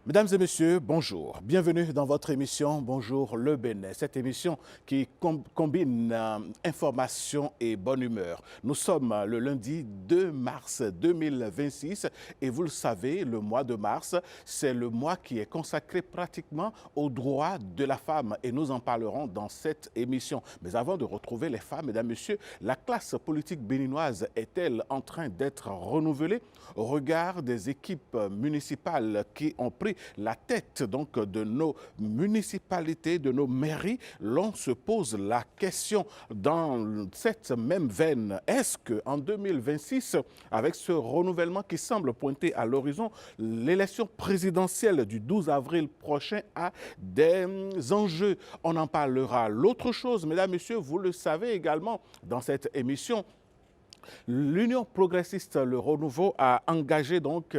Mesdames et messieurs, bonjour. Bienvenue dans votre émission Bonjour le Bénin. Cette émission qui combine information et bonne humeur. Nous sommes le lundi 2 mars 2026 et vous le savez, le mois de mars, c'est le mois qui est consacré pratiquement aux droits de la femme et nous en parlerons dans cette émission. Mais avant de retrouver les femmes, mesdames et messieurs, la classe politique béninoise est-elle en train d'être renouvelée au regard des équipes municipales qui ont pris la tête donc de nos municipalités, de nos mairies? L'on se pose la question dans cette même veine. Est-ce qu'en 2026, avec ce renouvellement qui semble pointer à l'horizon, l'élection présidentielle du 12 avril prochain a des enjeux? On en parlera. L'autre chose, mesdames, messieurs, vous le savez également dans cette émission, l'Union progressiste, le renouveau, a engagé donc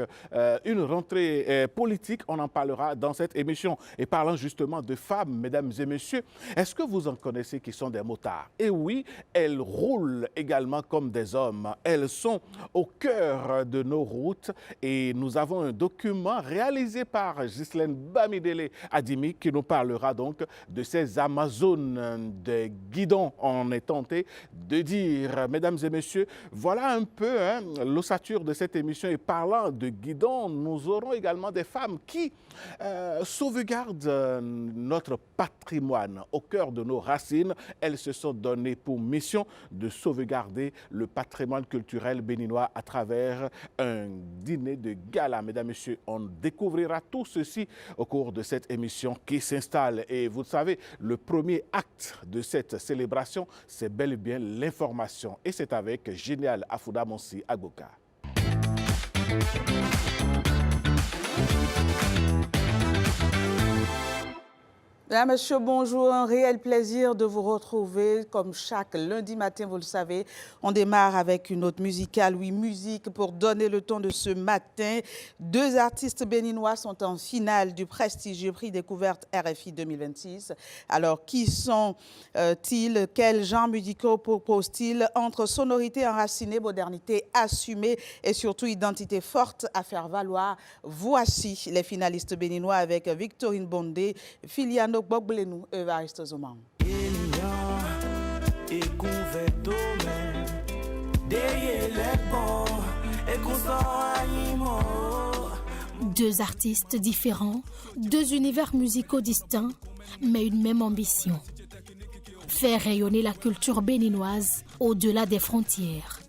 une rentrée politique. On en parlera dans cette émission. Et parlant justement de femmes, mesdames et messieurs, est-ce que vous en connaissez qui sont des motards? Et oui, elles roulent également comme des hommes. Elles sont au cœur de nos routes. Et nous avons un document réalisé par Ghislaine Bamidele Adimi qui nous parlera donc de ces Amazones des guidons. On est tenté de dire, mesdames et messieurs, voilà un peu l'ossature de cette émission. Et parlant de guidons, nous aurons également des femmes qui sauvegardent notre patrimoine au cœur de nos racines. Elles se sont données pour mission de sauvegarder le patrimoine culturel béninois à travers un dîner de gala. Mesdames et messieurs, on découvrira tout ceci au cours de cette émission qui s'installe. Et vous savez, le premier acte de cette célébration, c'est bel et bien l'information. Et c'est avec Génial Afouda Monsi Agboka. Mesdames, Messieurs, bonjour. Un réel plaisir de vous retrouver. Comme chaque lundi matin, vous le savez, on démarre avec une note musicale. Oui, musique pour donner le ton de ce matin. Deux artistes béninois sont en finale du prestigieux prix découverte RFI 2026. Alors, qui sont-ils? Quels genres musicaux proposent-ils? Entre sonorité enracinée, modernité assumée et surtout identité forte à faire valoir. Voici les finalistes béninois avec Victorine Bondé, Filiano Bogblenu, Evariste Zoman. Deux artistes différents, deux univers musicaux distincts, mais une même ambition. Faire rayonner la culture béninoise au-delà des frontières.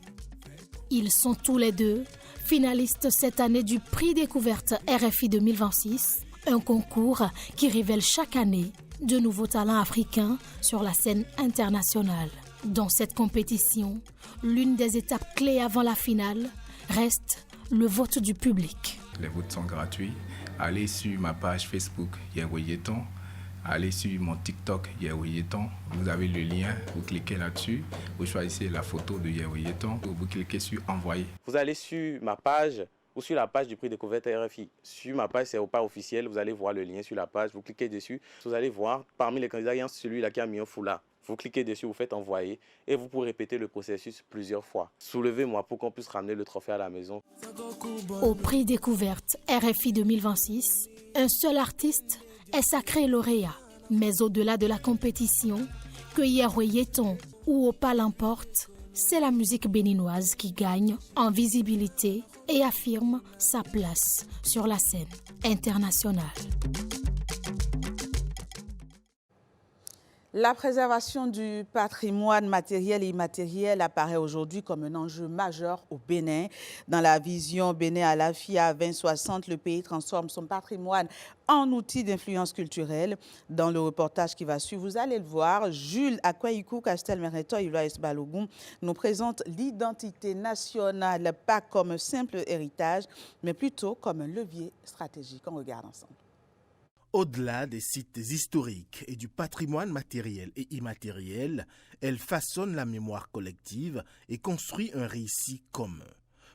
Ils sont tous les deux finalistes cette année du prix découverte RFI 2026, un concours qui révèle chaque année de nouveaux talents africains sur la scène internationale. Dans cette compétition, l'une des étapes clés avant la finale reste le vote du public. Les votes sont gratuits. Allez sur ma page Facebook Yeroyeton, allez sur mon TikTok Yeroyeton. Vous avez le lien, vous cliquez là-dessus, vous choisissez la photo de Yeroyeton, vous cliquez sur Envoyer. Vous allez sur ma page ou sur la page du prix découverte RFI. Sur ma page, c'est au pas officiel, vous allez voir le lien sur la page, vous cliquez dessus, vous allez voir parmi les candidats, il y a celui-là qui a mis un foulard. Vous cliquez dessus, vous faites envoyer et vous pourrez répéter le processus plusieurs fois. Soulevez-moi pour qu'on puisse ramener le trophée à la maison. Au prix découverte RFI 2026, un seul artiste est sacré lauréat. Mais au-delà de la compétition, que Yeroyeton ou Opal l'emporte, c'est la musique béninoise qui gagne en visibilité et affirme sa place sur la scène internationale. La préservation du patrimoine matériel et immatériel apparaît aujourd'hui comme un enjeu majeur au Bénin. Dans la vision Bénin à l'AFIA 2060, le pays transforme son patrimoine en outil d'influence culturelle. Dans le reportage qui va suivre, vous allez le voir, Jules Akwaikou Castelmereto Ilois Balogun nous présente l'identité nationale, pas comme un simple héritage, mais plutôt comme un levier stratégique. On regarde ensemble. Au-delà des sites historiques et du patrimoine matériel et immatériel, elle façonne la mémoire collective et construit un récit commun.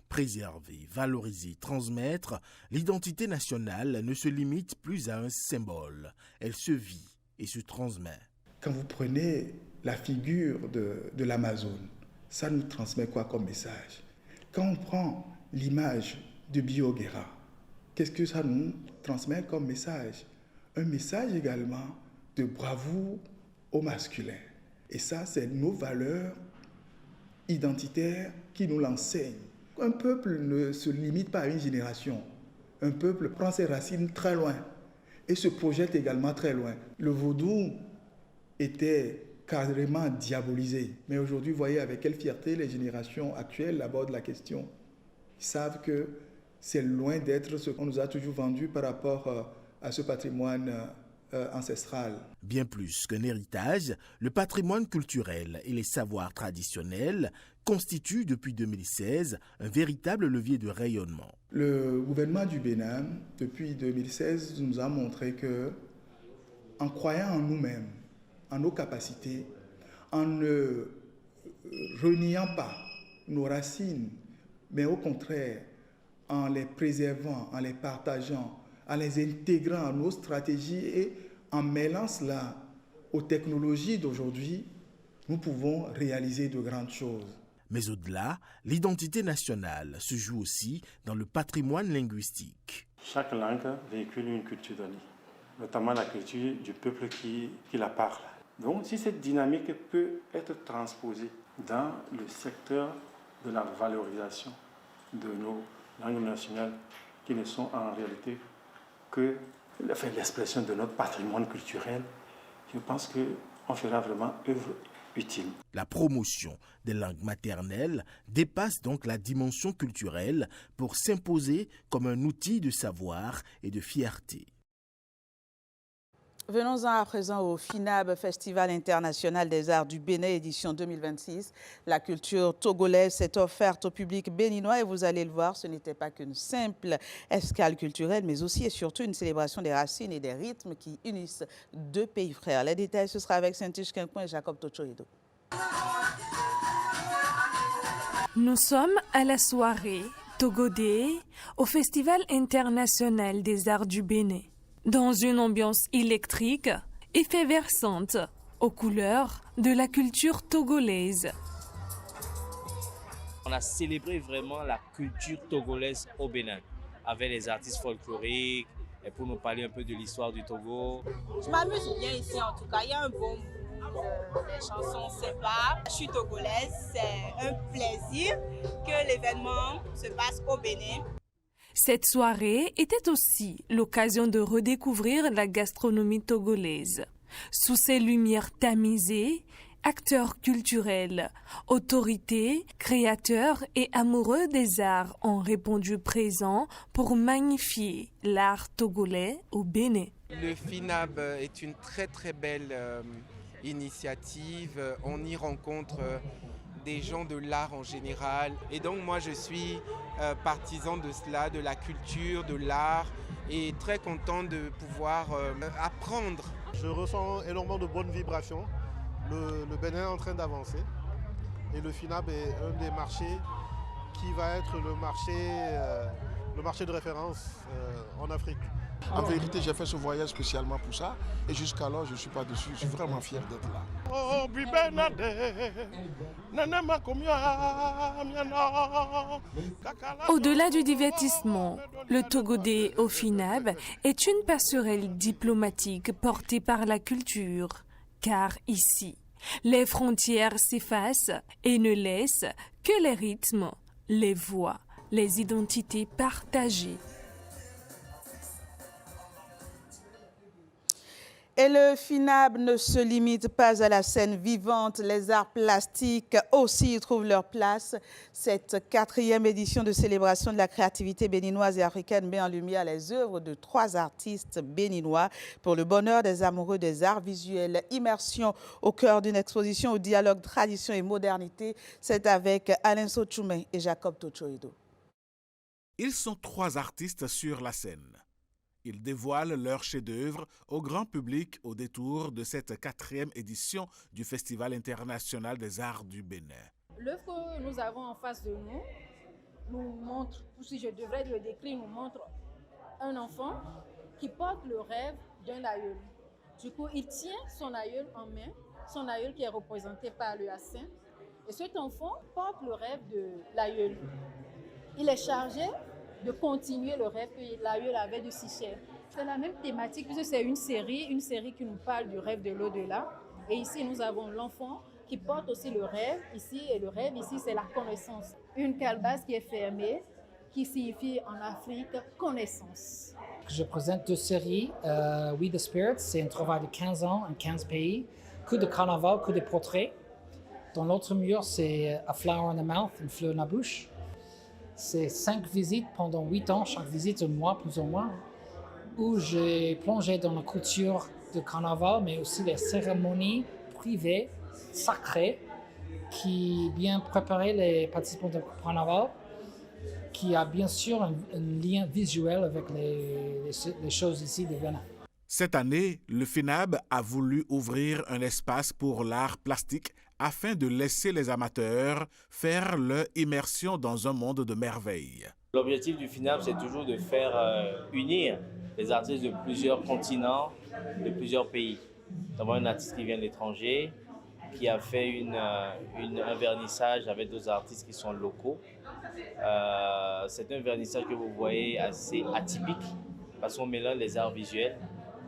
Préserver, valoriser, transmettre, l'identité nationale ne se limite plus à un symbole. Elle se vit et se transmet. Quand vous prenez la figure de l'Amazone, ça nous transmet quoi comme message? Quand on prend l'image de Bioguerra, qu'est-ce que ça nous transmet comme message? Un message également de bravoure au masculin. Et ça, c'est nos valeurs identitaires qui nous l'enseignent. Un peuple ne se limite pas à une génération. Un peuple prend ses racines très loin et se projette également très loin. Le vaudou était carrément diabolisé. Mais aujourd'hui, vous voyez avec quelle fierté les générations actuelles abordent la question. Ils savent que c'est loin d'être ce qu'on nous a toujours vendu par rapport à ce patrimoine ancestral. Bien plus qu'un héritage, le patrimoine culturel et les savoirs traditionnels constituent depuis 2016 un véritable levier de rayonnement. Le gouvernement du Bénin, depuis 2016, nous a montré que, en croyant en nous-mêmes, en nos capacités, en ne reniant pas nos racines, mais au contraire, en les préservant, en les partageant, en les intégrant à nos stratégies et en mêlant cela aux technologies d'aujourd'hui, nous pouvons réaliser de grandes choses. Mais au-delà, l'identité nationale se joue aussi dans le patrimoine linguistique. Chaque langue véhicule une culture donnée, notamment la culture du peuple qui la parle. Donc, si cette dynamique peut être transposée dans le secteur de la valorisation de nos langues nationales, qui ne sont en réalité que l'expression de notre patrimoine culturel, je pense qu'on fera vraiment œuvre utile. La promotion des langues maternelles dépasse donc la dimension culturelle pour s'imposer comme un outil de savoir et de fierté. Venons-en à présent au FINAB, Festival international des arts du Bénin, édition 2026. La culture togolaise s'est offerte au public béninois et vous allez le voir, ce n'était pas qu'une simple escale culturelle, mais aussi et surtout une célébration des racines et des rythmes qui unissent deux pays frères. Les détails, ce sera avec Saint-Tiche Quincoin et Jacob Tochoido. Nous sommes à la soirée Togo Day au Festival international des arts du Bénin. Dans une ambiance électrique, effervescente, aux couleurs de la culture togolaise. On a célébré vraiment la culture togolaise au Bénin, avec les artistes folkloriques, et pour nous parler un peu de l'histoire du Togo. Je m'amuse bien ici en tout cas, il y a un bon mood, les chansons sympas. Je suis togolaise, c'est un plaisir que l'événement se passe au Bénin. Cette soirée était aussi l'occasion de redécouvrir la gastronomie togolaise. Sous ses lumières tamisées, acteurs culturels, autorités, créateurs et amoureux des arts ont répondu présents pour magnifier l'art togolais au Bénin. Le FINAB est une très très belle initiative. On y rencontre des gens de l'art en général. Et donc moi je suis partisan de cela, de la culture, de l'art, et très content de pouvoir apprendre. Je ressens énormément de bonnes vibrations. Le Bénin est en train d'avancer. Et le FINAB est un des marchés qui va être le marché de référence en Afrique. En vérité, j'ai fait ce voyage spécialement pour ça. Et jusqu'alors, je ne suis pas dessus. Je suis vraiment fier d'être là. Au-delà du divertissement, le Togo Day au FINAB est une passerelle diplomatique portée par la culture. Car ici, les frontières s'effacent et ne laissent que les rythmes, les voix, les identités partagées. Et le FINAB ne se limite pas à la scène vivante. Les arts plastiques aussi y trouvent leur place. Cette 4e édition de célébration de la créativité béninoise et africaine met en lumière les œuvres de 3 artistes béninois pour le bonheur des amoureux des arts visuels. Immersion au cœur d'une exposition au dialogue tradition et modernité. C'est avec Alain Sochoumé et Jacob Tochoido. Ils sont 3 artistes sur la scène. Ils dévoilent leur chef-d'œuvre au grand public au détour de cette 4e édition du Festival international des arts du Bénin. L'œuvre que nous avons en face de nous montre, si je devrais le décrire, nous montre un enfant qui porte le rêve d'un aïeul. Du coup, il tient son aïeul en main, son aïeul qui est représenté par le Hassin. Et cet enfant porte le rêve de l'aïeul. Il est chargé de continuer le rêve que l'aïeul avait de si cher. C'est la même thématique puisque c'est une série qui nous parle du rêve de l'au-delà. Et ici, nous avons l'enfant qui porte aussi le rêve ici, et le rêve ici, c'est la connaissance. Une calebasse qui est fermée, qui signifie en Afrique connaissance. Je présente deux séries. We the Spirit, c'est un travail de 15 ans en 15 pays, que de carnaval, que de portraits. Dans l'autre mur, c'est A Flower in the Mouth, une fleur dans la bouche. C'est 5 visites pendant 8 ans, chaque visite un mois plus ou moins, où j'ai plongé dans la culture de carnaval, mais aussi les cérémonies privées, sacrées, qui bien préparaient les participants de carnaval, qui a bien sûr un lien visuel avec les choses ici de Bénin. Cette année, le FINAB a voulu ouvrir un espace pour l'art plastique afin de laisser les amateurs faire leur immersion dans un monde de merveilles. L'objectif du FINAB, c'est toujours de faire unir les artistes de plusieurs continents, de plusieurs pays. Nous avons un artiste qui vient de l'étranger, qui a fait un vernissage avec d'autres artistes qui sont locaux. C'est un vernissage que vous voyez assez atypique parce qu'on mélange les arts visuels,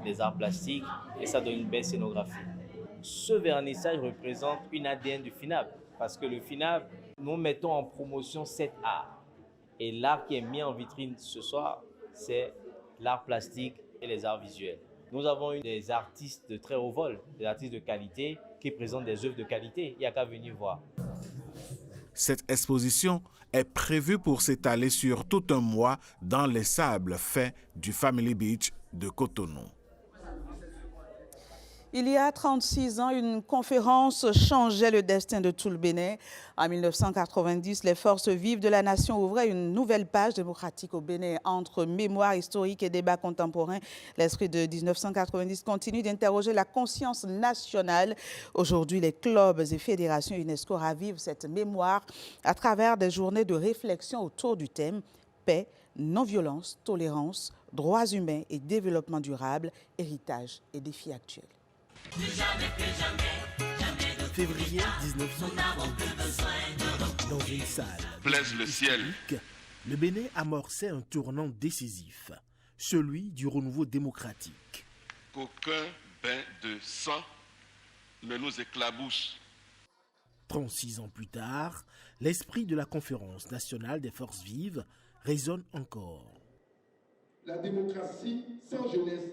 les arts plastiques et ça donne une belle scénographie. Ce vernissage représente une ADN du FINAB parce que le FINAB, nous mettons en promotion cet art. Et l'art qui est mis en vitrine ce soir, c'est l'art plastique et les arts visuels. Nous avons eu des artistes de très haut vol, des artistes de qualité qui présentent des œuvres de qualité. Il n'y a qu'à venir voir. Cette exposition est prévue pour s'étaler sur tout un mois dans les sables faits du Family Beach de Cotonou. Il y a 36 ans, une conférence changeait le destin de tout le Bénin. En 1990, les forces vives de la nation ouvraient une nouvelle page démocratique au Bénin. Entre mémoire historique et débat contemporain, l'esprit de 1990 continue d'interroger la conscience nationale. Aujourd'hui, les clubs et fédérations UNESCO ravivent cette mémoire à travers des journées de réflexion autour du thème « Paix, non-violence, tolérance, droits humains et développement durable, héritage et défis actuels ». Février 1990, dans une salle Blaise le ciel, le Bénin amorçait un tournant décisif, celui du renouveau démocratique. qu'aucun bain de sang ne nous éclabousse. 36 ans plus tard, l'esprit de la Conférence nationale des forces vives résonne encore. La démocratie sans jeunesse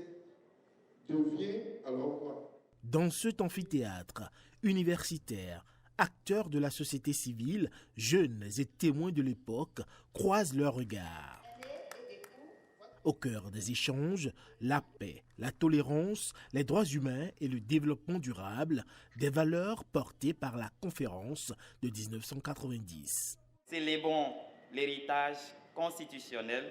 devient alors quoi? Dans cet amphithéâtre universitaire, acteurs de la société civile, jeunes et témoins de l'époque croisent leurs regards. Au cœur des échanges, la paix, la tolérance, les droits humains et le développement durable, des valeurs portées par la conférence de 1990. Célébrons l'héritage constitutionnel,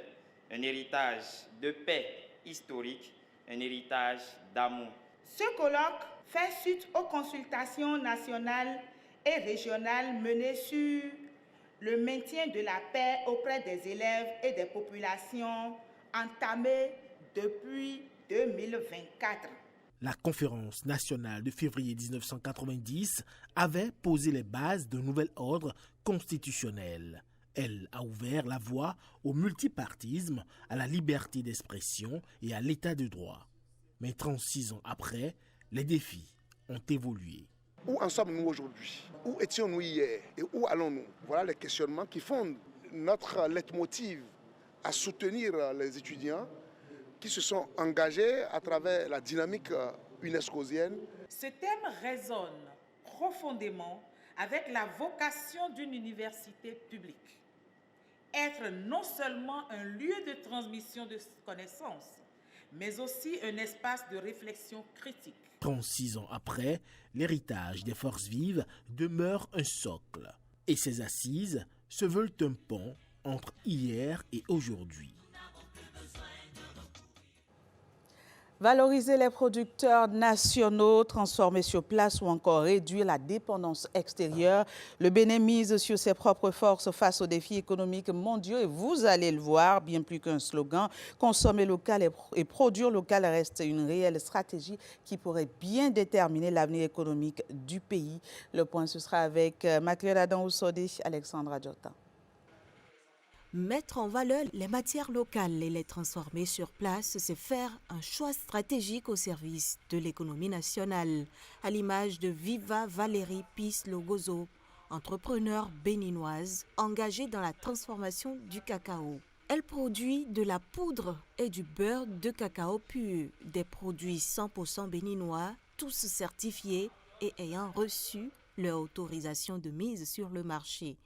un héritage de paix historique, un héritage d'amour. Ce colloque fait suite aux consultations nationales et régionales menées sur le maintien de la paix auprès des élèves et des populations entamées depuis 2024. La conférence nationale de février 1990 avait posé les bases d'un nouvel ordre constitutionnel. Elle a ouvert la voie au multipartisme, à la liberté d'expression et à l'état de droit. Mais 36 ans après, les défis ont évolué. Où en sommes-nous aujourd'hui? Où étions-nous hier? Et où allons-nous? Voilà les questionnements qui fondent notre leitmotiv à soutenir les étudiants qui se sont engagés à travers la dynamique unescosienne. Ce thème résonne profondément avec la vocation d'une université publique. Être non seulement un lieu de transmission de connaissances, mais aussi un espace de réflexion critique. 36 ans après, l'héritage des forces vives demeure un socle. Et ses assises se veulent un pont entre hier et aujourd'hui. Valoriser les producteurs nationaux, transformer sur place ou encore réduire la dépendance extérieure. Le Bénin mise sur ses propres forces face aux défis économiques mondiaux et vous allez le voir, bien plus qu'un slogan, consommer local et produire local reste une réelle stratégie qui pourrait bien déterminer l'avenir économique du pays. Le point, ce sera avec Macléod Adam Oussodi, Alexandra Djota. Mettre en valeur les matières locales et les transformer sur place, c'est faire un choix stratégique au service de l'économie nationale, à l'image de Viva Valérie Pis-Logozo, entrepreneure béninoise engagée dans la transformation du cacao. Elle produit de la poudre et du beurre de cacao pur, des produits 100% béninois, tous certifiés et ayant reçu leur autorisation de mise sur le marché.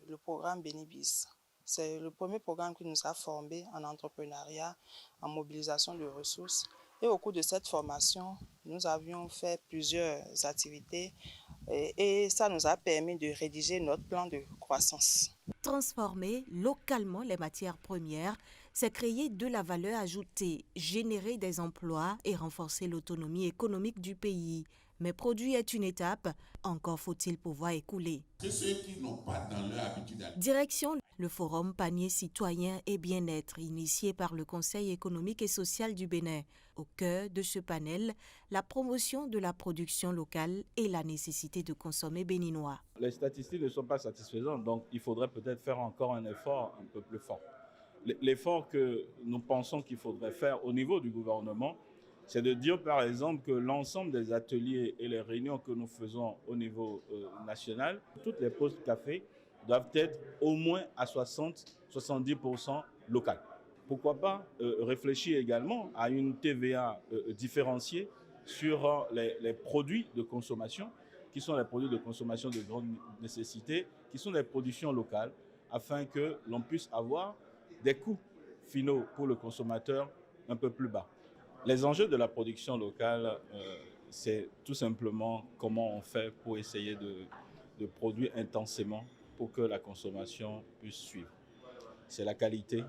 Le programme Bénibis, c'est le premier programme qui nous a formés en entrepreneuriat, en mobilisation de ressources. Et au cours de cette formation, nous avions fait plusieurs activités et ça nous a permis de rédiger notre plan de croissance. Transformer localement les matières premières, c'est créer de la valeur ajoutée, générer des emplois et renforcer l'autonomie économique du pays. Mais produire est une étape, encore faut-il pouvoir écouler. C'est ceux qui n'ont pas dans leur habitude. Direction le forum Panier citoyen et bien-être initié par le Conseil économique et social du Bénin. Au cœur de ce panel, la promotion de la production locale et la nécessité de consommer béninois. Les statistiques ne sont pas satisfaisantes, donc il faudrait peut-être faire encore un effort un peu plus fort. L'effort que nous pensons qu'il faudrait faire au niveau du gouvernement, c'est de dire par exemple que l'ensemble des ateliers et les réunions que nous faisons au niveau national, toutes les pauses café doivent être au moins à 60-70% locales. Pourquoi pas réfléchir également à une TVA différenciée sur les produits de consommation, qui sont les produits de consommation de grande nécessité, qui sont des productions locales, afin que l'on puisse avoir des coûts finaux pour le consommateur un peu plus bas. Les enjeux de la production locale, c'est tout simplement comment on fait pour essayer de produire intensément pour que la consommation puisse suivre. C'est la qualité,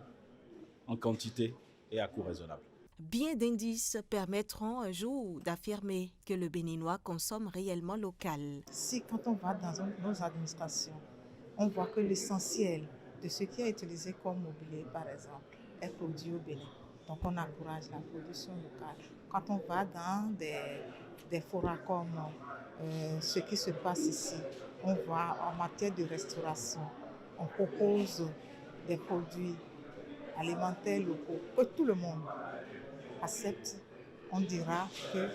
en quantité et à coût raisonnable. Bien d'indices permettront un jour d'affirmer que le Béninois consomme réellement local. Si quand on va dans nos administrations, on voit que l'essentiel de ce qui est utilisé comme mobilier, par exemple, est produit au Bénin. Donc on encourage la production locale. Quand on va dans des forats comme ce qui se passe ici, on voit en matière de restauration, on propose des produits alimentaires locaux que tout le monde accepte. On dira que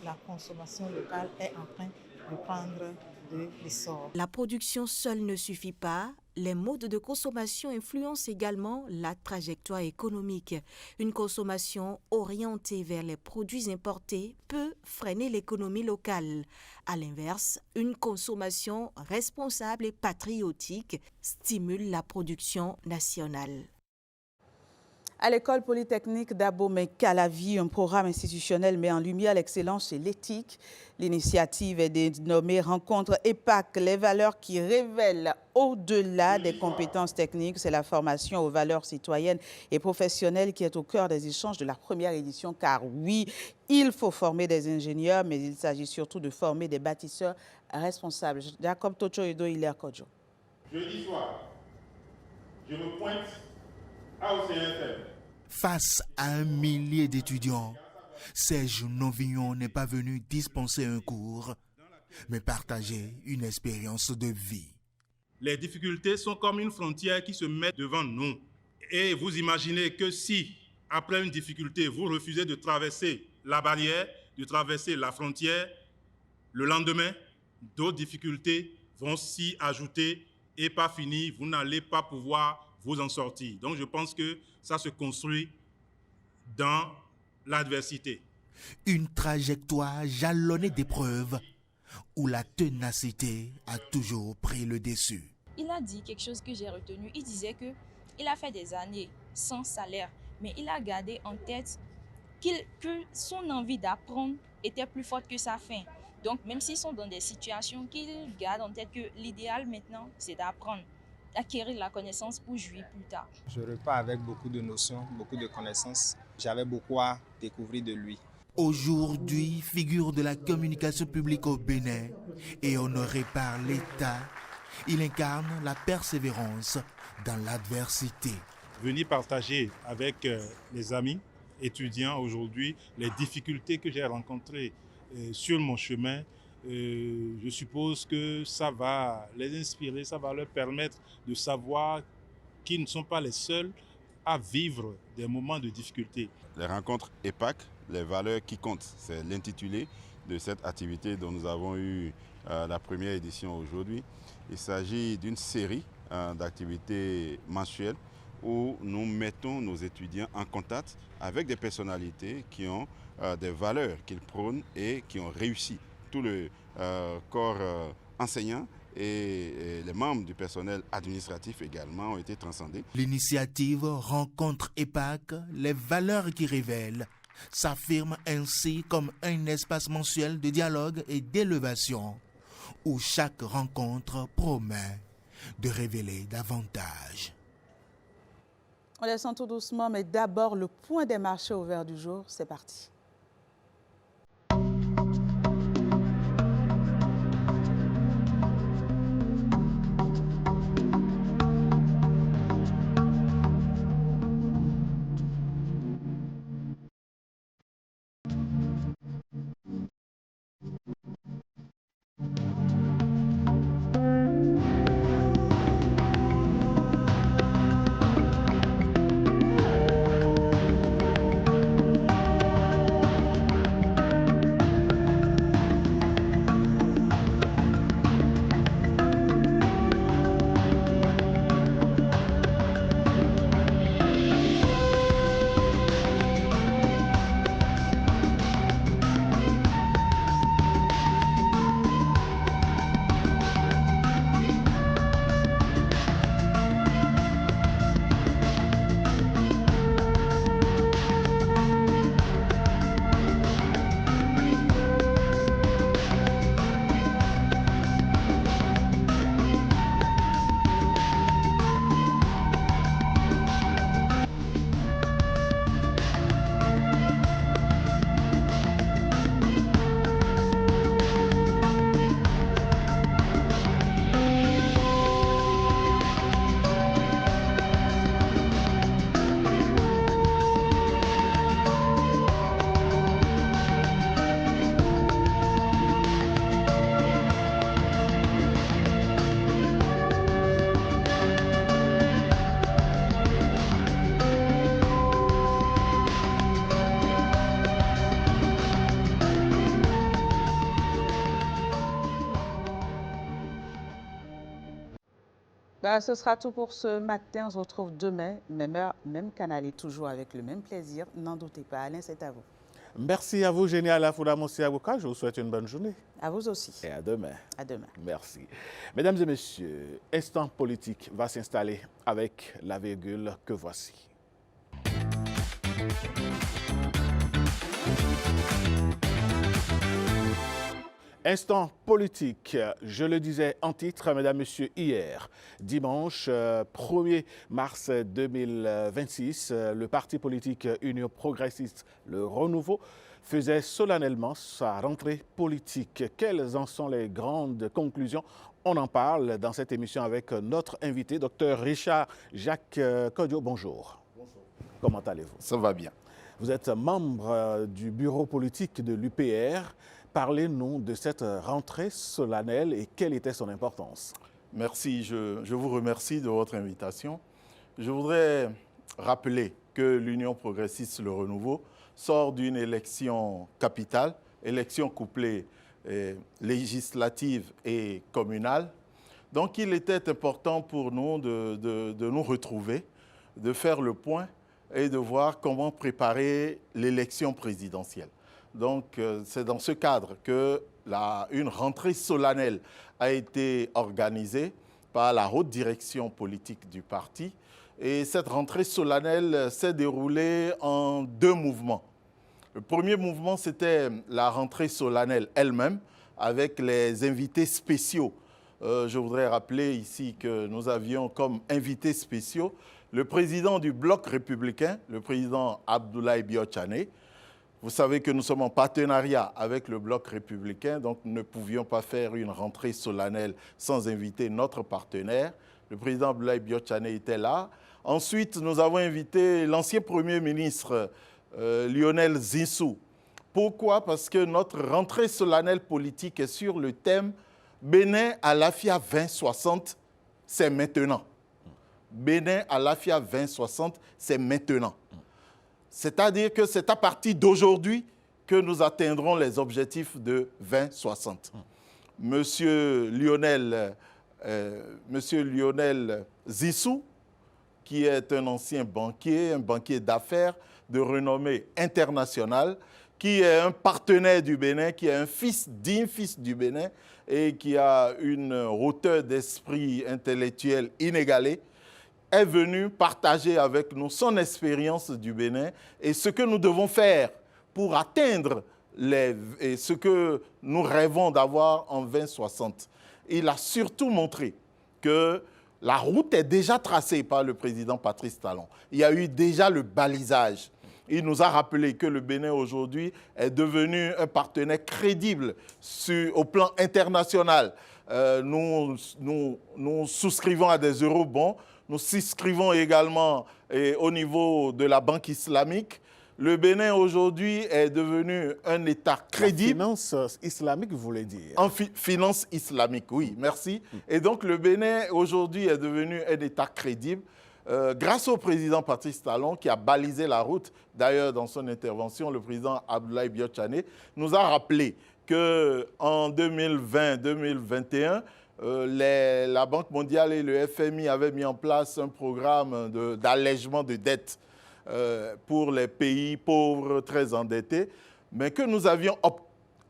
la consommation locale est en train de prendre de l'essor. La production seule ne suffit pas. Les modes de consommation influencent également la trajectoire économique. Une consommation orientée vers les produits importés peut freiner l'économie locale. À l'inverse, une consommation responsable et patriotique stimule la production nationale. À l'école polytechnique d'Abomey-Calavi, un programme institutionnel met en lumière l'excellence et l'éthique. L'initiative est dénommée Rencontre EPAC, les valeurs qui révèlent au-delà des compétences techniques. C'est la formation aux valeurs citoyennes et professionnelles qui est au cœur des échanges de la première édition. Car oui, il faut former des ingénieurs, mais il s'agit surtout de former des bâtisseurs responsables. Jacob Tocho Edo Hilaire Kodjo. Jeudi soir, je me pointe à OCFM. Face à un millier d'étudiants, Serge Novignon n'est pas venu dispenser un cours, mais partager une expérience de vie. Les difficultés sont comme une frontière qui se met devant nous. Et vous imaginez que si, après une difficulté, vous refusez de traverser la barrière, de traverser la frontière, le lendemain, d'autres difficultés vont s'y ajouter et pas fini, vous n'allez pas pouvoir vous en sortir. Donc je pense que ça se construit dans l'adversité. Une trajectoire jalonnée d'épreuves où la ténacité a toujours pris le dessus. Il a dit quelque chose que j'ai retenu. Il disait qu'il a fait des années sans salaire, mais il a gardé en tête que son envie d'apprendre était plus forte que sa faim. Donc même s'ils sont dans des situations, qu'il garde en tête que l'idéal maintenant, c'est d'apprendre, d'acquérir la connaissance pour jouir plus tard. Je repars avec beaucoup de notions, beaucoup de connaissances. J'avais beaucoup à découvrir de lui. Aujourd'hui, figure de la communication publique au Bénin et honoré par l'État, il incarne la persévérance dans l'adversité. Venir partager avec les amis étudiants aujourd'hui les difficultés que j'ai rencontrées sur mon chemin, je suppose que ça va les inspirer, ça va leur permettre de savoir qui ne sont pas les seuls à vivre des moments de difficulté. Les rencontres EPAC, les valeurs qui comptent, c'est l'intitulé de cette activité dont nous avons eu la première édition aujourd'hui. Il s'agit d'une série d'activités mensuelles où nous mettons nos étudiants en contact avec des personnalités qui ont des valeurs qu'ils prônent et qui ont réussi. Tout le corps enseignant et les membres du personnel administratif également ont été transcendés. L'initiative Rencontre EPAC, les valeurs qui révèlent, s'affirme ainsi comme un espace mensuel de dialogue et d'élévation, où chaque rencontre promet de révéler davantage. On descend tout doucement, mais d'abord le point des marchés ouverts du jour, c'est parti. Ce sera tout pour ce matin. On se retrouve demain, même heure, même canal et toujours avec le même plaisir. N'en doutez pas. Alain, c'est à vous. Merci à vous, Génial Afoudamoussi Abouka. Je vous souhaite une bonne journée. À vous aussi. Et à demain. À demain. Merci. Mesdames et messieurs, Instant politique va s'installer avec la virgule que voici. Instant politique, je le disais en titre, mesdames, messieurs, hier, dimanche 1er mars 2026, le parti politique Union progressiste, le Renouveau, faisait solennellement sa rentrée politique. Quelles en sont les grandes conclusions? On en parle dans cette émission avec notre invité, Dr Richard Jacques Kodio. Bonjour. Bonjour. Comment allez-vous? Ça va bien. Vous êtes membre du bureau politique de l'UPR. Parlez-nous de cette rentrée solennelle et quelle était son importance? Merci, je vous remercie de votre invitation. Je voudrais rappeler que l'Union progressiste Le Renouveau sort d'une élection capitale, élection couplée législative et communale. Donc il était important pour nous de nous retrouver, de faire le point et de voir comment préparer l'élection présidentielle. Donc, c'est dans ce cadre qu'une rentrée solennelle a été organisée par la haute direction politique du parti. Et cette rentrée solennelle s'est déroulée en deux mouvements. Le premier mouvement, c'était la rentrée solennelle elle-même, avec les invités spéciaux. Je voudrais rappeler ici que nous avions comme invités spéciaux le président du Bloc républicain, le président Abdoulaye Biotchane. Vous savez que nous sommes en partenariat avec le Bloc républicain, donc nous ne pouvions pas faire une rentrée solennelle sans inviter notre partenaire. Le président Abdoulaye Biotchane était là. Ensuite, nous avons invité l'ancien Premier ministre Lionel Zinsou. Pourquoi? Parce que notre rentrée solennelle politique est sur le thème « Bénin à l'AFIA 2060, c'est maintenant ». Bénin à l'AFIA 2060, c'est maintenant. C'est-à-dire que c'est à partir d'aujourd'hui que nous atteindrons les objectifs de 2060. Monsieur Lionel Zissou, qui est un ancien banquier, un banquier d'affaires de renommée internationale, qui est un partenaire du Bénin, qui est un digne fils du Bénin et qui a une hauteur d'esprit intellectuel inégalée, est venu partager avec nous son expérience du Bénin et ce que nous devons faire pour atteindre ce que nous rêvons d'avoir en 2060. Il a surtout montré que la route est déjà tracée par le président Patrice Talon. Il y a eu déjà le balisage. Il nous a rappelé que le Bénin aujourd'hui est devenu un partenaire crédible au plan international. Nous souscrivons à des eurobonds, nous souscrivons également au niveau de la Banque islamique. Le Bénin aujourd'hui est devenu un État crédible. La finance islamique, vous voulez dire? En finance islamique, oui, merci. Et donc le Bénin aujourd'hui est devenu un État crédible grâce au président Patrice Talon qui a balisé la route. D'ailleurs, dans son intervention, le président Abdoulaye Biotchane nous a rappelé qu'en 2020-2021, la Banque mondiale et le FMI avaient mis en place un programme d'allègement de dettes pour les pays pauvres, très endettés, mais que nous avions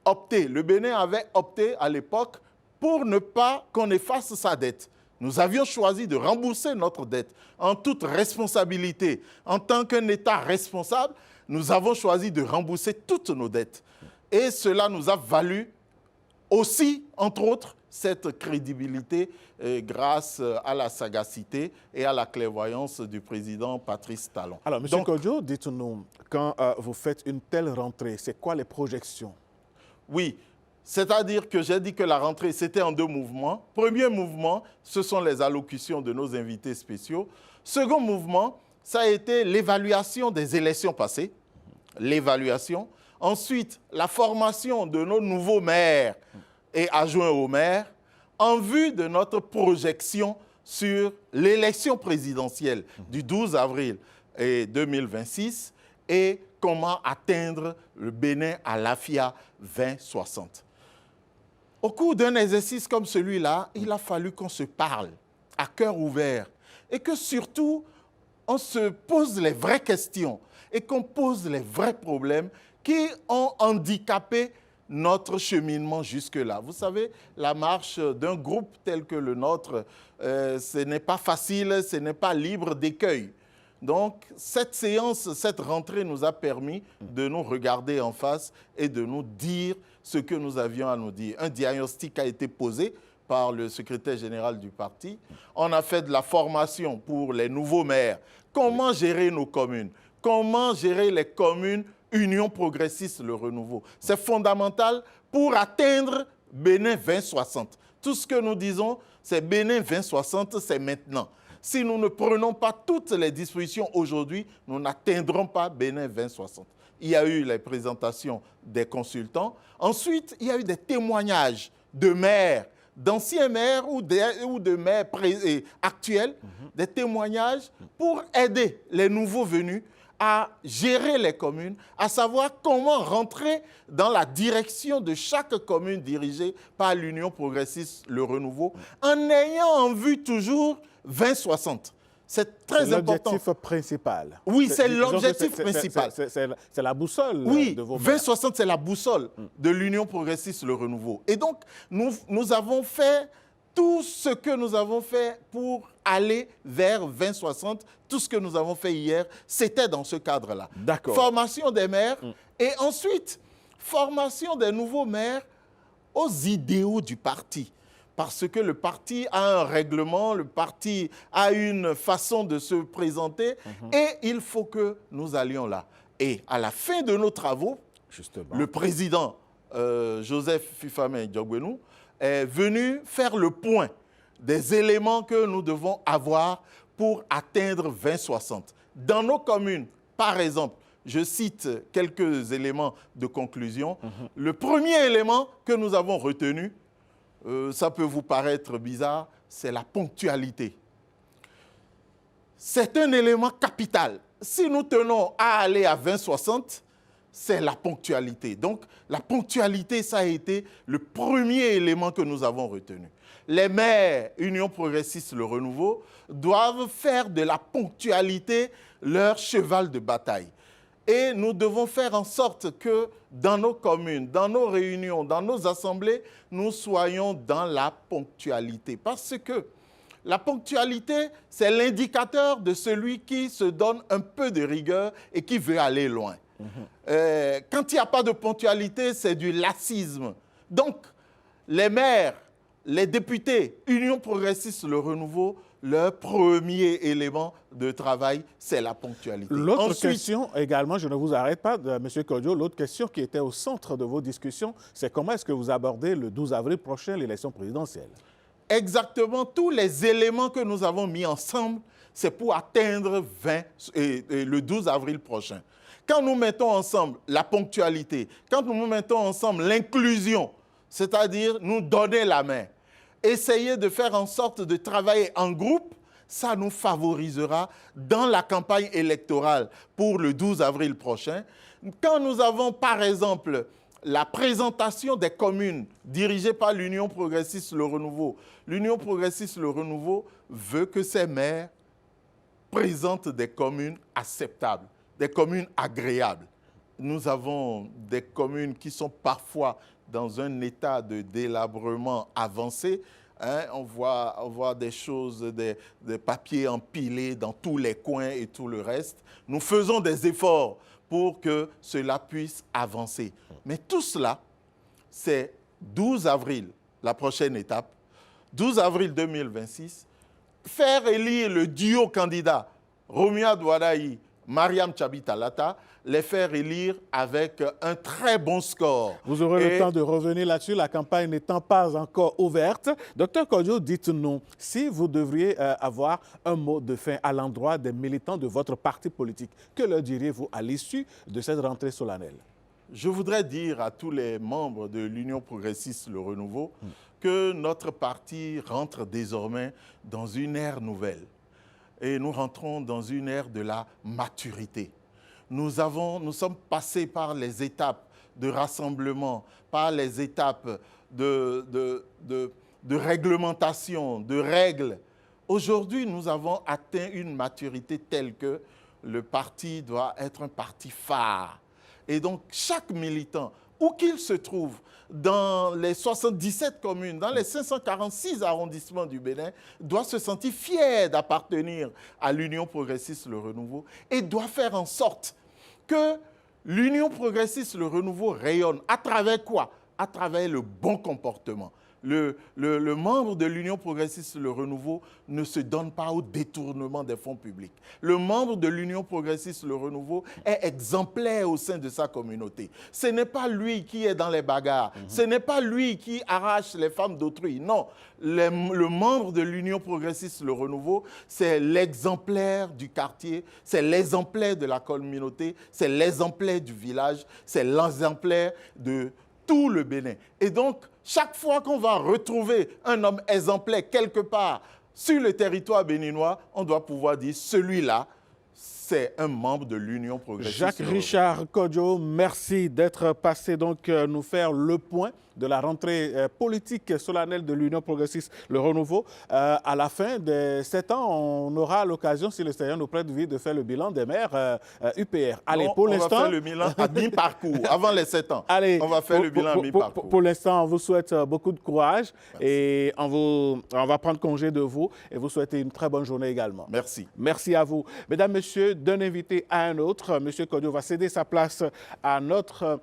opté. Le Bénin avait opté à l'époque pour ne pas qu'on efface sa dette. Nous avions choisi de rembourser notre dette en toute responsabilité. En tant qu'un État responsable, nous avons choisi de rembourser toutes nos dettes. Et cela nous a valu aussi, entre autres, cette crédibilité grâce à la sagacité et à la clairvoyance du président Patrice Talon. Alors, M. Kodjo, dites-nous, quand vous faites une telle rentrée, c'est quoi les projections? Oui, c'est-à-dire que j'ai dit que la rentrée, c'était en deux mouvements. Premier mouvement, ce sont les allocutions de nos invités spéciaux. Second mouvement, ça a été l'évaluation des élections passées, l'évaluation. Ensuite, la formation de nos nouveaux maires et adjoints au maire en vue de notre projection sur l'élection présidentielle du 12 avril 2026 et comment atteindre le Bénin à l'AFIA 2060. Au cours d'un exercice comme celui-là, il a fallu qu'on se parle à cœur ouvert et que surtout, on se pose les vraies questions et qu'on pose les vrais problèmes qui ont handicapé notre cheminement jusque-là. Vous savez, la marche d'un groupe tel que le nôtre, ce n'est pas facile, ce n'est pas libre d'écueil. Donc, cette séance, cette rentrée nous a permis de nous regarder en face et de nous dire ce que nous avions à nous dire. Un diagnostic a été posé par le secrétaire général du parti. On a fait de la formation pour les nouveaux maires. Comment gérer nos communes? Comment gérer les communes Union progressiste, le renouveau? C'est fondamental pour atteindre Bénin 2060. Tout ce que nous disons, c'est Bénin 2060, c'est maintenant. Si nous ne prenons pas toutes les dispositions aujourd'hui, nous n'atteindrons pas Bénin 2060. Il y a eu les présentations des consultants. Ensuite, il y a eu des témoignages de maires, d'anciens maires ou de maires actuels, des témoignages pour aider les nouveaux venus à gérer les communes, à savoir comment rentrer dans la direction de chaque commune dirigée par l'Union progressiste, le renouveau, en ayant en vue toujours 2060. C'est très important. C'est l'objectif principal. Oui, c'est l'objectif principal. C'est la boussole de vos maires. 2060, c'est la boussole de l'Union progressiste, le renouveau. Et donc, nous avons fait tout ce que nous avons fait pour aller vers 2060, tout ce que nous avons fait hier, c'était dans ce cadre-là. D'accord. Formation des maires et ensuite, formation des nouveaux maires aux idéaux du parti. Parce que le parti a un règlement, le parti a une façon de se présenter et il faut que nous allions là. Et à la fin de nos travaux, justement, le président Joseph Fifame Diogbenou est venu faire le point des éléments que nous devons avoir pour atteindre 2060. Dans nos communes, par exemple, je cite quelques éléments de conclusion. Le premier élément que nous avons retenu, ça peut vous paraître bizarre, c'est la ponctualité. c'est un élément capital. Si nous tenons à aller à 20-60, c'est la ponctualité. Donc, la ponctualité, ça a été le premier élément que nous avons retenu. Les maires, Union progressiste, le renouveau, doivent faire de la ponctualité leur cheval de bataille. Et nous devons faire en sorte que dans nos communes, dans nos réunions, dans nos assemblées, nous soyons dans la ponctualité. Parce que la ponctualité, c'est l'indicateur de celui qui se donne un peu de rigueur et qui veut aller loin. Quand il n'y a pas de ponctualité, c'est du laxisme. Donc, les maires, les députés, Union progressiste, le renouveau, leur premier élément de travail, c'est la ponctualité. L'autre question également, je ne vous arrête pas, M. Kodjo, l'autre question qui était au centre de vos discussions, c'est comment est-ce que vous abordez le 12 avril prochain l'élection présidentielle? Exactement, tous les éléments que nous avons mis ensemble, c'est pour atteindre le 12 avril prochain. Quand nous mettons ensemble la ponctualité, quand nous mettons ensemble l'inclusion, c'est-à-dire nous donner la main, essayer de faire en sorte de travailler en groupe, ça nous favorisera dans la campagne électorale pour le 12 avril prochain. Quand nous avons, par exemple, la présentation des communes dirigées par l'Union progressiste Le Renouveau, l'Union progressiste Le Renouveau veut que ces maires présentent des communes acceptables, des communes agréables. Nous avons des communes qui sont parfois dans un état de délabrement avancé. On voit des choses, des papiers empilés dans tous les coins et tout le reste. Nous faisons des efforts pour que cela puisse avancer. Mais tout cela, c'est 12 avril, la prochaine étape. 12 avril 2026, faire élire le duo candidat Romia Douadaï, Mariam Tchabi-Talata, les faire élire avec un très bon score. Vous aurez le temps de revenir là-dessus, la campagne n'étant pas encore ouverte. Docteur Kodjo, dites-nous, si vous devriez avoir un mot de fin à l'endroit des militants de votre parti politique, que leur diriez-vous à l'issue de cette rentrée solennelle? Je voudrais dire à tous les membres de l'Union progressiste Le Renouveau que notre parti rentre désormais dans une ère nouvelle. Et nous rentrons dans une ère de la maturité. Nous sommes passés par les étapes de rassemblement, par les étapes de réglementation, de règles. Aujourd'hui, nous avons atteint une maturité telle que le parti doit être un parti phare. Et donc, chaque militant, où qu'il se trouve, dans les 77 communes, dans les 546 arrondissements du Bénin, doit se sentir fier d'appartenir à l'Union progressiste Le Renouveau et doit faire en sorte que l'Union progressiste Le Renouveau rayonne. À travers quoi? À travers le bon comportement. Le membre de l'Union progressiste Le Renouveau ne se donne pas au détournement des fonds publics. Le membre de l'Union progressiste Le Renouveau est exemplaire au sein de sa communauté. Ce n'est pas lui qui est dans les bagarres. Ce n'est pas lui qui arrache les femmes d'autrui. Non, le membre de l'Union progressiste Le Renouveau, c'est l'exemplaire du quartier, c'est l'exemplaire de la communauté, c'est l'exemplaire du village, c'est l'exemplaire de tout le Bénin. Et donc, chaque fois qu'on va retrouver un homme exemplaire quelque part sur le territoire béninois, on doit pouvoir dire celui-là, c'est un membre de l'Union progressiste. Jacques-Richard Kodjo, merci d'être passé donc nous faire le point de la rentrée politique solennelle de l'Union progressiste, le renouveau. À la fin de 7 ans, on aura l'occasion, si le Seigneur nous prête vie, de faire le bilan des maires UPR. Allez, pour l'instant, on va faire le bilan à mi-parcours, avant les 7 ans. Allez, on va faire le bilan à mi-parcours. Pour l'instant, on vous souhaite beaucoup de courage. Merci. Et on va prendre congé de vous et vous souhaiter une très bonne journée également. Merci. Merci à vous. Mesdames, Messieurs, d'un invité à un autre, M. Kodjo va céder sa place à notre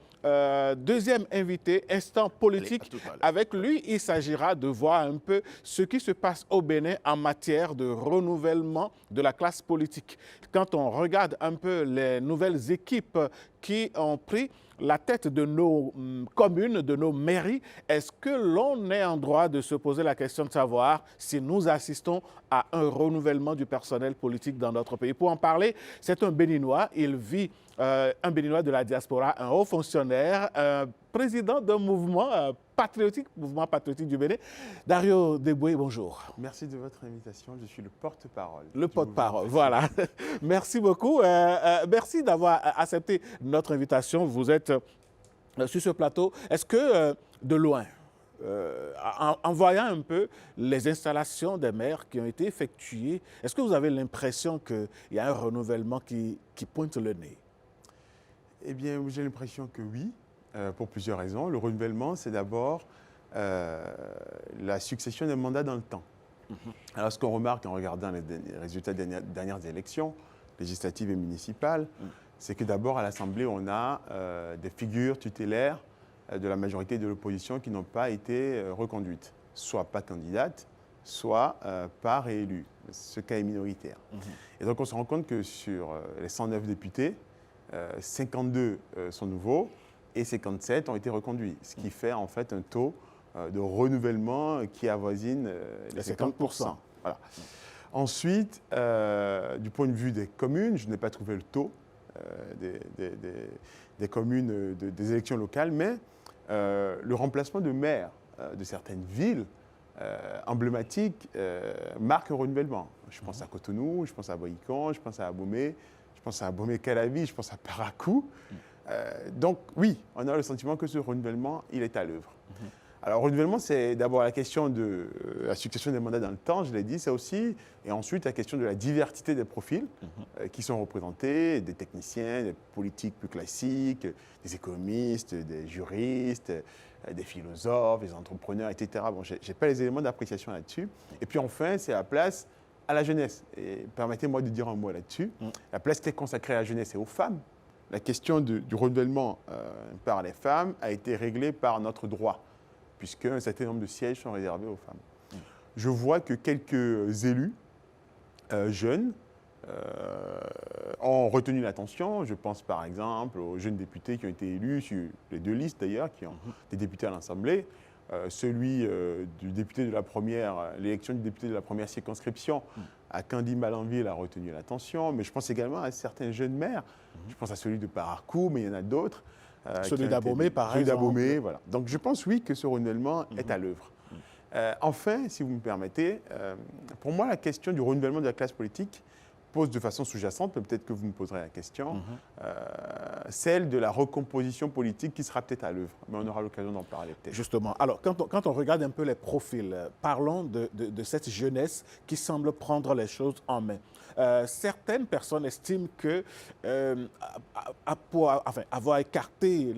deuxième invité, instant politique. Avec lui, il s'agira de voir un peu ce qui se passe au Bénin en matière de renouvellement de la classe politique. Quand on regarde un peu les nouvelles équipes qui ont pris la tête de nos communes, de nos mairies, est-ce que l'on est en droit de se poser la question de savoir si nous assistons à un renouvellement du personnel politique dans notre pays? Pour en parler, c'est un Béninois, il vit un Béninois de la diaspora, un haut fonctionnaire extraordinaire, président d'un mouvement patriotique du Bénin. Dario Deboué, bonjour. Merci de votre invitation. Je suis le porte-parole. Le porte-parole, voilà. Merci beaucoup. Merci d'avoir accepté notre invitation. Vous êtes sur ce plateau. Est-ce que, de loin, en voyant un peu les installations des maires qui ont été effectuées, est-ce que vous avez l'impression qu'il y a un renouvellement qui pointe le nez? Eh bien, j'ai l'impression que oui, pour plusieurs raisons. Le renouvellement, c'est d'abord la succession des mandats dans le temps. Alors, ce qu'on remarque en regardant les résultats des dernières élections, législatives et municipales, c'est que d'abord, à l'Assemblée, on a des figures tutélaires de la majorité de l'opposition qui n'ont pas été reconduites, soit pas candidates, soit pas réélues. Ce cas est minoritaire. Et donc, on se rend compte que sur les 109 députés, 52 sont nouveaux et 57 ont été reconduits, ce qui fait en fait un taux de renouvellement qui avoisine les 50%. Voilà. Ensuite, du point de vue des communes, je n'ai pas trouvé le taux des communes des élections locales, mais le remplacement de maires de certaines villes emblématiques marque un renouvellement. Je pense à Cotonou, je pense à Boïcon, je pense à Abomey, je pense à Abomey-Calavi, je pense à Parakou. Donc oui, on a le sentiment que ce renouvellement, il est à l'œuvre. Alors, renouvellement, c'est d'abord la question de la succession des mandats dans le temps, je l'ai dit, c'est aussi, et ensuite la question de la diversité des profils qui sont représentés, des techniciens, des politiques plus classiques, des économistes, des juristes, des philosophes, des entrepreneurs, etc. Bon, je n'ai pas les éléments d'appréciation là-dessus. Et puis enfin, c'est la place à la jeunesse. Et permettez-moi de dire un mot là-dessus. La place qui est consacrée à la jeunesse et aux femmes. La question du renouvellement par les femmes a été réglée par notre droit, puisqu'un certain nombre de sièges sont réservés aux femmes. Je vois que quelques élus jeunes ont retenu l'attention. Je pense par exemple aux jeunes députés qui ont été élus sur les deux listes d'ailleurs, qui ont des députés à l'Assemblée. Celui du député de la première, l'élection du député de la première circonscription à Candy-Malanville a retenu l'attention, mais je pense également à certains jeunes maires. Je pense à celui de Parakou, mais il y en a d'autres. Celui d'Abomey, par exemple. Celui d'Abomey, voilà. Donc je pense, oui, que ce renouvellement est à l'œuvre. Enfin, si vous me permettez, pour moi, la question du renouvellement de la classe politique pose de façon sous-jacente, mais peut-être que vous me poserez la question, celle de la recomposition politique qui sera peut-être à l'œuvre. Mais on aura l'occasion d'en parler peut-être. Justement. Alors, quand on regarde un peu les profils, parlons de cette jeunesse qui semble prendre les choses en main. Certaines personnes estiment que avoir écarté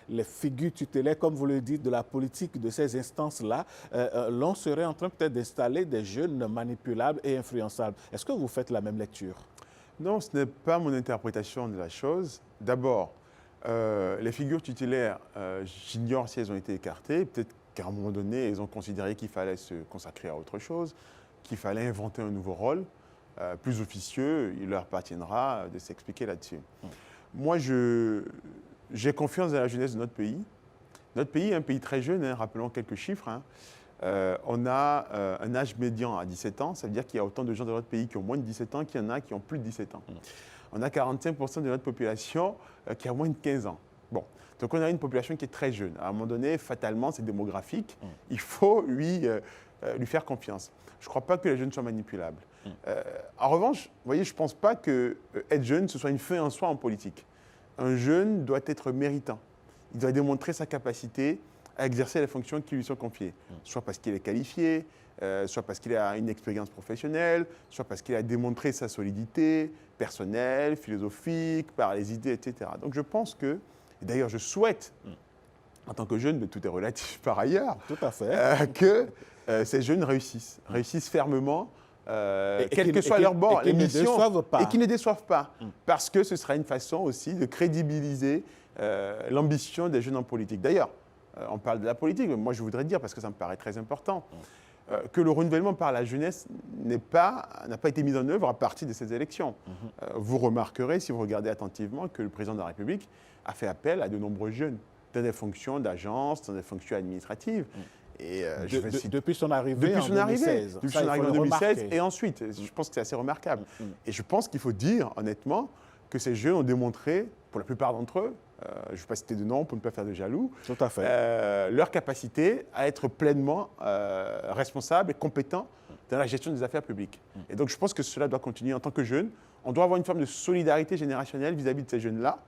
les figures tutélaires, comme vous le dites, de la politique de ces instances-là, l'on serait en train peut-être d'installer des jeunes manipulables et influençables. Est-ce que vous faites la même lecture? Non, ce n'est pas mon interprétation de la chose. D'abord, les figures tutélaires, j'ignore si elles ont été écartées. Peut-être qu'à un moment donné, ils ont considéré qu'il fallait se consacrer à autre chose, qu'il fallait inventer un nouveau rôle. Plus officieux, il leur appartiendra de s'expliquer là-dessus. Moi, j'ai confiance dans la jeunesse de notre pays. Notre pays est un pays très jeune, rappelons quelques chiffres. On a un âge médian à 17 ans, ça veut dire qu'il y a autant de gens dans notre pays qui ont moins de 17 ans qu'il y en a qui ont plus de 17 ans. On a 45% de notre population qui a moins de 15 ans. Bon, donc on a une population qui est très jeune. À un moment donné, fatalement, c'est démographique. Il faut lui faire confiance. Je ne crois pas que les jeunes soient manipulables. En revanche, vous voyez, je ne pense pas que être jeune, ce soit une fin en soi en politique. Un jeune doit être méritant. Il doit démontrer sa capacité à exercer les fonctions qui lui sont confiées, soit parce qu'il est qualifié, soit parce qu'il a une expérience professionnelle, soit parce qu'il a démontré sa solidité personnelle, philosophique, par les idées, etc. Donc je pense que, et d'ailleurs je souhaite, en tant que jeune, mais tout est relatif par ailleurs, tout à fait. Que ces jeunes réussissent fermement, quel que soit leur bord, les missions, et qui ne déçoivent pas. Parce que ce sera une façon aussi de crédibiliser l'ambition des jeunes en politique. D'ailleurs, on parle de la politique, mais moi je voudrais dire, parce que ça me paraît très important, que le renouvellement par la jeunesse n'a pas été mis en œuvre à partir de ces élections. Vous remarquerez, si vous regardez attentivement, que le président de la République a fait appel à de nombreux jeunes dans des fonctions d'agence, dans des fonctions administratives. Et, depuis son arrivée en 2016. Depuis son arrivée en 2016 et ensuite. Je pense que c'est assez remarquable. Et je pense qu'il faut dire, honnêtement, que ces jeunes ont démontré pour la plupart d'entre eux, je ne vais pas citer de nom pour ne pas faire de jaloux, tout à fait. Leur capacité à être pleinement responsables et compétents dans la gestion des affaires publiques. Et donc je pense que cela doit continuer en tant que jeunes. On doit avoir une forme de solidarité générationnelle vis-à-vis de ces jeunes-là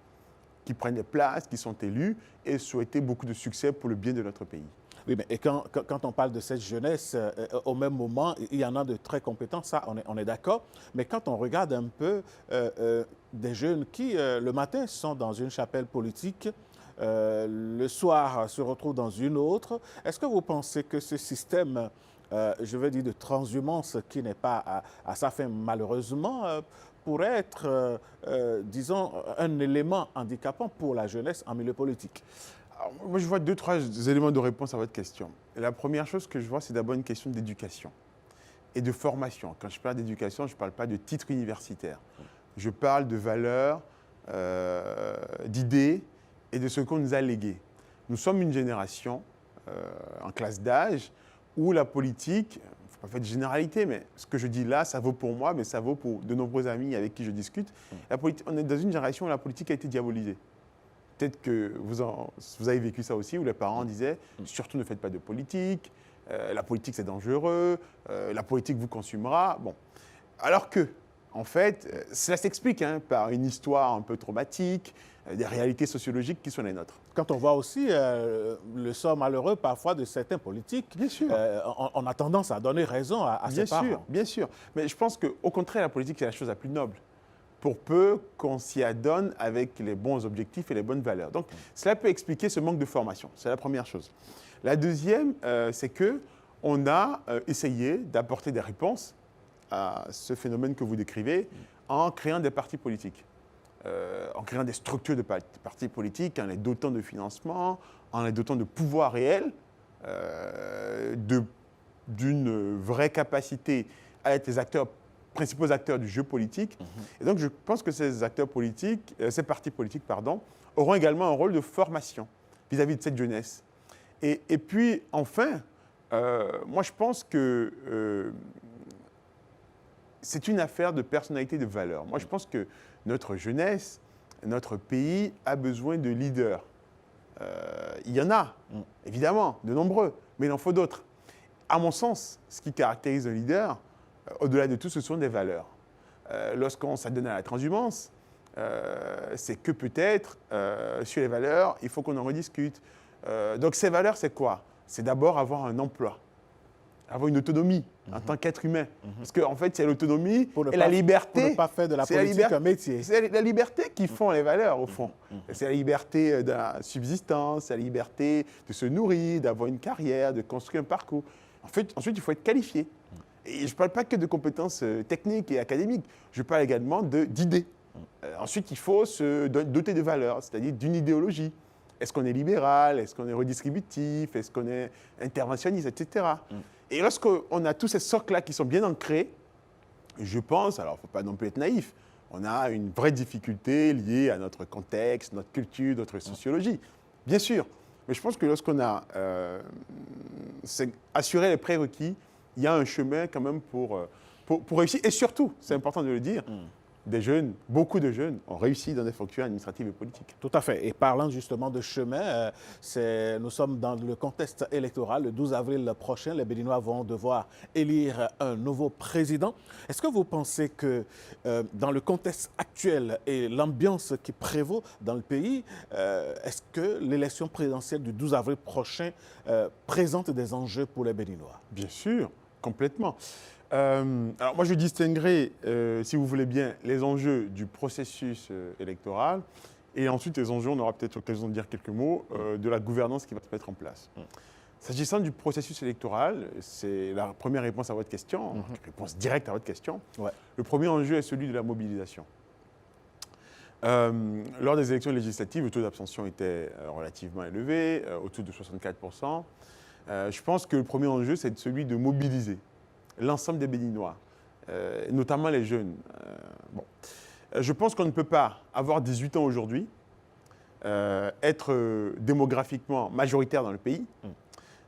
qui prennent des places, qui sont élus et souhaiter beaucoup de succès pour le bien de notre pays. Oui, mais et quand on parle de cette jeunesse, au même moment, il y en a de très compétents, ça, on est d'accord. Mais quand on regarde un peu des jeunes qui, le matin, sont dans une chapelle politique, le soir, se retrouvent dans une autre, est-ce que vous pensez que ce système, je veux dire, de transhumance qui n'est pas à sa fin, malheureusement, pourrait être, disons, un élément handicapant pour la jeunesse en milieu politique? Alors, moi, je vois 2-3 éléments de réponse à votre question. Et la première chose que je vois, c'est d'abord une question d'éducation et de formation. Quand je parle d'éducation, je ne parle pas de titre universitaire. Je parle de valeurs, d'idées et de ce qu'on nous a légué. Nous sommes une génération en classe d'âge où la politique, il ne faut pas faire de généralité, mais ce que je dis là, ça vaut pour moi, mais ça vaut pour de nombreux amis avec qui je discute. On est dans une génération où la politique a été diabolisée. Peut-être que vous avez vécu ça aussi, où les parents disaient « surtout ne faites pas de politique, la politique c'est dangereux, la politique vous consumera ». Bon. Alors que, en fait, cela s'explique par une histoire un peu traumatique, des réalités sociologiques qui sont les nôtres. Quand on voit aussi le sort malheureux parfois de certains politiques, bien sûr. On a tendance à donner raison à ses parents. Bien sûr. Mais je pense qu'au contraire, la politique c'est la chose la plus noble, pour peu qu'on s'y adonne avec les bons objectifs et les bonnes valeurs. Donc, cela peut expliquer ce manque de formation. C'est la première chose. La deuxième, c'est qu'on a essayé d'apporter des réponses à ce phénomène que vous décrivez en créant des partis politiques, en créant des structures de partis politiques, en les dotant de financement, en les dotant de pouvoir réel, d'une vraie capacité à être les principaux acteurs du jeu politique. Et donc, je pense que ces partis politiques, auront également un rôle de formation vis-à-vis de cette jeunesse. Et puis, enfin, moi, je pense que c'est une affaire de personnalité, de valeur. Moi, je pense que notre jeunesse, notre pays a besoin de leaders. Il y en a, évidemment, de nombreux, mais il en faut d'autres. À mon sens, ce qui caractérise un leader, au-delà de tout, ce sont des valeurs. Lorsqu'on s'adonne à la transhumance, c'est que peut-être, sur les valeurs, il faut qu'on en rediscute. Donc ces valeurs, c'est quoi? C'est d'abord avoir un emploi, avoir une autonomie en tant qu'être humain. Parce qu'en fait, c'est l'autonomie et la liberté. Pour ne pas faire de la politique un métier. C'est la liberté qui font les valeurs, au fond. C'est la liberté de la subsistance, c'est la liberté de se nourrir, d'avoir une carrière, de construire un parcours. Ensuite, il faut être qualifié. Et je ne parle pas que de compétences techniques et académiques, je parle également d'idées. Ensuite, il faut se doter de valeurs, c'est-à-dire d'une idéologie. Est-ce qu'on est libéral? Est-ce qu'on est redistributif? Est-ce qu'on est interventionniste, etc. Et lorsqu'on a tous ces socles-là qui sont bien ancrés, je pense, alors il ne faut pas non plus être naïf, on a une vraie difficulté liée à notre contexte, notre culture, notre sociologie, bien sûr. Mais je pense que lorsqu'on a assuré les prérequis, il y a un chemin quand même pour réussir. Et surtout, c'est important de le dire, des jeunes, beaucoup de jeunes ont réussi dans des fonctions administratives et politiques. Tout à fait. Et parlant justement de chemin, nous sommes dans le contexte électoral. Le 12 avril prochain, les Béninois vont devoir élire un nouveau président. Est-ce que vous pensez que dans le contexte actuel et l'ambiance qui prévaut dans le pays, est-ce que l'élection présidentielle du 12 avril prochain présente des enjeux pour les Béninois? Bien sûr, complètement. Alors moi, je distinguerai, si vous voulez bien, les enjeux du processus électoral et ensuite les enjeux, on aura peut-être l'occasion de dire quelques mots, de la gouvernance qui va se mettre en place. S'agissant du processus électoral, c'est la première réponse à votre question, réponse directe à votre question. Le premier enjeu est celui de la mobilisation. Lors des élections législatives, le taux d'abstention était relativement élevé, autour de 64%. Je pense que le premier enjeu, c'est celui de mobiliser l'ensemble des Béninois, notamment les jeunes. Je pense qu'on ne peut pas avoir 18 ans aujourd'hui, être démographiquement majoritaire dans le pays,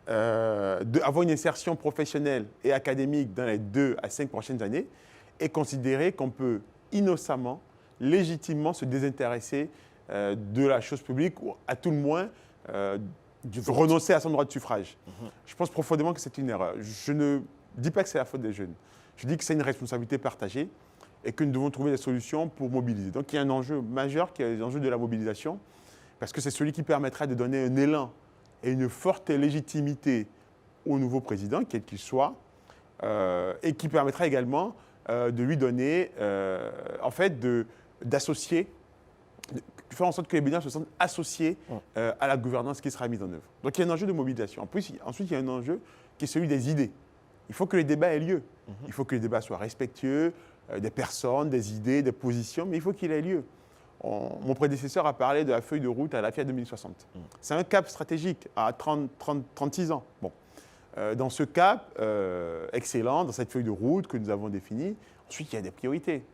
avoir une insertion professionnelle et académique dans les 2 à 5 prochaines années et considérer qu'on peut innocemment, légitimement se désintéresser de la chose publique ou à tout le moins renoncer à son droit de suffrage. Je pense profondément que c'est une erreur. Je ne dis pas que c'est la faute des jeunes. Je dis que c'est une responsabilité partagée et que nous devons trouver des solutions pour mobiliser. Donc il y a un enjeu majeur qui est l'enjeu de la mobilisation parce que c'est celui qui permettra de donner un élan et une forte légitimité au nouveau président, quel qu'il soit, et qui permettra également de lui donner, en fait, d'associer, de faire en sorte que les Béninois se sentent associés à la gouvernance qui sera mise en œuvre. Donc il y a un enjeu de mobilisation. Ensuite, il y a un enjeu qui est celui des idées. Il faut que les débats aient lieu. Il faut que les débats soient respectueux des personnes, des idées, des positions, mais il faut qu'il ait lieu. Mon prédécesseur a parlé de la feuille de route à la FIA 2060. C'est un cap stratégique à 36 ans. Bon. Dans ce cap excellent, dans cette feuille de route que nous avons définie, ensuite il y a des priorités.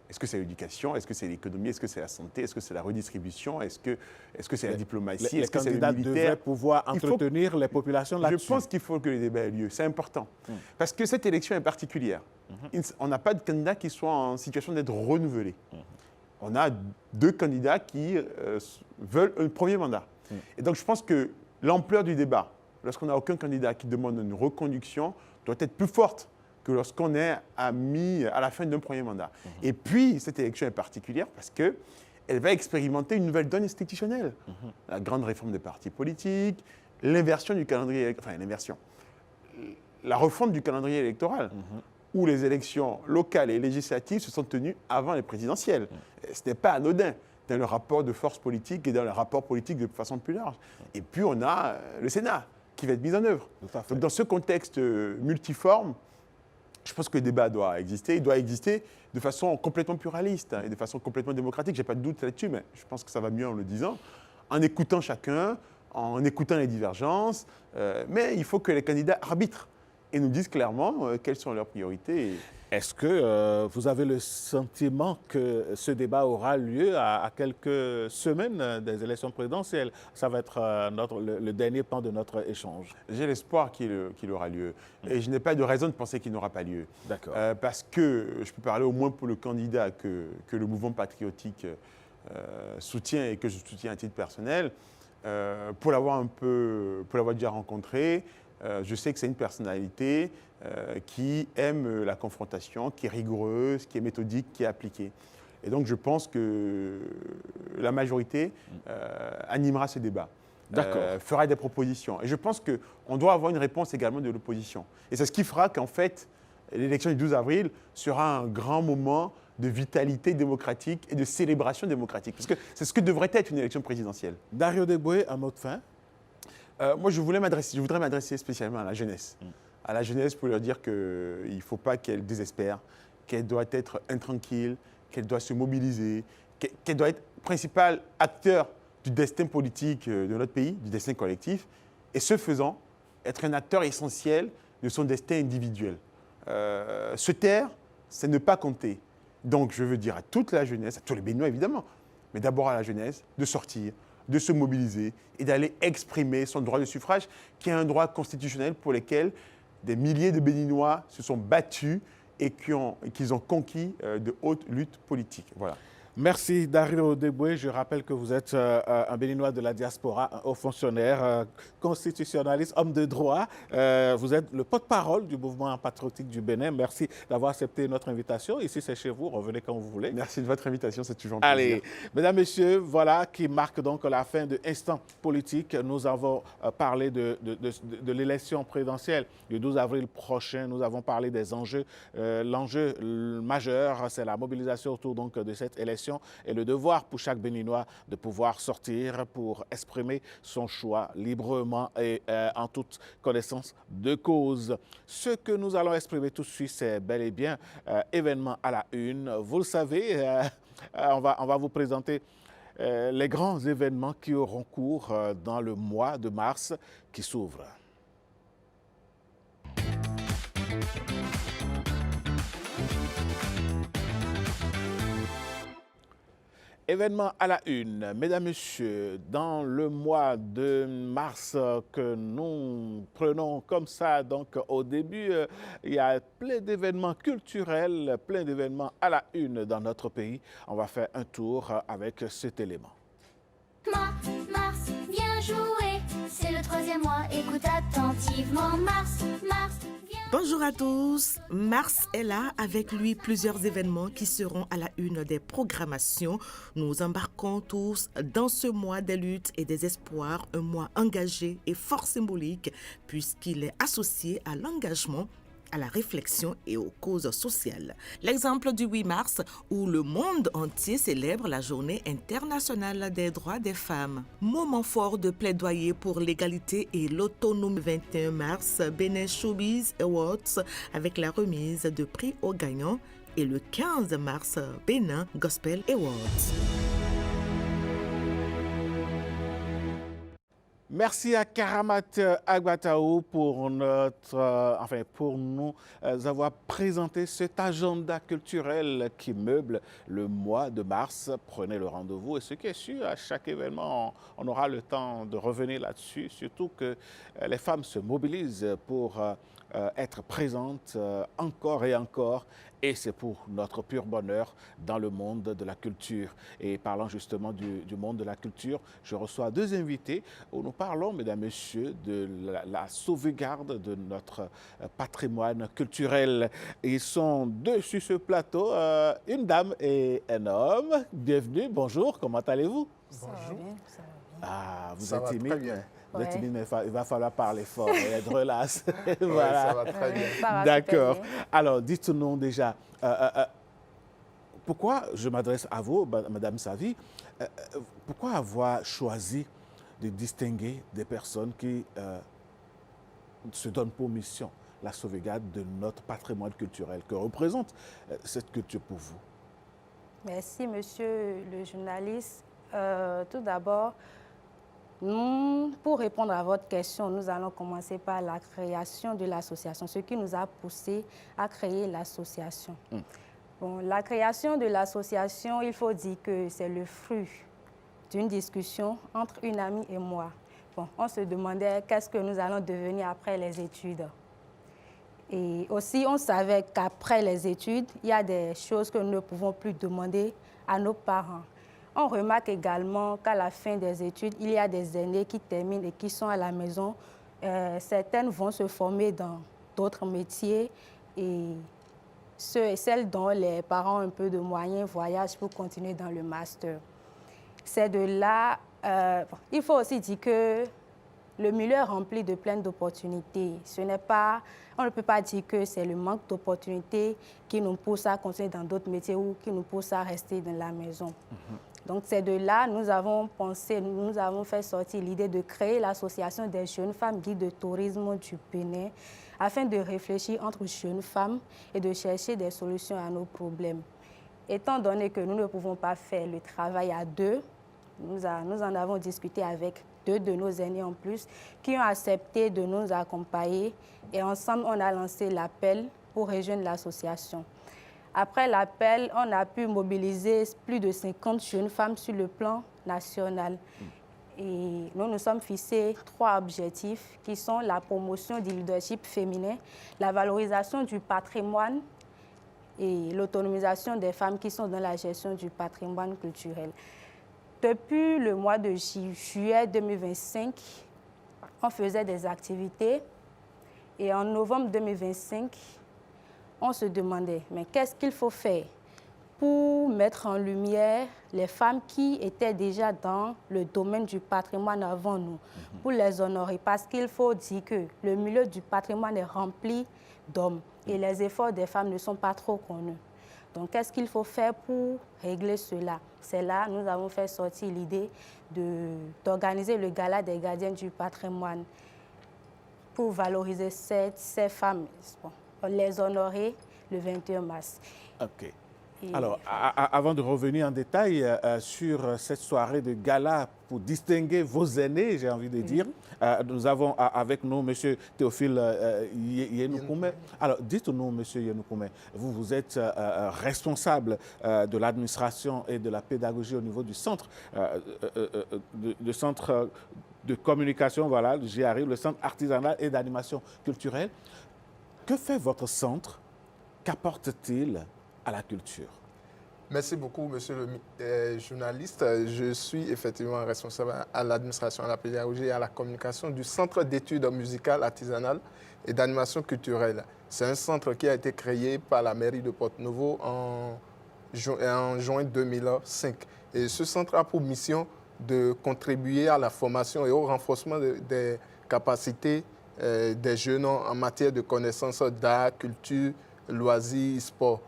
Est-ce que c'est l'éducation? Est-ce que c'est l'économie? Est-ce que c'est la santé? Est-ce que c'est la redistribution? Est-ce que c'est la diplomatie? Les Est-ce que c'est le candidats militaire? devraient pouvoir entretenir les populations là-dessus. Je pense qu'il faut que les débats aient lieu. C'est important. Parce que cette élection est particulière. On n'a pas de candidats qui soient en situation d'être renouvelés. On a 2 candidats qui veulent un premier mandat. Et donc je pense que l'ampleur du débat, lorsqu'on n'a aucun candidat qui demande une reconduction, doit être plus forte que lorsqu'on est à la fin d'un premier mandat. Et puis, cette élection est particulière parce qu'elle va expérimenter une nouvelle donne institutionnelle. La grande réforme des partis politiques, l'inversion du calendrier, la refonte du calendrier électoral, où les élections locales et législatives se sont tenues avant les présidentielles. Ce n'est pas anodin dans le rapport de force politique et dans le rapport politique de façon plus large. Et puis, on a le Sénat qui va être mis en œuvre. Donc, dans ce contexte multiforme, je pense que le débat doit exister. Il doit exister de façon complètement pluraliste et de façon complètement démocratique. Je n'ai pas de doute là-dessus, mais je pense que ça va mieux en le disant, en écoutant chacun, en écoutant les divergences. Mais il faut que les candidats arbitrent et nous disent clairement quelles sont leurs priorités. Est-ce que vous avez le sentiment que ce débat aura lieu à quelques semaines des élections présidentielles? Ça va être le dernier pan de notre échange. J'ai l'espoir qu'il aura lieu. Et je n'ai pas de raison de penser qu'il n'aura pas lieu. D'accord. Parce que je peux parler au moins pour le candidat que le mouvement patriotique soutient et que je soutiens à titre personnel. Pour l'avoir déjà rencontré, je sais que c'est une personnalité qui aime la confrontation, qui est rigoureuse, qui est méthodique, qui est appliquée. Et donc je pense que la majorité animera ce débat, fera des propositions. Et je pense qu'on doit avoir une réponse également de l'opposition. Et c'est ce qui fera qu'en fait, l'élection du 12 avril sera un grand moment de vitalité démocratique et de célébration démocratique. Parce que c'est ce que devrait être une élection présidentielle. Dario Deboué, un mot de fin. Moi, je voudrais m'adresser spécialement à la jeunesse. À la jeunesse pour leur dire qu'il ne faut pas qu'elle désespère, qu'elle doit être intranquille, qu'elle doit se mobiliser, qu'elle doit être principal acteur du destin politique de notre pays, du destin collectif, et ce faisant, être un acteur essentiel de son destin individuel. Se taire, c'est ne pas compter. Donc, je veux dire à toute la jeunesse, à tous les Béninois évidemment, mais d'abord à la jeunesse, de sortir, de se mobiliser et d'aller exprimer son droit de suffrage, qui est un droit constitutionnel pour lequel des milliers de Béninois se sont battus et qu'ils ont conquis de hautes luttes politiques. Voilà. Merci Dario Deboué. Je rappelle que vous êtes un Béninois de la diaspora, un haut fonctionnaire, constitutionnaliste, homme de droit. Vous êtes le porte-parole du mouvement patriotique du Bénin. Merci d'avoir accepté notre invitation. Ici, c'est chez vous. Revenez quand vous voulez. Merci de votre invitation. C'est toujours un plaisir. Allez, mesdames, messieurs, voilà qui marque donc la fin de Instant Politique. Nous avons parlé de l'élection présidentielle du 12 avril prochain. Nous avons parlé des enjeux. L'enjeu majeur, c'est la mobilisation autour donc, de cette élection et le devoir pour chaque Béninois de pouvoir sortir pour exprimer son choix librement et en toute connaissance de cause. Ce que nous allons exprimer tout de suite, c'est bel et bien événement à la une. Vous le savez, on va vous présenter les grands événements qui auront cours dans le mois de mars qui s'ouvre. Événement à la une, mesdames, messieurs, dans le mois de mars que nous prenons comme ça, donc au début, il y a plein d'événements culturels, plein d'événements à la une dans notre pays. On va faire un tour avec cet élément. troisième mois, écoute attentivement. Mars, Mars, viens. Bonjour à tous. Mars est là, avec lui plusieurs événements qui seront à la une des programmations. Nous embarquons tous dans ce mois des luttes et des espoirs, un mois engagé et fort symbolique puisqu'il est associé à l'engagement, à la réflexion et aux causes sociales. L'exemple du 8 mars où le monde entier célèbre la journée internationale des droits des femmes. Moment fort de plaidoyer pour l'égalité et l'autonomie. 21 mars, Benin Showbiz Awards avec la remise de prix aux gagnants et le 15 mars, Benin Gospel Awards. Merci à Karamat Agbataou pour nous avoir présenté cet agenda culturel qui meuble le mois de mars. Prenez le rendez-vous et ce qui est sûr, à chaque événement, on aura le temps de revenir là-dessus, surtout que les femmes se mobilisent pour être présentes encore et encore. Et c'est pour notre pur bonheur dans le monde de la culture. Et parlant justement du monde de la culture, je reçois deux invités où nous parlons, mesdames, messieurs, de la sauvegarde de notre patrimoine culturel. Ils sont deux sur ce plateau, une dame et un homme. Bienvenue, bonjour, comment allez-vous? Bonjour. Ah, vous Ça êtes va timide? très bien. Vous êtes Ouais. timide, mais il va falloir parler fort et être relax. Voilà. Ça va très bien. Ça va D'accord. super bien. Alors, dites-nous déjà, pourquoi, je m'adresse à vous, Madame Savy, pourquoi avoir choisi de distinguer des personnes qui se donnent pour mission la sauvegarde de notre patrimoine culturel? Que représente cette culture pour vous? Merci, monsieur le journaliste. Tout d'abord, pour répondre à votre question, nous allons commencer par la création de l'association, ce qui nous a poussé à créer l'association. Bon, la création de l'association, il faut dire que c'est le fruit d'une discussion entre une amie et moi. Bon, on se demandait qu'est-ce que nous allons devenir après les études. Et aussi, on savait qu'après les études, il y a des choses que nous ne pouvons plus demander à nos parents. On remarque également qu'à la fin des études, il y a des aînés qui terminent et qui sont à la maison. Certaines vont se former dans d'autres métiers et ceux et celles dont les parents ont un peu de moyens voyagent pour continuer dans le master. C'est de là, il faut aussi dire que le milieu est rempli de plein d'opportunités. On ne peut pas dire que c'est le manque d'opportunités qui nous pousse à continuer dans d'autres métiers ou qui nous pousse à rester dans la maison. Donc c'est de là, nous avons fait sortir l'idée de créer l'association des jeunes femmes guides de tourisme du Bénin afin de réfléchir entre jeunes femmes et de chercher des solutions à nos problèmes. Étant donné que nous ne pouvons pas faire le travail à deux, nous en avons discuté avec deux de nos aînés en plus qui ont accepté de nous accompagner et ensemble on a lancé l'appel pour rejoindre l'association. Après l'appel, on a pu mobiliser plus de 50 jeunes femmes sur le plan national. Et nous sommes fixés 3 objectifs qui sont la promotion du leadership féminin, la valorisation du patrimoine et l'autonomisation des femmes qui sont dans la gestion du patrimoine culturel. Depuis le mois de juillet 2025, on faisait des activités et en novembre 2025, on se demandait, mais qu'est-ce qu'il faut faire pour mettre en lumière les femmes qui étaient déjà dans le domaine du patrimoine avant nous, pour les honorer, parce qu'il faut dire que le milieu du patrimoine est rempli d'hommes et les efforts des femmes ne sont pas trop connus. Donc, qu'est-ce qu'il faut faire pour régler cela? C'est là que nous avons fait sortir l'idée d'organiser le gala des gardiens du patrimoine pour valoriser ces femmes, les honorer le 21 mars. OK. Alors, avant de revenir en détail sur cette soirée de gala pour distinguer vos aînés, j'ai envie de dire, nous avons avec nous M. Théophile Yenoukoumé. Alors, dites-nous, M. Yenoukoumé, vous êtes responsable de l'administration et de la pédagogie au niveau du centre, centre de communication, voilà, j'y arrive, le centre artisanal et d'animation culturelle. Que fait votre centre? Qu'apporte-t-il à la culture? Merci beaucoup, monsieur le journaliste. Je suis effectivement responsable à l'administration, à la pédagogie et à la communication du Centre d'études musicales artisanales et d'animation culturelle. C'est un centre qui a été créé par la mairie de Porto-Novo en juin 2005. Et ce centre a pour mission de contribuer à la formation et au renforcement des capacités des jeunes en matière de connaissances d'art, culture, loisirs, sport.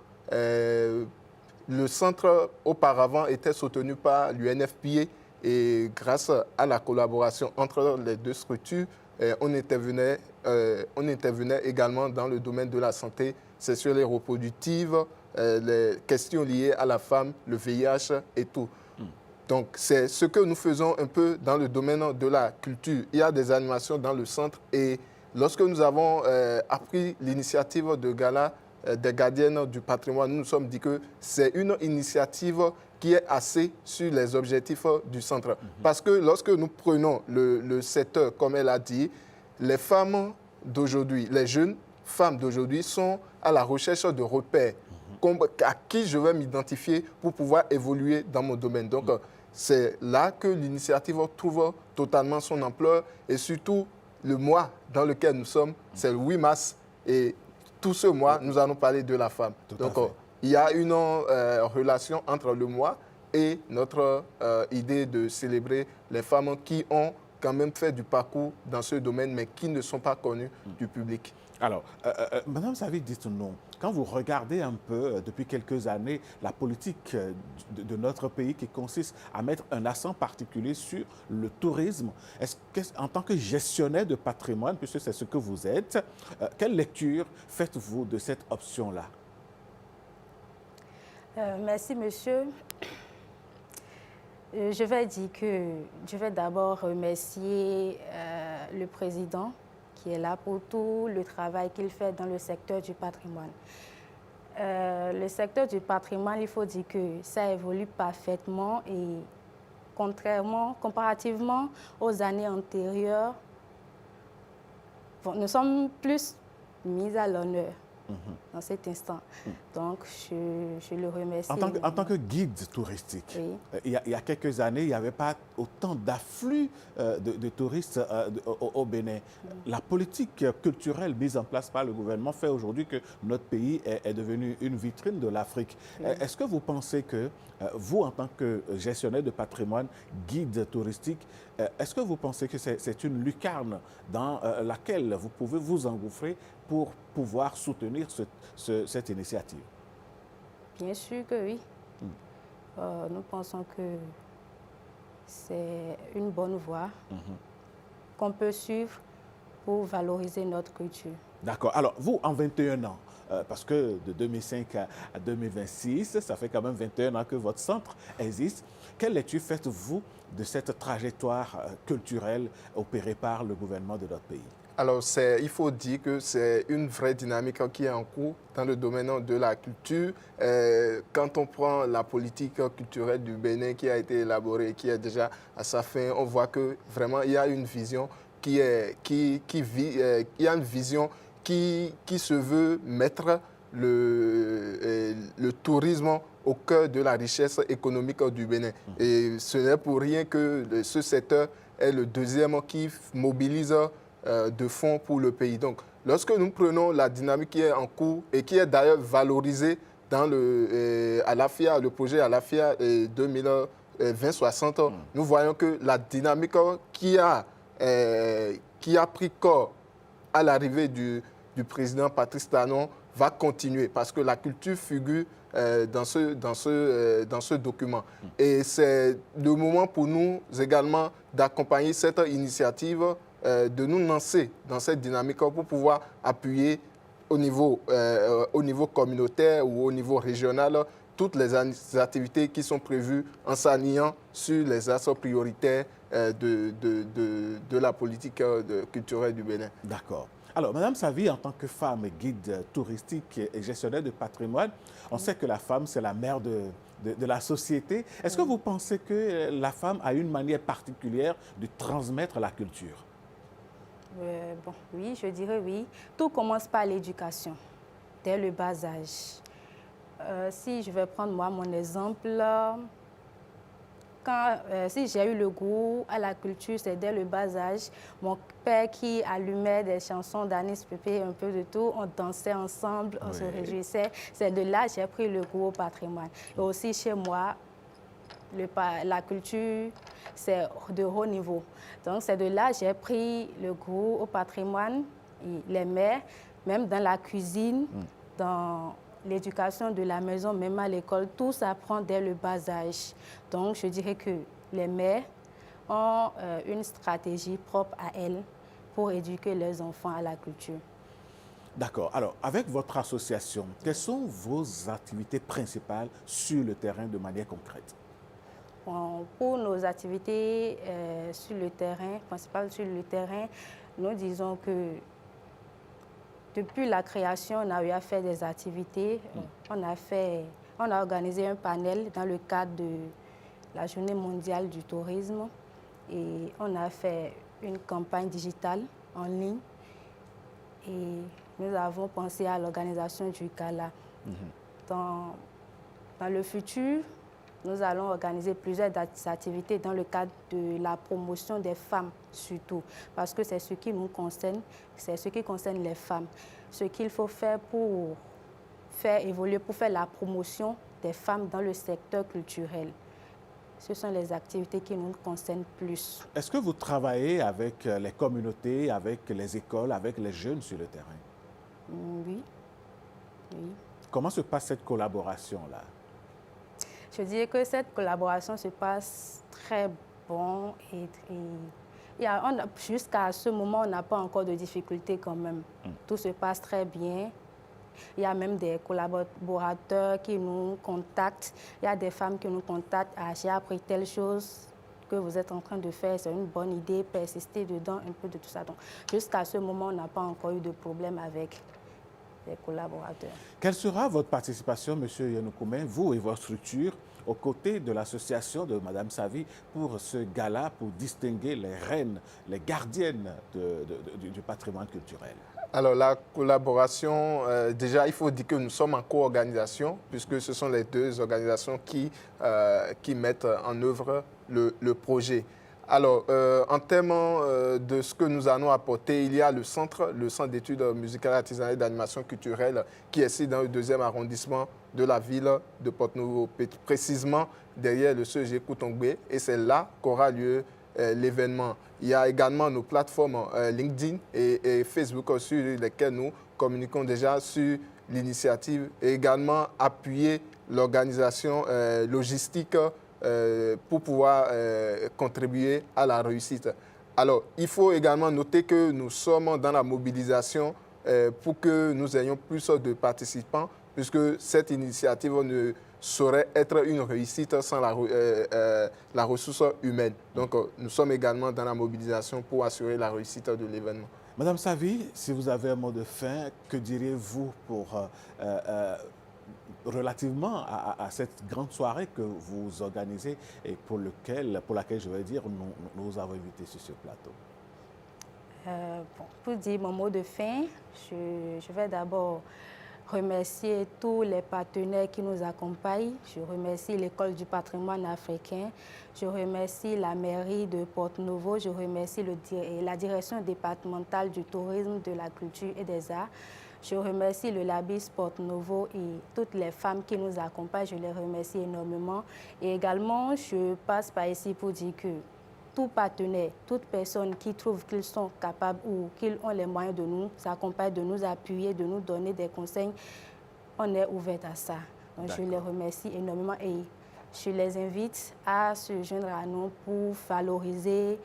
Le centre, auparavant, était soutenu par l'UNFPA et grâce à la collaboration entre les deux structures, on intervenait également dans le domaine de la santé sexuelle et reproductive, les questions liées à la femme, le VIH et tout. Donc, c'est ce que nous faisons un peu dans le domaine de la culture. Il y a des animations dans le centre et lorsque nous avons appris l'initiative de Gala des gardiennes du patrimoine, nous nous sommes dit que c'est une initiative qui est axée sur les objectifs du centre. Parce que lorsque nous prenons le secteur, comme elle a dit, les femmes d'aujourd'hui, les jeunes femmes d'aujourd'hui sont à la recherche de repères à qui je vais m'identifier pour pouvoir évoluer dans mon domaine. Donc, c'est là que l'initiative trouve totalement son ampleur et surtout le mois dans lequel nous sommes, c'est le 8 mars et tout ce mois, nous allons parler de la femme. Donc, il y a une relation entre le mois et notre idée de célébrer les femmes qui ont quand même fait du parcours dans ce domaine, mais qui ne sont pas connues du public. Alors, Madame Savi, dites-nous, quand vous regardez un peu depuis quelques années la politique de notre pays qui consiste à mettre un accent particulier sur le tourisme, est-ce que, en tant que gestionnaire de patrimoine, puisque c'est ce que vous êtes, quelle lecture faites-vous de cette option-là? Merci, monsieur. Je vais d'abord remercier le président qui est là pour tout le travail qu'il fait dans le secteur du patrimoine. Le secteur du patrimoine, il faut dire que ça évolue parfaitement et comparativement aux années antérieures, nous sommes plus mis à l'honneur dans cet instant. Donc, je le remercie. En tant que guide touristique, il y a quelques années, il n'y avait pas autant d'afflux de touristes au Bénin. La politique culturelle mise en place par le gouvernement fait aujourd'hui que notre pays est devenu une vitrine de l'Afrique. Est-ce que vous pensez que vous, en tant que gestionnaire de patrimoine, guide touristique, est-ce que vous pensez que c'est une lucarne dans laquelle vous pouvez vous engouffrer pour pouvoir soutenir cette initiative? Bien sûr que oui. Nous pensons que c'est une bonne voie qu'on peut suivre pour valoriser notre culture. D'accord. Alors, vous, en 21 ans, parce que de 2005 à 2026, ça fait quand même 21 ans que votre centre existe. Quelle lecture faites-vous de cette trajectoire culturelle opérée par le gouvernement de notre pays? Alors, il faut dire que c'est une vraie dynamique qui est en cours dans le domaine de la culture. Quand on prend la politique culturelle du Bénin qui a été élaborée, qui est déjà à sa fin, on voit que vraiment il y a une vision qui se veut mettre le tourisme au cœur de la richesse économique du Bénin. Et ce n'est pour rien que ce secteur est le deuxième qui mobilise de fonds pour le pays. Donc, lorsque nous prenons la dynamique qui est en cours et qui est d'ailleurs valorisée dans le projet Alafia 2020-60, nous voyons que la dynamique qui a pris corps à l'arrivée du président Patrice Talon va continuer parce que la culture figure dans ce document. Et c'est le moment pour nous également d'accompagner cette initiative, de nous lancer dans cette dynamique pour pouvoir appuyer au niveau communautaire ou au niveau régional toutes les activités qui sont prévues en s'alignant sur les axes prioritaires de la politique culturelle du Bénin. D'accord. Alors, Madame Savi, en tant que femme guide touristique et gestionnaire de patrimoine, on sait que la femme, c'est la mère de la société. Est-ce que vous pensez que la femme a une manière particulière de transmettre la culture? Oui, je dirais oui. Tout commence par l'éducation, dès le bas âge. Si je vais prendre moi mon exemple, si j'ai eu le goût à la culture, c'est dès le bas âge. Mon père qui allumait des chansons d'Anis Pépé, un peu de tout, on dansait ensemble, on se réjouissait. C'est de là que j'ai pris le goût au patrimoine. Et aussi chez moi, la culture, c'est de haut niveau. Donc c'est de là que j'ai pris le goût au patrimoine, les mères, même dans la cuisine, dans l'éducation de la maison, même à l'école, tout s'apprend dès le bas âge. Donc, je dirais que les mères ont une stratégie propre à elles pour éduquer leurs enfants à la culture. D'accord. Alors, avec votre association, quelles sont vos activités principales sur le terrain de manière concrète? Bon, pour nos activités sur le terrain, principales sur le terrain, nous disons que depuis la création, on a eu à faire des activités. On a organisé un panel dans le cadre de la Journée mondiale du tourisme et on a fait une campagne digitale en ligne et nous avons pensé à l'organisation du gala. Dans le futur, nous allons organiser plusieurs activités dans le cadre de la promotion des femmes surtout, parce que c'est ce qui nous concerne, c'est ce qui concerne les femmes. Ce qu'il faut faire pour faire évoluer, pour faire la promotion des femmes dans le secteur culturel. Ce sont les activités qui nous concernent plus. Est-ce que vous travaillez avec les communautés, avec les écoles, avec les jeunes sur le terrain? Oui. Comment se passe cette collaboration-là? Je dirais que cette collaboration se passe très bon et jusqu'à ce moment, on n'a pas encore de difficultés quand même. Tout se passe très bien. Il y a même des collaborateurs qui nous contactent. Il y a des femmes qui nous contactent. Ah, j'ai appris telle chose que vous êtes en train de faire, c'est une bonne idée, persister dedans, un peu de tout ça. Donc, jusqu'à ce moment, on n'a pas encore eu de problème avec les collaborateurs. Quelle sera votre participation, M. Yanoukoumé, vous et votre structure, aux côtés de l'association de Mme Savy pour ce gala, pour distinguer les reines, les gardiennes du patrimoine culturel? Alors, la collaboration, déjà, il faut dire que nous sommes en co-organisation, puisque ce sont les deux organisations qui mettent en œuvre le projet. Alors, en termes de ce que nous allons apporter, il y a le centre d'études musicales, artisanales et d'animation culturelle qui est ici dans le 2e arrondissement de la ville de Porto-Novo, précisément derrière le CEG Koutongbe, et c'est là qu'aura lieu l'événement. Il y a également nos plateformes LinkedIn et Facebook sur lesquelles nous communiquons déjà sur l'initiative et également appuyer l'organisation logistique pour pouvoir contribuer à la réussite. Alors, il faut également noter que nous sommes dans la mobilisation pour que nous ayons plus de participants, puisque cette initiative ne saurait être une réussite sans la ressource humaine. Donc, nous sommes également dans la mobilisation pour assurer la réussite de l'événement. Madame Savy, si vous avez un mot de fin, que diriez-vous relativement à cette grande soirée que vous organisez et pour laquelle, je vais dire, nous vous avons invité sur ce plateau? Pour dire mon mot de fin, je vais d'abord remercier tous les partenaires qui nous accompagnent. Je remercie l'École du patrimoine africain. Je remercie la mairie de Porto-Novo. Je remercie la direction départementale du tourisme, de la culture et des arts. Je remercie le Labis Porto-Novo et toutes les femmes qui nous accompagnent. Je les remercie énormément. Et également, je passe par ici pour dire que tout partenaire, toute personne qui trouve qu'ils sont capables ou qu'ils ont les moyens de nous accompagner, de nous appuyer, de nous donner des conseils, on est ouvert à ça. Donc, je les remercie énormément et je les invite à se joindre à nous pour valoriser,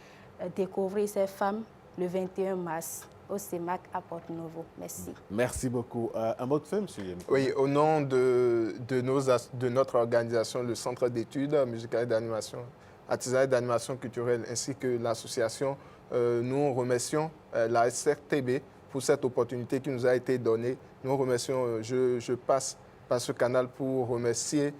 découvrir ces femmes le 21 mars au CEMAC à Porto-Novo. Merci. Merci beaucoup. Un mot de fin, M. Yanoukoumé? Oui, au nom de notre organisation, le Centre d'études musicales et d'animation artisanale et d'animation culturelle, ainsi que l'association, nous remercions la SRTB pour cette opportunité qui nous a été donnée. Nous remercions, je passe par ce canal pour remercier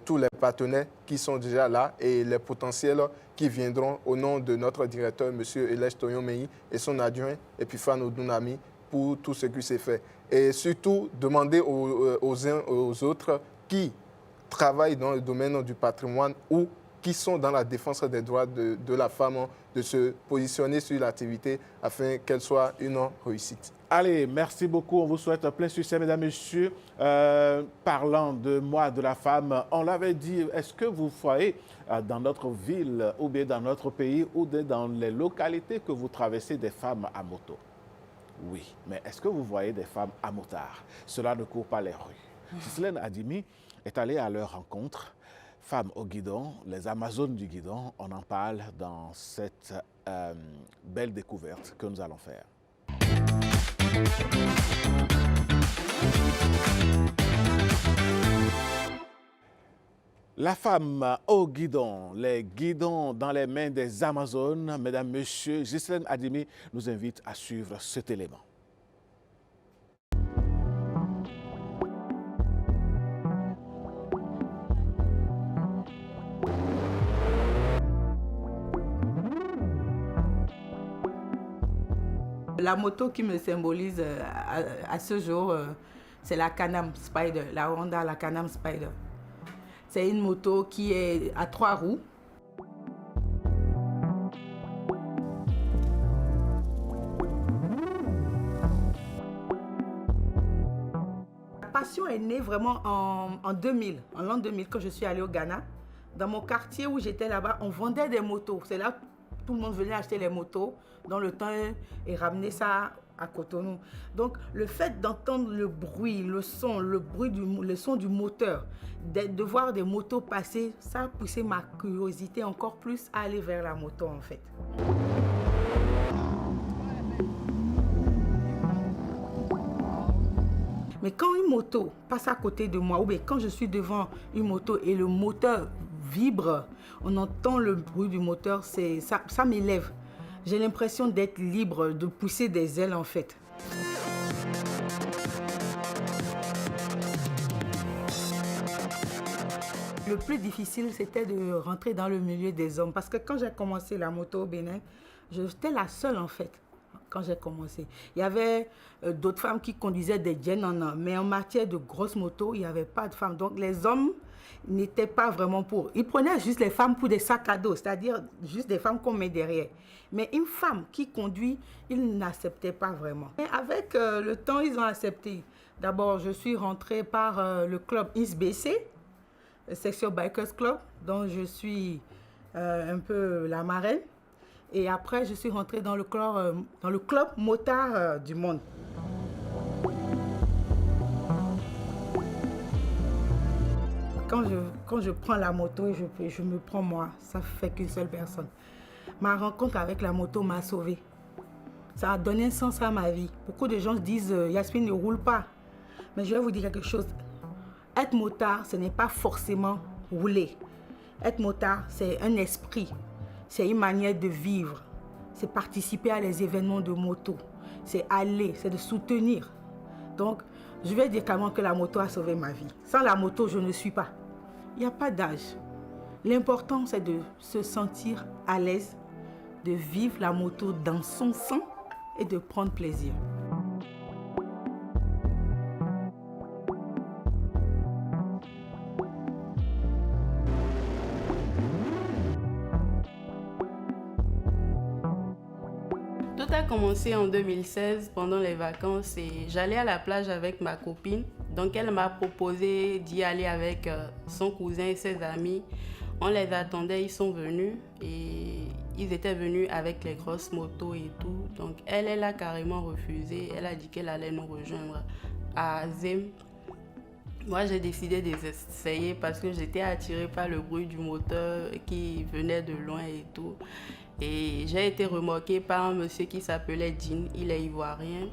tous les partenaires qui sont déjà là et les potentiels qui viendront au nom de notre directeur, M. Elèche Toyon-Meyi, et son adjoint, Epifane Odunami, pour tout ce qui s'est fait. Et surtout, demander aux uns aux autres qui travaillent dans le domaine du patrimoine ou qui sont dans la défense des droits de la femme, de se positionner sur l'activité afin qu'elle soit une réussite. Allez, merci beaucoup. On vous souhaite plein succès, mesdames, messieurs. Parlant de mois de la femme, on l'avait dit, est-ce que vous voyez dans notre ville ou bien dans notre pays ou dans les localités que vous traversez des femmes à moto? Oui, mais est-ce que vous voyez des femmes à motard? Cela ne court pas les rues. Ghislaine Adimi est allée à leur rencontre. Femmes au guidon, les Amazones du guidon, on en parle dans cette belle découverte que nous allons faire. La femme au guidon, les guidons dans les mains des Amazones, mesdames, messieurs, Ghislaine Adimi nous invite à suivre cet élément. La moto qui me symbolise à ce jour, c'est la Can-Am Spyder, la Honda, la Can-Am Spyder. C'est une moto qui est à 3 roues. La passion est née vraiment en 2000, en l'an 2000, quand je suis allée au Ghana. Dans mon quartier où j'étais là-bas, on vendait des motos. C'est là que tout le monde venait acheter les motos dans le temps et ramener ça à Cotonou. Donc, le fait d'entendre le bruit, le son, le son du moteur, de voir des motos passer, ça a poussé ma curiosité encore plus à aller vers la moto, en fait. Mais quand une moto passe à côté de moi, ou bien quand je suis devant une moto et le moteur vibre, on entend le bruit du moteur, ça m'élève. J'ai l'impression d'être libre, de pousser des ailes en fait. Le plus difficile, c'était de rentrer dans le milieu des hommes. Parce que quand j'ai commencé la moto au Bénin, j'étais la seule en fait. Quand j'ai commencé, il y avait d'autres femmes qui conduisaient des Gen, mais en matière de grosses motos, il n'y avait pas de femmes. Donc les hommes n'étaient pas vraiment pour. Ils prenaient juste les femmes pour des sacs à dos, c'est-à-dire juste des femmes qu'on met derrière. Mais une femme qui conduit, ils n'acceptaient pas vraiment. Et avec le temps, ils ont accepté. D'abord, je suis rentrée par le club ISBC, le Section Bikers Club, dont je suis un peu la marraine. Et après, je suis rentrée dans le club motard du monde. Quand je prends la moto, je me prends moi, ça fait qu'une seule personne. Ma rencontre avec la moto m'a sauvée. Ça a donné un sens à ma vie. Beaucoup de gens disent « Yasmine ne roule pas ». Mais je vais vous dire quelque chose. Être motard, ce n'est pas forcément rouler. Être motard, c'est un esprit. C'est une manière de vivre. C'est participer à les événements de moto. C'est aller, c'est de soutenir. Donc, je vais dire clairement que la moto a sauvé ma vie. Sans la moto, je ne suis pas. Il n'y a pas d'âge. L'important, c'est de se sentir à l'aise, de vivre la moto dans son sang et de prendre plaisir. Tout a commencé en 2016 pendant les vacances et j'allais à la plage avec ma copine. Donc elle m'a proposé d'y aller avec son cousin et ses amis. On les attendait, ils sont venus et ils étaient venus avec les grosses motos et tout. Donc elle a carrément refusé. Elle a dit qu'elle allait nous rejoindre à Zem. Moi j'ai décidé d'essayer parce que j'étais attirée par le bruit du moteur qui venait de loin et tout. Et j'ai été remarquée par un monsieur qui s'appelait Jean, il est ivoirien.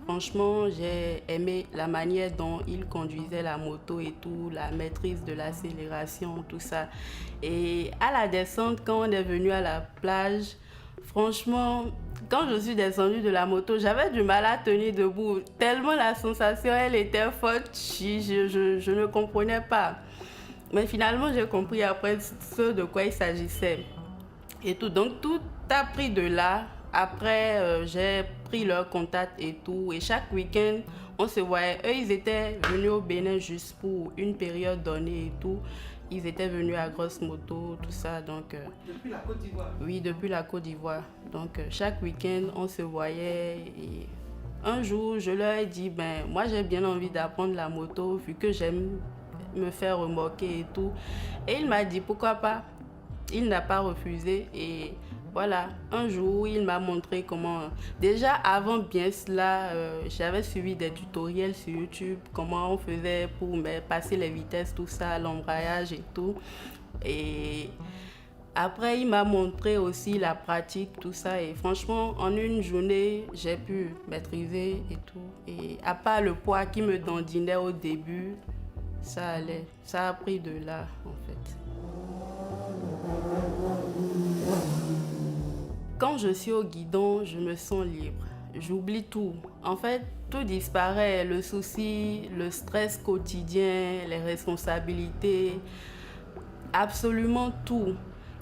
Franchement, j'ai aimé la manière dont il conduisait la moto et tout, la maîtrise de l'accélération, tout ça. Et à la descente, quand on est venu à la plage, franchement, quand je suis descendue de la moto, j'avais du mal à tenir debout. Tellement la sensation, elle était forte, je ne comprenais pas. Mais finalement, j'ai compris après ce de quoi il s'agissait. Et tout. Donc, tout a pris de là. Après, j'ai pris leur contact et tout. Et chaque week-end, on se voyait. Eux, ils étaient venus au Bénin juste pour une période donnée et tout. Ils étaient venus à Grosse Moto, tout ça. Donc, depuis la Côte d'Ivoire? Oui, depuis la Côte d'Ivoire. Donc, chaque week-end, on se voyait. Et un jour, je leur ai dit, moi, j'ai bien envie d'apprendre la moto, vu que j'aime me faire remorquer et tout. Et il m'a dit, pourquoi pas? Il n'a pas refusé. Et voilà, un jour, il m'a montré comment... Déjà, avant bien cela, j'avais suivi des tutoriels sur YouTube, comment on faisait pour passer les vitesses, tout ça, l'embrayage et tout. Et après, il m'a montré aussi la pratique, tout ça. Et franchement, en une journée, j'ai pu maîtriser et tout. Et à part le poids qui me dandinait au début, ça allait. Ça a pris de là, en fait. Quand je suis au guidon, je me sens libre. J'oublie tout. En fait, tout disparaît. Le souci, le stress quotidien, les responsabilités, absolument tout.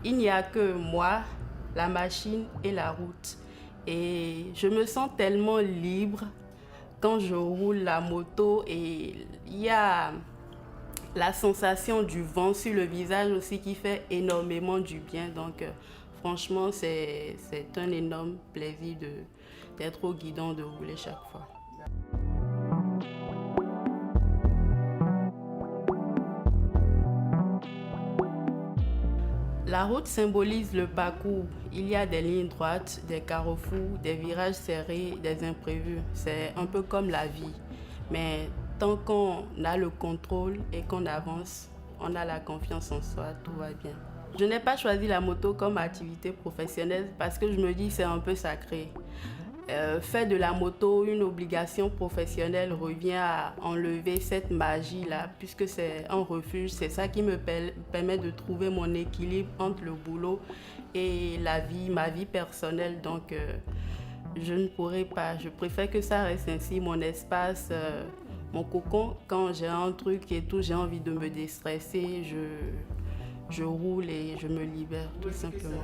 Il n'y a que moi, la machine et la route. Et je me sens tellement libre quand je roule la moto. Et il y a la sensation du vent sur le visage aussi qui fait énormément du bien. Donc, franchement, c'est un énorme plaisir d'être au guidon, de rouler chaque fois. La route symbolise le parcours. Il y a des lignes droites, des carrefours, des virages serrés, des imprévus. C'est un peu comme la vie. Mais tant qu'on a le contrôle et qu'on avance, on a la confiance en soi, tout va bien. Je n'ai pas choisi la moto comme activité professionnelle parce que je me dis que c'est un peu sacré. Faire de la moto une obligation professionnelle revient à enlever cette magie-là, puisque c'est un refuge. C'est ça qui me permet de trouver mon équilibre entre le boulot et la vie, ma vie personnelle. Donc, je ne pourrais pas. Je préfère que ça reste ainsi, mon espace, mon cocon. Quand j'ai un truc et tout, j'ai envie de me déstresser, je roule et je me libère, tout simplement.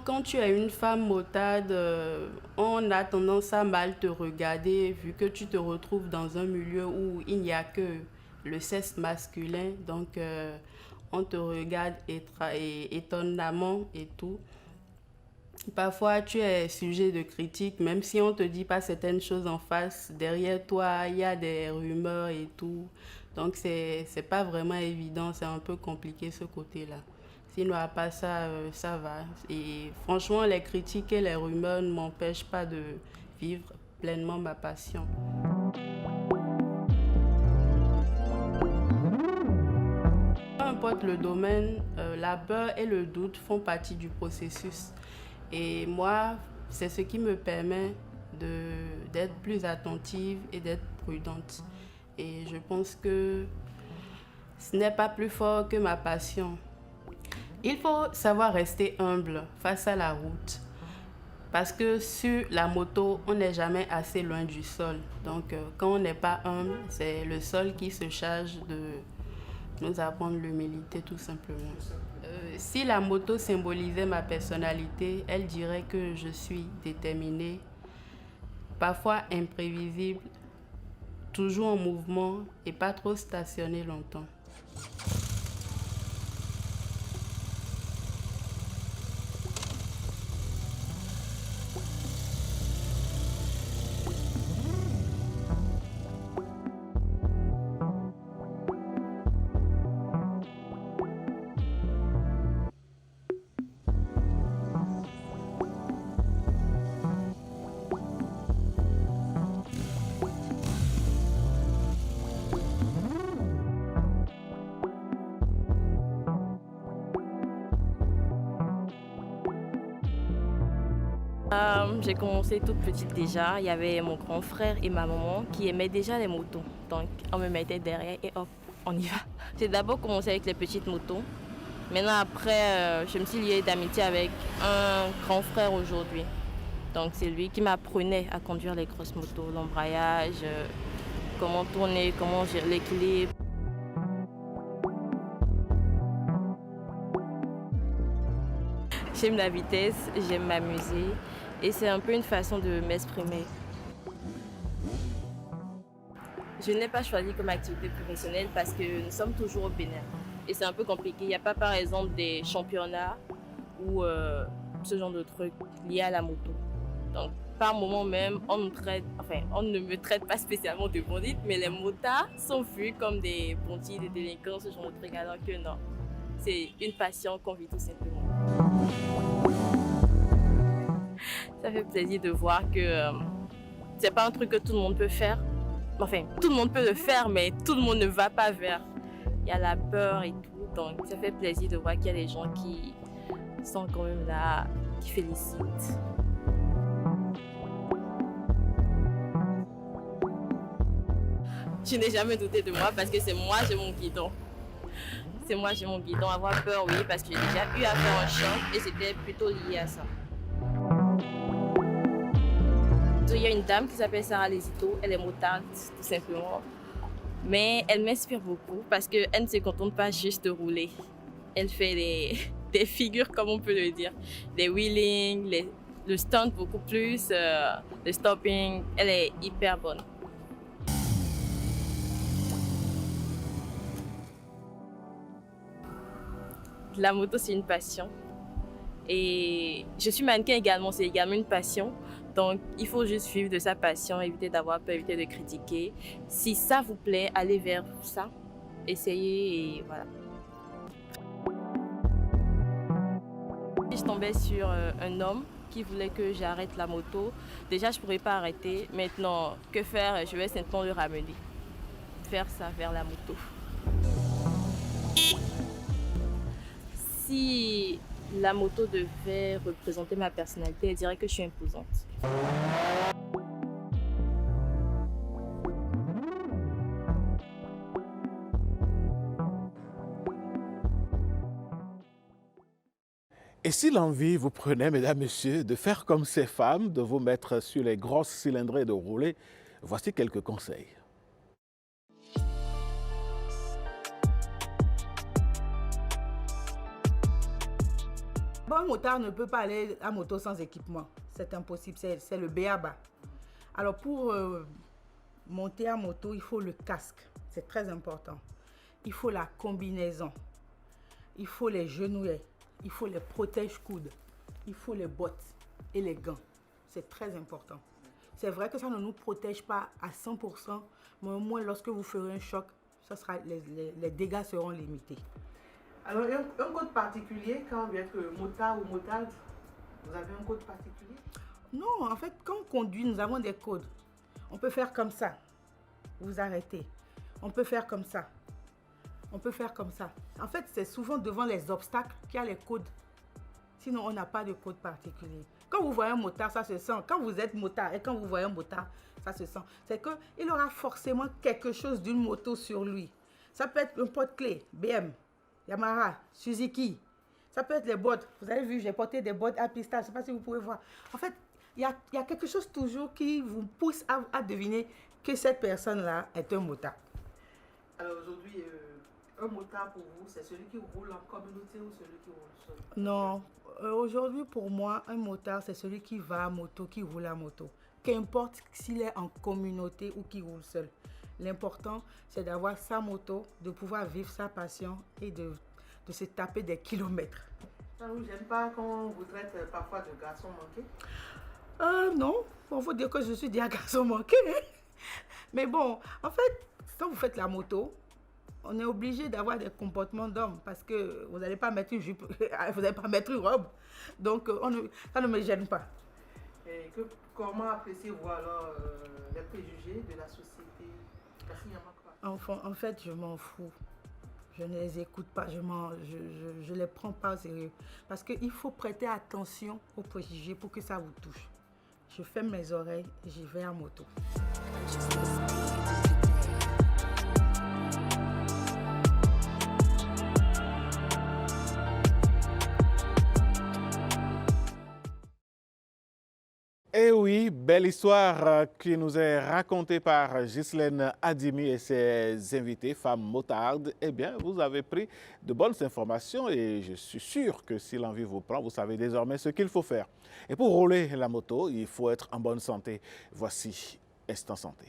Quand tu es une femme motade, on a tendance à mal te regarder vu que tu te retrouves dans un milieu où il n'y a que le sexe masculin. Donc, on te regarde étonnamment et tout. Parfois, tu es sujet de critique, même si on ne te dit pas certaines choses en face. Derrière toi, il y a des rumeurs et tout. Donc, c'est pas vraiment évident, c'est un peu compliqué ce côté-là. Sinon, à part ça, ça va. Et franchement, les critiques et les rumeurs ne m'empêchent pas de vivre pleinement ma passion. Peu importe le domaine, la peur et le doute font partie du processus. Et moi, c'est ce qui me permet d'être plus attentive et d'être prudente. Et je pense que ce n'est pas plus fort que ma passion. Il faut savoir rester humble face à la route. Parce que sur la moto, on n'est jamais assez loin du sol. Donc, quand on n'est pas humble, c'est le sol qui se charge de nous apprendre l'humilité, tout simplement. Si la moto symbolisait ma personnalité, elle dirait que je suis déterminée, parfois imprévisible, toujours en mouvement et pas trop stationnée longtemps. J'ai commencé toute petite déjà. Il y avait mon grand frère et ma maman qui aimaient déjà les motos. Donc on me mettait derrière et hop, on y va. J'ai d'abord commencé avec les petites motos. Maintenant après, je me suis liée d'amitié avec un grand frère aujourd'hui. Donc c'est lui qui m'apprenait à conduire les grosses motos, l'embrayage, comment tourner, comment gérer l'équilibre. J'aime la vitesse, j'aime m'amuser. Et c'est un peu une façon de m'exprimer. Je n'ai pas choisi comme activité professionnelle parce que nous sommes toujours au Bénin. Et c'est un peu compliqué. Il n'y a pas par exemple des championnats ou ce genre de trucs liés à la moto. Donc par moment même, on ne me traite pas spécialement de bandite, mais les motards sont vus comme des bandits, des délinquants, ce genre de trucs, alors que non. C'est une passion qu'on vit tout simplement. Ça fait plaisir de voir que c'est pas un truc que tout le monde peut faire. Enfin, tout le monde peut le faire, mais tout le monde ne va pas vers. Il y a la peur et tout, donc ça fait plaisir de voir qu'il y a des gens qui sont quand même là, qui félicitent. Je n'ai jamais douté de moi parce que c'est moi, j'ai mon guidon. C'est moi, j'ai mon guidon. Avoir peur, oui, parce que j'ai déjà eu à faire un choc et c'était plutôt lié à ça. Il y a une dame qui s'appelle Sarah Lesito, elle est motarde, tout simplement. Mais elle m'inspire beaucoup parce qu'elle ne se contente pas juste de rouler. Elle fait des figures, comme on peut le dire, des wheelings, le stunt beaucoup plus, le stopping. Elle est hyper bonne. La moto, c'est une passion. Et je suis mannequin également, c'est également une passion. Donc, il faut juste suivre de sa passion, éviter d'avoir peur, éviter de critiquer. Si ça vous plaît, allez vers ça, essayez et voilà. Je tombais sur un homme qui voulait que j'arrête la moto. Déjà, je ne pourrais pas arrêter. Maintenant, que faire? Je vais simplement le ramener. Faire ça vers la moto. Si la moto devait représenter ma personnalité, elle dirait que je suis imposante. Et si l'envie vous prenait, mesdames, messieurs, de faire comme ces femmes, de vous mettre sur les grosses cylindrées et de rouler, voici quelques conseils. Bon, un motard ne peut pas aller à moto sans équipement. C'est impossible, c'est le b.a.-ba. Alors pour monter à moto, il faut le casque, c'est très important. Il faut la combinaison, il faut les genouillères, il faut les protège-coudes, il faut les bottes et les gants. C'est très important. C'est vrai que ça ne nous protège pas à 100%, mais au moins lorsque vous ferez un choc, ça sera, les dégâts seront limités. Alors, un code particulier quand vous êtes motard ou motarde, vous avez un code particulier? Non, en fait, quand on conduit, nous avons des codes. On peut faire comme ça, vous arrêtez. On peut faire comme ça. On peut faire comme ça. En fait, c'est souvent devant les obstacles qu'il y a les codes. Sinon, on n'a pas de code particulier. Quand vous voyez un motard, ça se sent. Quand vous êtes motard et quand vous voyez un motard, ça se sent. C'est qu'il aura forcément quelque chose d'une moto sur lui. Ça peut être un porte-clés, BM. Yamaha, Suzuki, ça peut être les bottes. Vous avez vu, j'ai porté des bottes à pistache, je ne sais pas si vous pouvez voir. En fait, il y a quelque chose toujours qui vous pousse à deviner que cette personne-là est un motard. Alors aujourd'hui, un motard pour vous, c'est celui qui roule en communauté ou celui qui roule seul? Non, aujourd'hui pour moi, un motard, c'est celui qui va à moto, qui roule à moto. Qu'importe s'il est en communauté ou qui roule seul. L'important, c'est d'avoir sa moto, de pouvoir vivre sa passion et de se taper des kilomètres. Ça ne vous gêne pas quand on vous traite parfois de garçon manqué? Non, il faut dire que je suis déjà garçon manqué. Mais bon, en fait, quand vous faites la moto, on est obligé d'avoir des comportements d'homme parce que vous n'allez pas mettre une jupe, vous n'allez pas mettre une robe. Donc, ça ne me gêne pas. Et comment appréciez-vous alors les préjugés de la société? En fait, je m'en fous. Je ne les écoute pas, je les prends pas au sérieux. Parce qu'il faut prêter attention aux préjugés pour que ça vous touche. Je ferme mes oreilles et j'y vais en moto. Eh oui, belle histoire qui nous est racontée par Ghislaine Adimi et ses invités, femmes motardes. Eh bien, vous avez pris de bonnes informations et je suis sûr que si l'envie vous prend, vous savez désormais ce qu'il faut faire. Et pour rouler la moto, il faut être en bonne santé. Voici Instant Santé.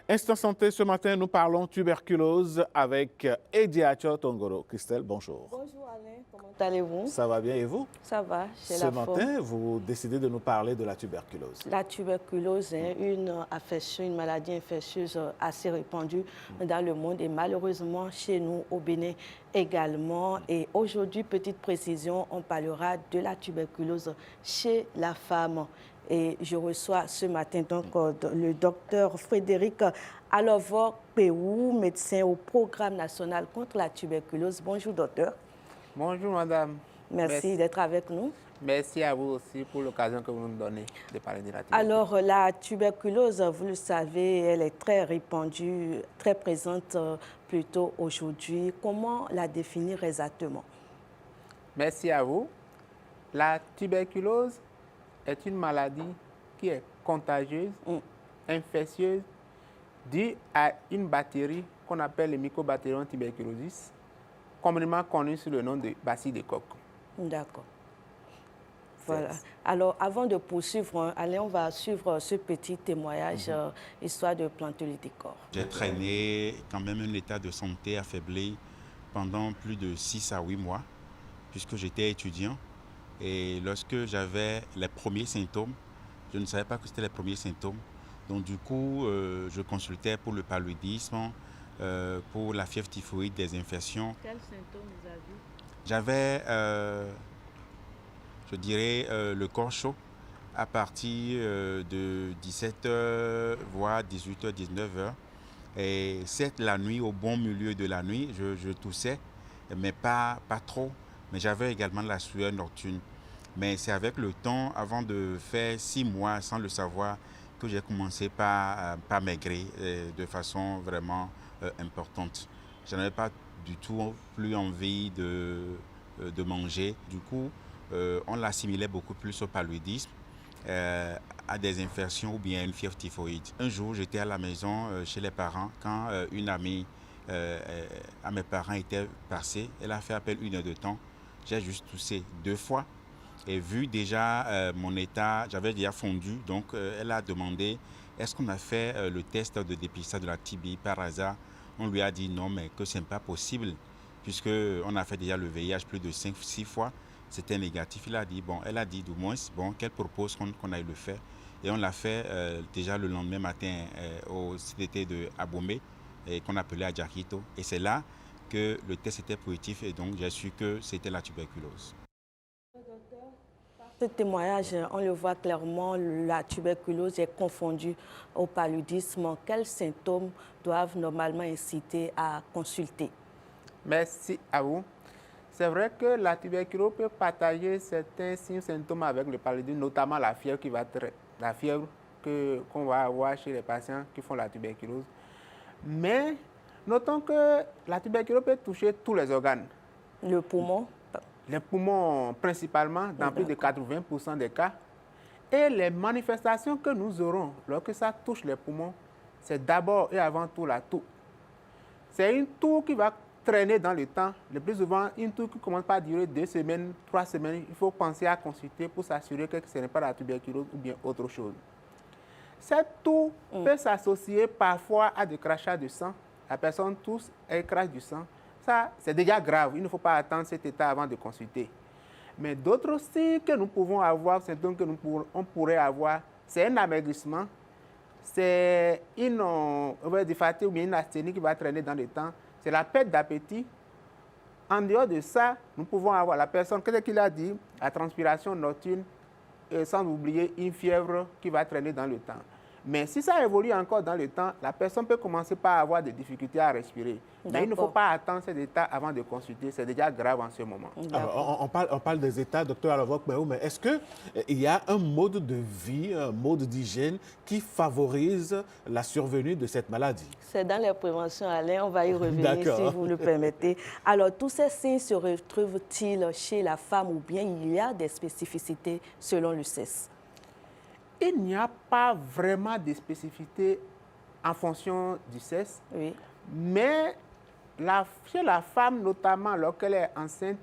Instant Santé, ce matin, nous parlons tuberculose avec Ediacho Tongoro. Christelle, bonjour. Bonjour Alain, comment allez-vous? Ça va bien et vous? Ça va, j'ai Ce la forme. matin, vous décidez de nous parler de la tuberculose. La tuberculose est une affection, une maladie infectieuse assez répandue dans le monde et malheureusement chez nous au Bénin également. Et aujourd'hui, petite précision, on parlera de la tuberculose chez la femme. Et je reçois ce matin donc le docteur Frédéric Alovo-Péou, médecin au programme national contre la tuberculose. Bonjour docteur. Bonjour madame. Merci d'être avec nous. Merci à vous aussi pour l'occasion que vous nous donnez de parler de la tuberculose. Alors la tuberculose, vous le savez, elle est très répandue, très présente plutôt aujourd'hui. Comment la définir exactement? Merci à vous. La tuberculose est une maladie qui est contagieuse, infectieuse, due à une bactérie qu'on appelle le Mycobacterium tuberculosis, communément connue sous le nom de bacille de Koch. D'accord. Voilà. Alors, avant de poursuivre, Alain, on va suivre ce petit témoignage, histoire de planter le décor. J'ai traîné quand même un état de santé affaibli pendant plus de 6 à 8 mois, puisque j'étais étudiant. Et lorsque j'avais les premiers symptômes, je ne savais pas que c'était les premiers symptômes. Donc du coup, je consultais pour le paludisme, pour la fièvre typhoïde, des infections. Quels symptômes vous avez? J'avais, je dirais, le corps chaud à partir de 17h, voire 18h, 19h. Et certes, la nuit, au bon milieu de la nuit, je toussais, mais pas trop. Mais j'avais également la sueur nocturne. Mais c'est avec le temps, avant de faire 6 mois sans le savoir, que j'ai commencé par maigrir de façon vraiment importante. Je n'avais pas du tout plus envie de manger. Du coup, on l'assimilait beaucoup plus au paludisme, à des infections ou bien à une fièvre typhoïde. Un jour, j'étais à la maison chez les parents quand une amie à mes parents était passée. Elle a fait appel 1 heure de temps. J'ai juste toussé 2 fois. Et vu déjà mon état, j'avais déjà fondu. Donc, elle a demandé, est-ce qu'on a fait le test de dépistage de la TB par hasard? On lui a dit non, mais que ce n'est pas possible, puisqu'on a fait déjà le VIH plus de 5-6 fois. C'était négatif. Elle a dit du moins, bon, qu'elle propose qu'on aille le faire. Et on l'a fait déjà le lendemain matin au CDT de Abomey, qu'on appelait Adjakito. Et c'est là que le test était positif et donc j'ai su que c'était la tuberculose. Ce témoignage, on le voit clairement, la tuberculose est confondue au paludisme. Quels symptômes doivent normalement inciter à consulter? Merci à vous. C'est vrai que la tuberculose peut partager certains signes symptômes avec le paludisme, notamment la fièvre qu'on va avoir chez les patients qui font la tuberculose. Mais notons que la tuberculose peut toucher tous les organes. Le poumon? Les poumons principalement, dans plus de 80% des cas. Et les manifestations que nous aurons lorsque ça touche les poumons, c'est d'abord et avant tout la toux. C'est une toux qui va traîner dans le temps. Le plus souvent, une toux qui commence par durer 2 semaines, 3 semaines. Il faut penser à consulter pour s'assurer que ce n'est pas la tuberculose ou bien autre chose. Cette toux peut s'associer parfois à des crachats de sang. La personne tousse et crache du sang. Ça, c'est déjà grave. Il ne faut pas attendre cet état avant de consulter. Mais d'autres signes que nous pouvons avoir, symptômes que on pourrait avoir, c'est un amaigrissement, c'est une fatigue ou bien une asthénie qui va traîner dans le temps, c'est la perte d'appétit. En dehors de ça, nous pouvons avoir la personne, qu'est-ce qu'il a dit, la transpiration nocturne, et sans oublier une fièvre qui va traîner dans le temps. Mais si ça évolue encore dans le temps, la personne peut commencer par avoir des difficultés à respirer. Mais il ne faut pas attendre cet état avant de consulter. C'est déjà grave en ce moment. Alors, on parle des états, docteur Alavok, mais est-ce qu'il y a un mode de vie, un mode d'hygiène qui favorise la survenue de cette maladie? C'est dans les préventions, Alain, on va y revenir si vous le permettez. Alors, tous ces signes se retrouvent-ils chez la femme ou bien il y a des spécificités selon le sexe? Il n'y a pas vraiment de spécificité en fonction du sexe, mais chez la femme, notamment lorsqu'elle est enceinte,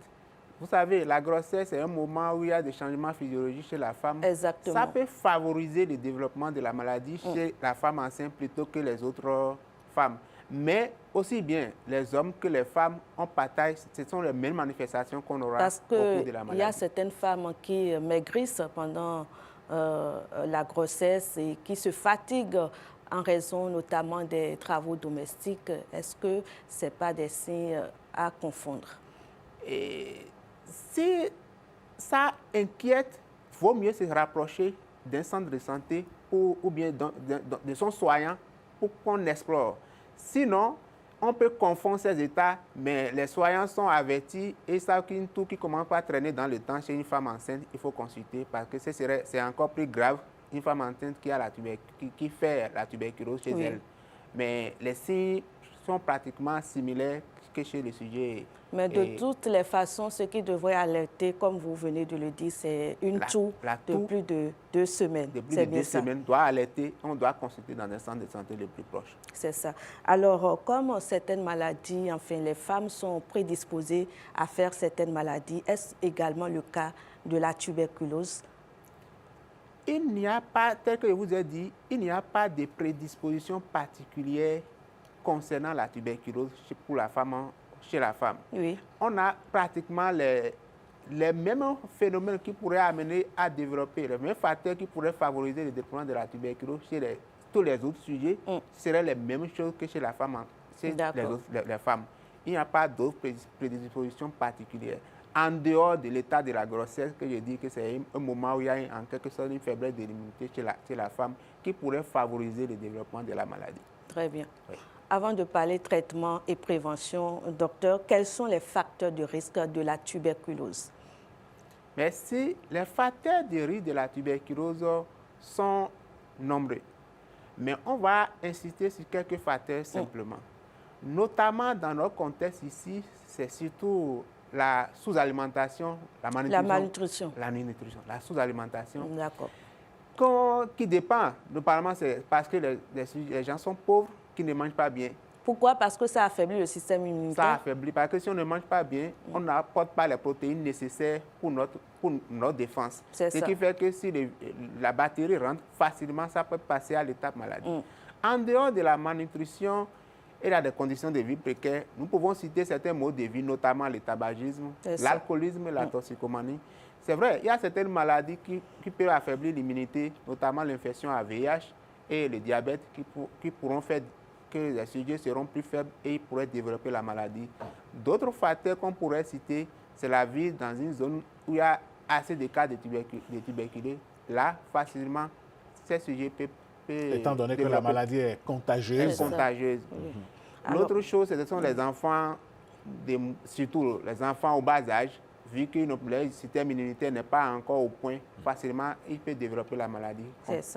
vous savez, la grossesse est un moment où il y a des changements physiologiques chez la femme. Exactement. Ça peut favoriser le développement de la maladie chez la femme enceinte plutôt que les autres femmes. Mais aussi bien les hommes que les femmes, on partage, ce sont les mêmes manifestations qu'on aura au cours de la maladie. Parce qu'il y a certaines femmes qui maigrissent pendant la grossesse et qui se fatiguent en raison notamment des travaux domestiques. Est-ce que ce n'est pas des signes à confondre? Et si ça inquiète, il vaut mieux se rapprocher d'un centre de santé ou bien de son soignant pour qu'on explore. Sinon, on peut confondre ces états, mais les soignants sont avertis et savent qu'une toux qui commence à traîner dans le temps chez une femme enceinte, il faut consulter parce que c'est encore plus grave une femme enceinte qui fait la tuberculose chez elle. Mais les signes sont pratiquement similaires que chez le sujet. Mais de toutes les façons, ce qui devrait alerter, comme vous venez de le dire, c'est une toux de plus de 2 semaines. De plus de 2 semaines doit alerter, on doit consulter dans un centre de santé le plus proche. C'est ça. Alors, comme certaines maladies, enfin, les femmes sont prédisposées à faire certaines maladies, est-ce également le cas de la tuberculose? Il n'y a pas, tel que je vous ai dit, il n'y a pas de prédisposition particulière concernant la tuberculose pour la femme, chez la femme. Oui. On a pratiquement les mêmes phénomènes qui pourraient amener à développer, les mêmes facteurs qui pourraient favoriser le développement de la tuberculose chez tous les autres sujets, seraient les mêmes choses que chez la femme, chez les femmes. Il n'y a pas d'autres prédispositions particulières. En dehors de l'état de la grossesse, que je dis que c'est un moment où il y a en quelque sorte une faiblesse de l'immunité chez la femme qui pourrait favoriser le développement de la maladie. Très bien. Oui. Avant de parler traitement et prévention, docteur, quels sont les facteurs de risque de la tuberculose? Merci. Les facteurs de risque de la tuberculose sont nombreux. Mais on va insister sur quelques facteurs simplement. Notamment dans notre contexte ici, c'est surtout la sous-alimentation, la malnutrition. La sous-alimentation. D'accord. Qui dépend, notamment, c'est parce que les gens sont pauvres, qui ne mangent pas bien. Pourquoi? Parce que ça affaiblit le système immunitaire. Ça affaiblit, parce que si on ne mange pas bien, on n'apporte pas les protéines nécessaires pour notre défense. Ce qui fait que si la bactérie rentre facilement, ça peut passer à l'étape maladie. En dehors de la malnutrition et des conditions de vie précaires, nous pouvons citer certains modes de vie, notamment le tabagisme, l'alcoolisme et la toxicomanie. C'est vrai, il y a certaines maladies qui peuvent affaiblir l'immunité, notamment l'infection à VIH et le diabète, qui pourront faire que les sujets seront plus faibles et ils pourraient développer la maladie. D'autres facteurs qu'on pourrait citer, c'est la vie dans une zone où il y a assez de cas de tuberculose. Là, facilement, ces sujets peuvent étant donné que la maladie est contagieuse. L'autre chose, ce sont les enfants, surtout les enfants au bas âge, vu que le système immunitaire n'est pas encore au point, facilement, il peut développer la maladie,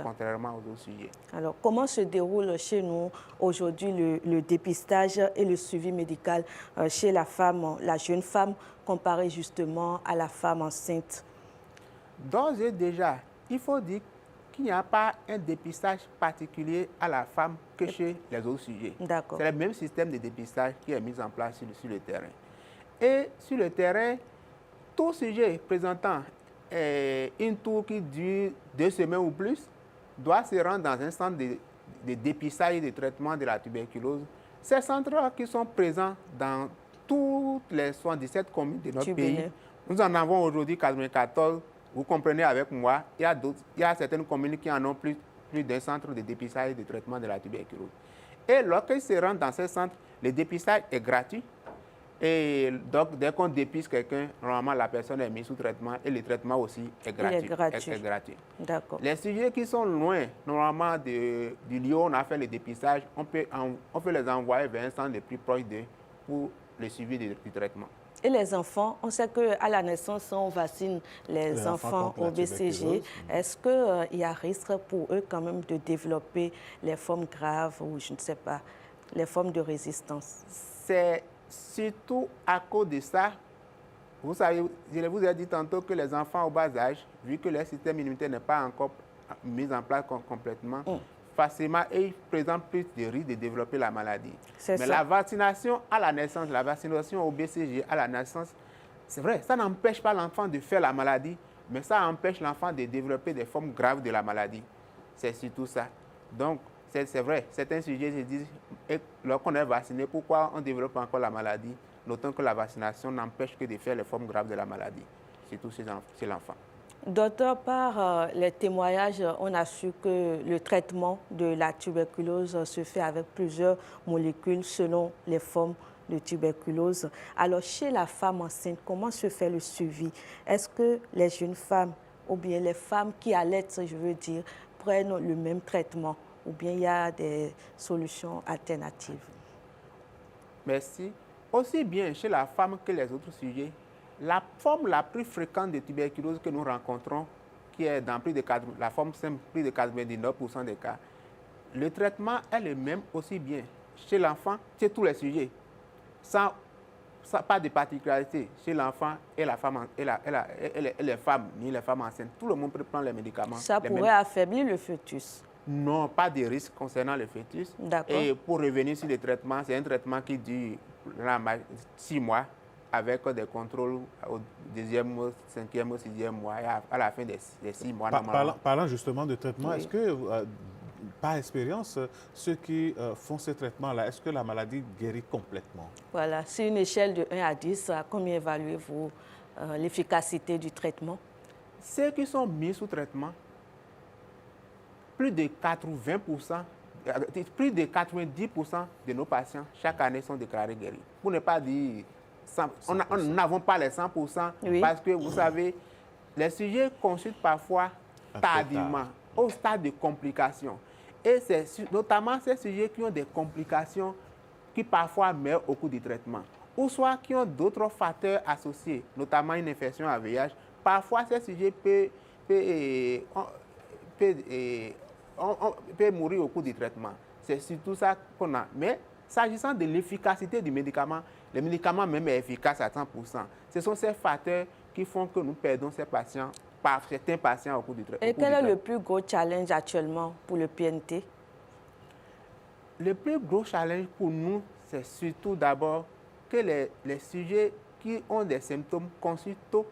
contrairement aux autres sujets. Alors, comment se déroule chez nous aujourd'hui le dépistage et le suivi médical chez la femme, la jeune femme, comparé justement à la femme enceinte? D'ores et déjà, il faut dire qu'il n'y a pas un dépistage particulier à la femme que chez les autres sujets. C'est le même système de dépistage qui est mis en place sur le terrain. Et sur le terrain, tout sujet présentant une toux qui dure 2 semaines ou plus doit se rendre dans un centre de dépistage et de traitement de la tuberculose. Ces centres qui sont présents dans toutes les 77 communes de notre pays, nous en avons aujourd'hui 94. Vous comprenez avec moi, il y a certaines communes qui en ont plus d'un centre de dépistage et de traitement de la tuberculose. Et lorsqu'ils se rendent dans ces centres, le dépistage est gratuit Et donc, dès qu'on dépiste quelqu'un, normalement, la personne est mise sous traitement et le traitement aussi est gratuit. Il est gratuit. D'accord. Les sujets qui sont loin, normalement, du lieu où on a fait le dépistage, on peut les envoyer vers un centre le plus proche d'eux pour le suivi du traitement. Et les enfants, on sait qu'à la naissance, on vaccine les enfants au BCG. Est-ce qu'il y a risque pour eux quand même de développer les formes graves ou je ne sais pas, les formes de résistance? C'est surtout à cause de ça. Vous savez, je vous ai dit tantôt que les enfants au bas âge, vu que leur système immunitaire n'est pas encore mis en place complètement, facilement, et ils présentent plus de risques de développer la maladie. Mais la vaccination à la naissance, la vaccination au BCG à la naissance, c'est vrai, ça n'empêche pas l'enfant de faire la maladie, mais ça empêche l'enfant de développer des formes graves de la maladie. C'est surtout ça. Donc, c'est vrai, certains sujets se disent, lorsqu'on est vacciné, pourquoi on développe encore la maladie? Notons que la vaccination n'empêche que de faire les formes graves de la maladie, surtout chez l'enfant. Docteur, par les témoignages, on a su que le traitement de la tuberculose se fait avec plusieurs molécules selon les formes de tuberculose. Alors, chez la femme enceinte, comment se fait le suivi? Est-ce que les jeunes femmes, ou bien les femmes qui allaitent, je veux dire, prennent le même traitement? Ou bien il y a des solutions alternatives? Merci. Aussi bien chez la femme que les autres sujets, la forme la plus fréquente de tuberculose que nous rencontrons, qui est dans la forme simple, plus de 99% des cas, le traitement est le même aussi bien chez l'enfant, chez tous les sujets, sans pas de particularité chez l'enfant et la femme, les femmes, ni les femmes enceintes. Tout le monde peut prendre les médicaments. Ça pourrait affaiblir le fœtus? Non, pas de risque concernant le fœtus. Et pour revenir sur le traitement, c'est un traitement qui dure 6 mois avec des contrôles au 2e, 5e, 6e mois et à la fin des 6 mois. Parlant justement de traitement, est-ce que, par expérience, ceux qui font ce traitement-là, est-ce que la maladie guérit complètement? Voilà, sur une échelle de 1 à 10, à combien évaluez-vous l'efficacité du traitement? Ceux qui sont mis sous traitement, plus de 80%, plus de 90% de nos patients, chaque année, sont déclarés guéris. Pour ne pas dire 100%. Nous n'avons pas les 100% parce que, vous savez, les sujets consultent parfois tardivement, au stade de complications. Et c'est notamment ces sujets qui ont des complications qui parfois meurent au cours du traitement, ou soit qui ont d'autres facteurs associés, notamment une infection à VIH. Parfois, ces sujets peuvent mourir au cours du traitement. C'est surtout ça qu'on a. Mais s'agissant de l'efficacité du médicament, le médicament même est efficace à 100%. Ce sont ces facteurs qui font que nous perdons certains patients au cours du traitement. Et quel est le plus gros challenge actuellement pour le PNT? Le plus gros challenge pour nous, c'est surtout d'abord que les sujets qui ont des symptômes consultent tôt.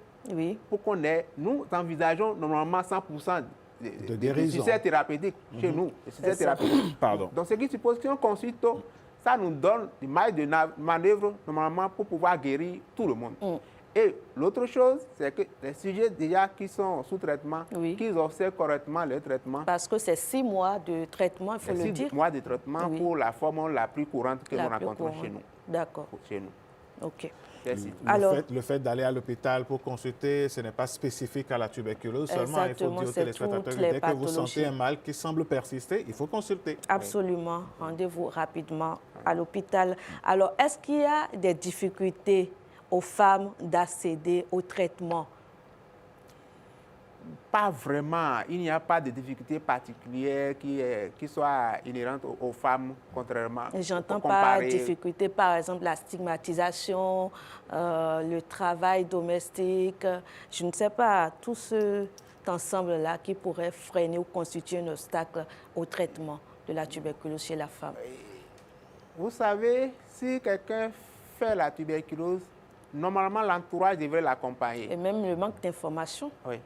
Pour qu'on ait, nous envisageons normalement 100% de guérison. succès thérapeutique chez nous. Pardon. Donc, ce qui suppose qu'on consulte tôt, ça nous donne des marges de manœuvre normalement pour pouvoir guérir tout le monde. Et l'autre chose, c'est que les sujets déjà qui sont sous traitement, qu'ils observent correctement le traitement. Parce que c'est 6 mois de traitement, il faut le dire. 6 mois de traitement pour la forme la plus courante que nous rencontrons chez nous. D'accord. Chez nous. OK. Le fait d'aller à l'hôpital pour consulter, ce n'est pas spécifique à la tuberculose seulement. Il faut dire aux téléspectateurs que dès que vous sentez un mal qui semble persister, il faut consulter. Absolument. Rendez-vous rapidement à l'hôpital. Alors, est-ce qu'il y a des difficultés aux femmes d'accéder au traitement? Pas vraiment. Il n'y a pas de difficultés particulières qui soient inhérentes aux femmes, contrairement. J'entends par difficulté, par exemple, la stigmatisation, le travail domestique, je ne sais pas, tout cet ensemble-là qui pourrait freiner ou constituer un obstacle au traitement de la tuberculose chez la femme. Vous savez, si quelqu'un fait la tuberculose, normalement, l'entourage devrait l'accompagner. Et même le manque d'information. Oui.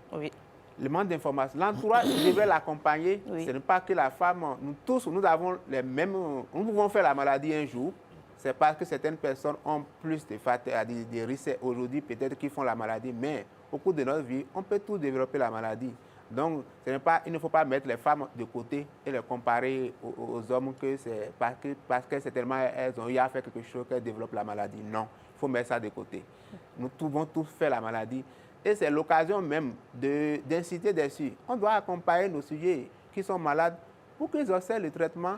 Le manque d'information. L'entourage devrait l'accompagner. Ce n'est pas que la femme. Nous tous, nous avons les mêmes. Nous pouvons faire la maladie un jour. C'est parce que certaines personnes ont plus de facteurs, des risques aujourd'hui, peut-être qu'ils font la maladie. Mais au cours de notre vie, on peut tous développer la maladie. Donc, il ne faut pas mettre les femmes de côté et les comparer aux hommes que c'est parce que certainement elles ont eu à faire quelque chose qu'elles développent la maladie. Non. Il faut mettre ça de côté. Nous pouvons tous faire la maladie. Et c'est l'occasion même d'inciter dessus. On doit accompagner nos sujets qui sont malades pour qu'ils observent le traitement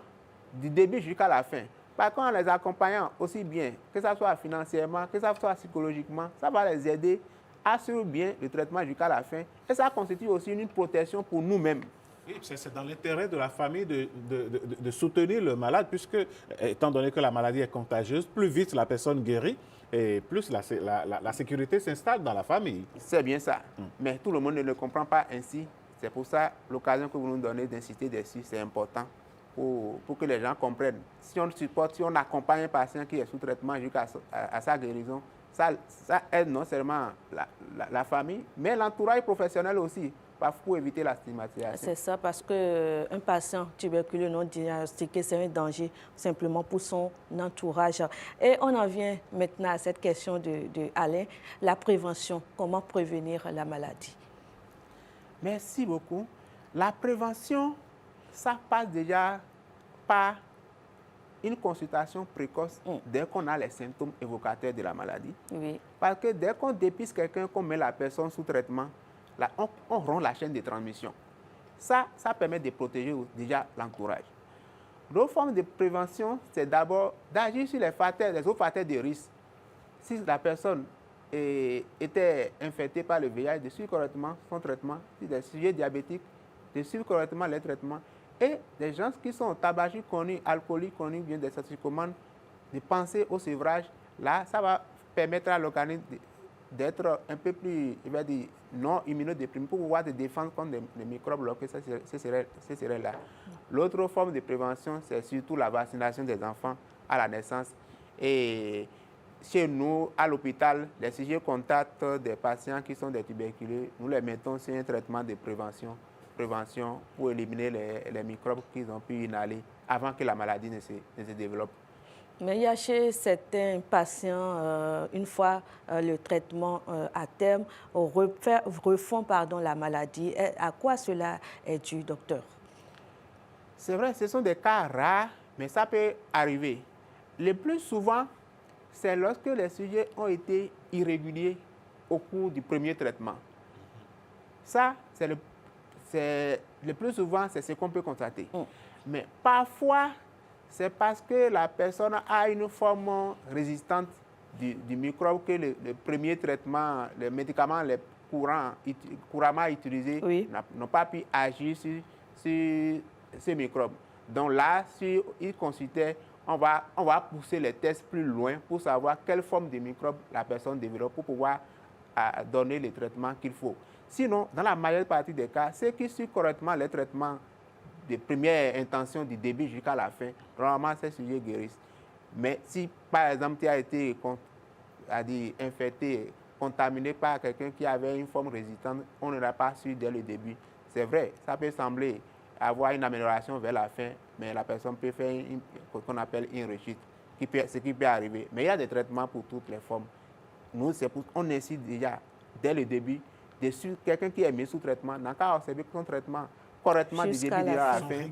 du début jusqu'à la fin. Par contre, en les accompagnant aussi bien, que ce soit financièrement, que ce soit psychologiquement, ça va les aider à suivre bien le traitement jusqu'à la fin. Et ça constitue aussi une protection pour nous-mêmes. Oui, c'est dans l'intérêt de la famille de soutenir le malade, puisque, étant donné que la maladie est contagieuse, plus vite la personne guérit, et plus la sécurité s'installe dans la famille. C'est bien ça. Mais tout le monde ne le comprend pas ainsi. C'est pour ça l'occasion que vous nous donnez d'inciter dessus, c'est important pour que les gens comprennent. Si on supporte, si on accompagne un patient qui est sous traitement jusqu'à sa guérison, ça aide non seulement la famille, mais l'entourage professionnel aussi, pour éviter la stigmatisation. C'est ça, parce qu'un patient tuberculeux non diagnostiqué, c'est un danger simplement pour son entourage. Et on en vient maintenant à cette question de Alain, la prévention. Comment prévenir la maladie? Merci beaucoup. La prévention, ça passe déjà par une consultation précoce dès qu'on a les symptômes évocateurs de la maladie. Oui. Parce que dès qu'on dépiste quelqu'un, qu'on met la personne sous traitement, là, on rompt la chaîne de transmission. Ça permet de protéger déjà l'entourage. L'autre forme de prévention, c'est d'abord d'agir sur les autres facteurs de risque. Si la personne était infectée par le VIH, de suivre correctement son traitement. Si des sujets diabétiques, de suivre correctement les traitements. Et des gens qui sont tabagiques connus, alcooliques connus, bien des toxicomanes, de penser au sevrage. Là, ça va permettre à l'organisme d'être un peu plus, je vais dire, non immunodéprimé pour pouvoir se défendre contre les microbes, alors que ce serait là. L'autre forme de prévention, c'est surtout la vaccination des enfants à la naissance. Et chez nous, à l'hôpital, les sujets contactent des patients qui sont des tuberculeux, nous les mettons sur un traitement de prévention pour éliminer les microbes qu'ils ont pu inhaler avant que la maladie ne se développe. Mais il y a chez certains patients, une fois le traitement à terme, refont la maladie. À quoi cela est dû, docteur? C'est vrai, ce sont des cas rares, mais ça peut arriver. Le plus souvent, c'est lorsque les sujets ont été irréguliers au cours du premier traitement. Ça, le plus souvent, c'est ce qu'on peut constater. Mais parfois, c'est parce que la personne a une forme résistante du microbe que le premier traitement, les médicaments les couramment utilisés n'ont pas pu agir sur ce microbe. Donc là, si il considère, on va pousser les tests plus loin pour savoir quelle forme de microbe la personne développe pour pouvoir donner le traitement qu'il faut. Sinon, dans la majeure partie des cas, ceux qui suivent correctement les traitements de première intention du début jusqu'à la fin, normalement, ces sujets guérissent. Mais si, par exemple, tu as été infecté, contaminé par quelqu'un qui avait une forme résistante, on ne l'a pas su dès le début. C'est vrai, ça peut sembler avoir une amélioration vers la fin, mais la personne peut faire ce qu'on appelle une rechute, ce qui peut arriver. Mais il y a des traitements pour toutes les formes. Nous, on incite déjà, dès le début, de suivre quelqu'un qui est mis sous traitement, n'a qu'à observer son traitement correctement du début à la fin.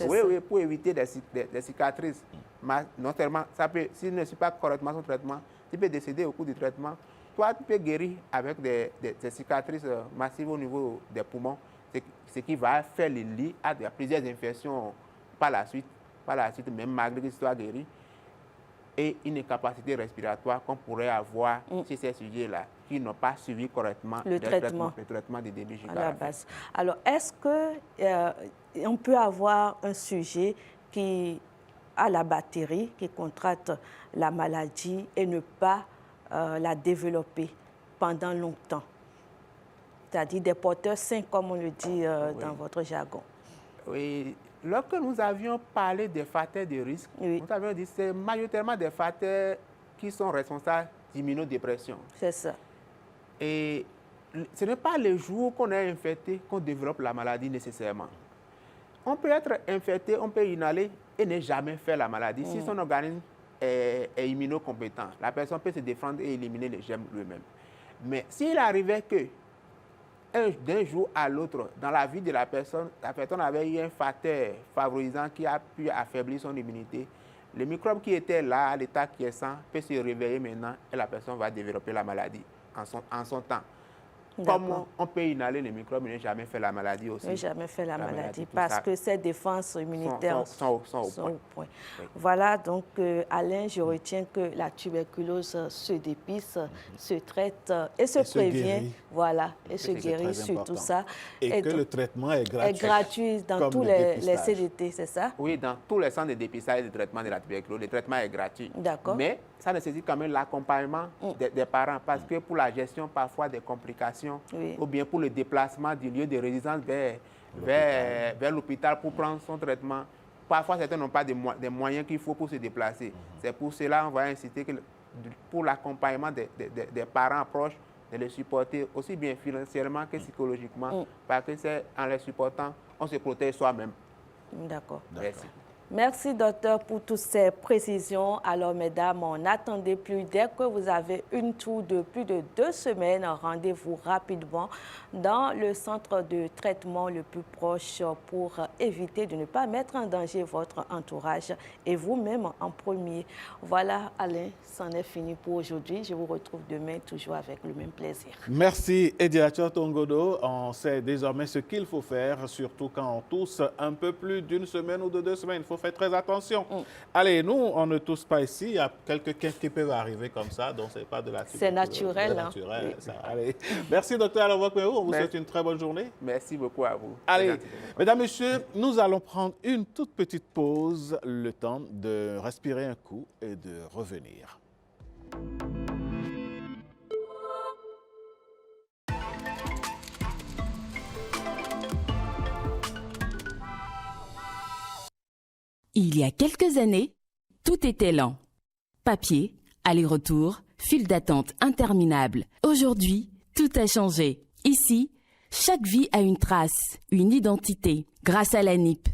Oui, pour éviter des cicatrices. Non seulement, s'il ne suit pas correctement son traitement, tu peux décéder au cours du traitement. Toi, tu peux guérir avec des cicatrices massives au niveau des poumons, ce qui va faire le lit à plusieurs infections par la suite, même malgré que tu sois guéri, et une incapacité respiratoire qu'on pourrait avoir chez ces sujets-là qui n'ont pas suivi correctement le traitement de début jusqu'à la base. Alors, est-ce qu'on peut avoir un sujet qui a la bactérie, qui contracte la maladie et ne pas la développer pendant longtemps? C'est-à-dire des porteurs sains, comme on le dit dans votre jargon. Oui. Lorsque nous avions parlé des facteurs de risque, nous avions dit que c'est majoritairement des facteurs qui sont responsables d'immunodépression. C'est ça. Et ce n'est pas le jour qu'on est infecté qu'on développe la maladie nécessairement. On peut être infecté, on peut inhaler et ne jamais faire la maladie. Si son organisme est immunocompétent, la personne peut se défendre et éliminer les germes lui-même. Mais s'il arrivait que d'un jour à l'autre, dans la vie de la personne avait eu un facteur favorisant qui a pu affaiblir son immunité, Le microbe qui était là, à l'état quiescent, peut se réveiller maintenant et la personne va développer la maladie en son temps. Comment on peut inhaler les microbes et ne jamais faire la maladie aussi? Ne jamais faire la maladie parce que ses défenses immunitaires sont au point. Oui. Voilà, donc Alain, je retiens que la tuberculose se dépiste, se traite et se prévient. Voilà, et se guérit sur tout ça. Et que le traitement est gratuit. Est gratuit dans tous les CDT, c'est ça? Oui, dans tous les centres de dépistage et de traitement de la tuberculose, le traitement est gratuit. D'accord. Mais ça nécessite quand même l'accompagnement des parents parce que pour la gestion parfois des complications, ou bien pour le déplacement du lieu de résidence vers l'hôpital pour prendre son traitement. Parfois, certains n'ont pas des moyens qu'il faut pour se déplacer. C'est pour cela qu'on va inciter que pour l'accompagnement des parents proches, de les supporter aussi bien financièrement que psychologiquement, parce que c'est en les supportant, on se protège soi-même. D'accord. Merci. Merci, docteur, pour toutes ces précisions. Alors, mesdames, on n'attendait plus. Dès que vous avez une tour de plus de 2 semaines, rendez-vous rapidement dans le centre de traitement le plus proche pour éviter de ne pas mettre en danger votre entourage et vous-même en premier. Voilà, Alain, c'en est fini pour aujourd'hui. Je vous retrouve demain, toujours avec le même plaisir. Merci, Ediacho Tongodo. On sait désormais ce qu'il faut faire, surtout quand on tousse un peu plus d'1 semaine ou de 2 semaines. Il faut faire très attention. Allez, nous, on ne tousse pas ici. Il y a quelques cas qui peuvent arriver comme ça, donc ce n'est pas de la tuberculose. C'est naturel. C'est naturel, ça. Allez. Merci, docteur Alawakmeou. On vous souhaite une très bonne journée. Merci beaucoup à vous. Allez, mesdames, messieurs, nous allons prendre une toute petite pause, le temps de respirer un coup et de revenir. Il y a quelques années, tout était lent. Papier, aller-retour, file d'attente interminable. Aujourd'hui, tout a changé. Ici, chaque vie a une trace, une identité, grâce à l'ANIP.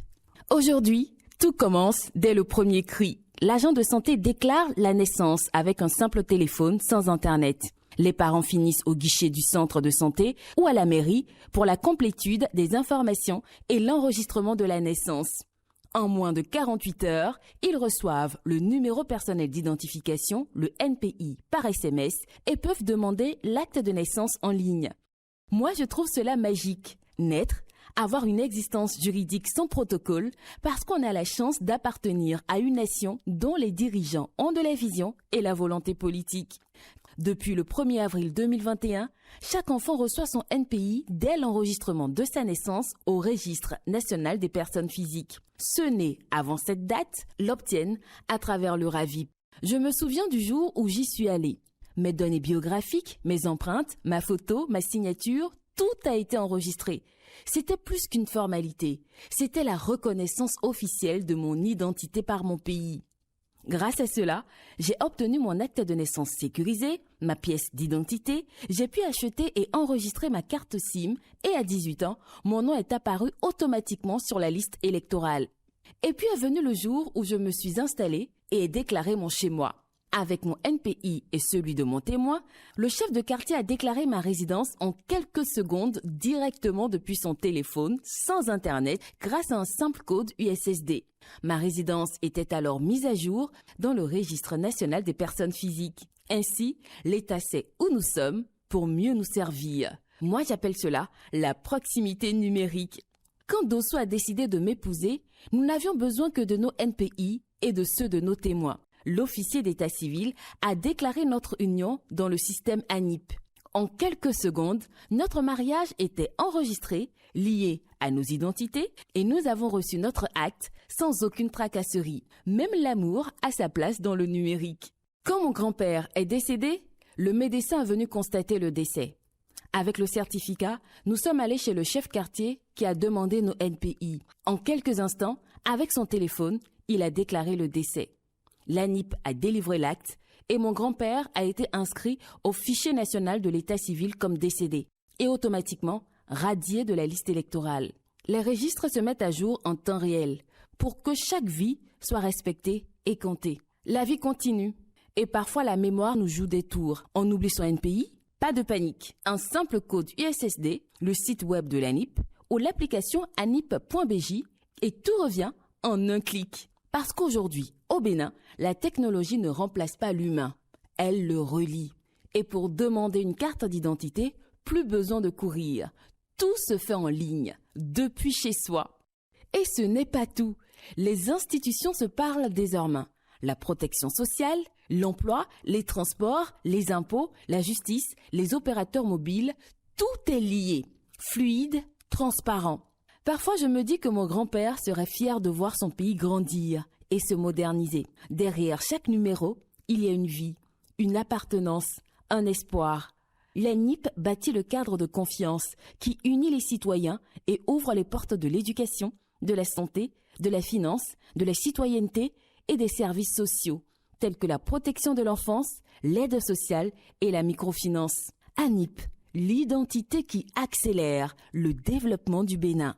Aujourd'hui, tout commence dès le premier cri. L'agent de santé déclare la naissance avec un simple téléphone sans Internet. Les parents finissent au guichet du centre de santé ou à la mairie pour la complétude des informations et l'enregistrement de la naissance. En moins de 48 heures, ils reçoivent le numéro personnel d'identification, le NPI, par SMS et peuvent demander l'acte de naissance en ligne. Moi, je trouve cela magique. Naître, avoir une existence juridique sans protocole, parce qu'on a la chance d'appartenir à une nation dont les dirigeants ont de la vision et la volonté politique. Depuis le 1er avril 2021, chaque enfant reçoit son NPI dès l'enregistrement de sa naissance au Registre national des personnes physiques. Ceux nés avant cette date l'obtiennent à travers le RAVIP. Je me souviens du jour où j'y suis allée. Mes données biographiques, mes empreintes, ma photo, ma signature, tout a été enregistré. C'était plus qu'une formalité. C'était la reconnaissance officielle de mon identité par mon pays. Grâce à cela, j'ai obtenu mon acte de naissance sécurisé, ma pièce d'identité, j'ai pu acheter et enregistrer ma carte SIM et à 18 ans, mon nom est apparu automatiquement sur la liste électorale. Et puis est venu le jour où je me suis installée et ai déclaré mon chez-moi. Avec mon NPI et celui de mon témoin, le chef de quartier a déclaré ma résidence en quelques secondes directement depuis son téléphone, sans Internet, grâce à un simple code USSD. Ma résidence était alors mise à jour dans le Registre national des personnes physiques. Ainsi, l'État sait où nous sommes pour mieux nous servir. Moi, j'appelle cela la proximité numérique. Quand Dosso a décidé de m'épouser, nous n'avions besoin que de nos NPI et de ceux de nos témoins. L'officier d'état civil a déclaré notre union dans le système ANIP. En quelques secondes, notre mariage était enregistré, lié à nos identités et nous avons reçu notre acte sans aucune tracasserie. Même l'amour a sa place dans le numérique. Quand mon grand-père est décédé, le médecin est venu constater le décès. Avec le certificat, nous sommes allés chez le chef quartier qui a demandé nos NPI. En quelques instants, avec son téléphone, il a déclaré le décès. L'ANIP a délivré l'acte et mon grand-père a été inscrit au fichier national de l'état civil comme décédé et automatiquement radié de la liste électorale. Les registres se mettent à jour en temps réel pour que chaque vie soit respectée et comptée. La vie continue et parfois la mémoire nous joue des tours. On oublie son NPI? Pas de panique. Un simple code USSD, le site web de l'ANIP ou l'application anip.bj et tout revient en un clic. Parce qu'aujourd'hui, au Bénin, la technologie ne remplace pas l'humain, elle le relie. Et pour demander une carte d'identité, plus besoin de courir. Tout se fait en ligne, depuis chez soi. Et ce n'est pas tout. Les institutions se parlent désormais. La protection sociale, l'emploi, les transports, les impôts, la justice, les opérateurs mobiles, tout est lié, fluide, transparent. Parfois, je me dis que mon grand-père serait fier de voir son pays grandir et se moderniser. Derrière chaque numéro, il y a une vie, une appartenance, un espoir. L'ANIP bâtit le cadre de confiance qui unit les citoyens et ouvre les portes de l'éducation, de la santé, de la finance, de la citoyenneté et des services sociaux, tels que la protection de l'enfance, l'aide sociale et la microfinance. ANIP, l'identité qui accélère le développement du Bénin.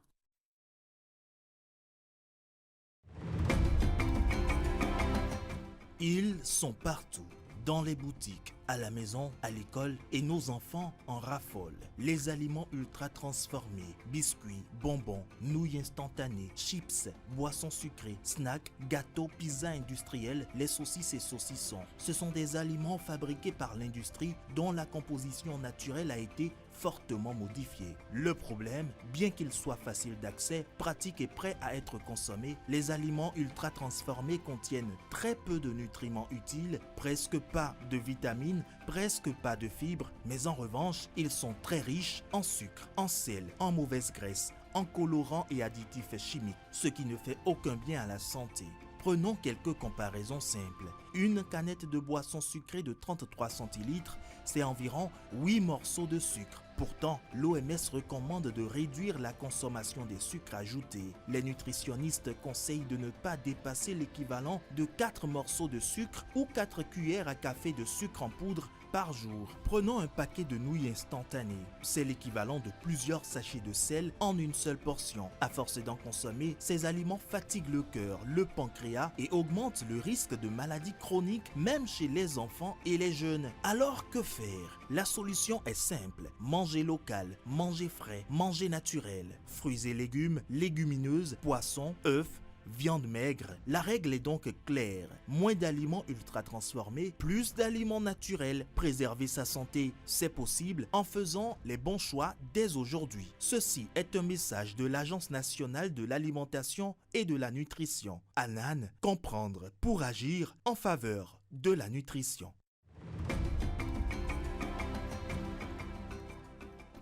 Ils sont partout, dans les boutiques, à la maison, à l'école, et nos enfants en raffolent. Les aliments ultra transformés, biscuits, bonbons, nouilles instantanées, chips, boissons sucrées, snacks, gâteaux, pizzas industriels, les saucisses et saucissons. Ce sont des aliments fabriqués par l'industrie dont la composition naturelle a été fortement modifié. Le problème, bien qu'il soit facile d'accès, pratique et prêt à être consommé, les aliments ultra transformés contiennent très peu de nutriments utiles, presque pas de vitamines, presque pas de fibres, mais en revanche, ils sont très riches en sucre, en sel, en mauvaise graisse, en colorants et additifs chimiques, ce qui ne fait aucun bien à la santé. Prenons quelques comparaisons simples. Une canette de boisson sucrée de 33 centilitres, c'est environ 8 morceaux de sucre. Pourtant, l'OMS recommande de réduire la consommation des sucres ajoutés. Les nutritionnistes conseillent de ne pas dépasser l'équivalent de 4 morceaux de sucre ou 4 cuillères à café de sucre en poudre par jour. Prenons un paquet de nouilles instantanées. C'est l'équivalent de plusieurs sachets de sel en une seule portion. À force d'en consommer, ces aliments fatiguent le cœur, le pancréas et augmentent le risque de maladies chroniques même chez les enfants et les jeunes. Alors que faire? La solution est simple. Manger local, manger frais, manger naturel. Fruits et légumes, légumineuses, poissons, œufs, viande maigre. La règle est donc claire. Moins d'aliments ultra transformés, plus d'aliments naturels. Préserver sa santé, c'est possible en faisant les bons choix dès aujourd'hui. Ceci est un message de l'Agence nationale de l'alimentation et de la nutrition. ANAN, comprendre pour agir en faveur de la nutrition.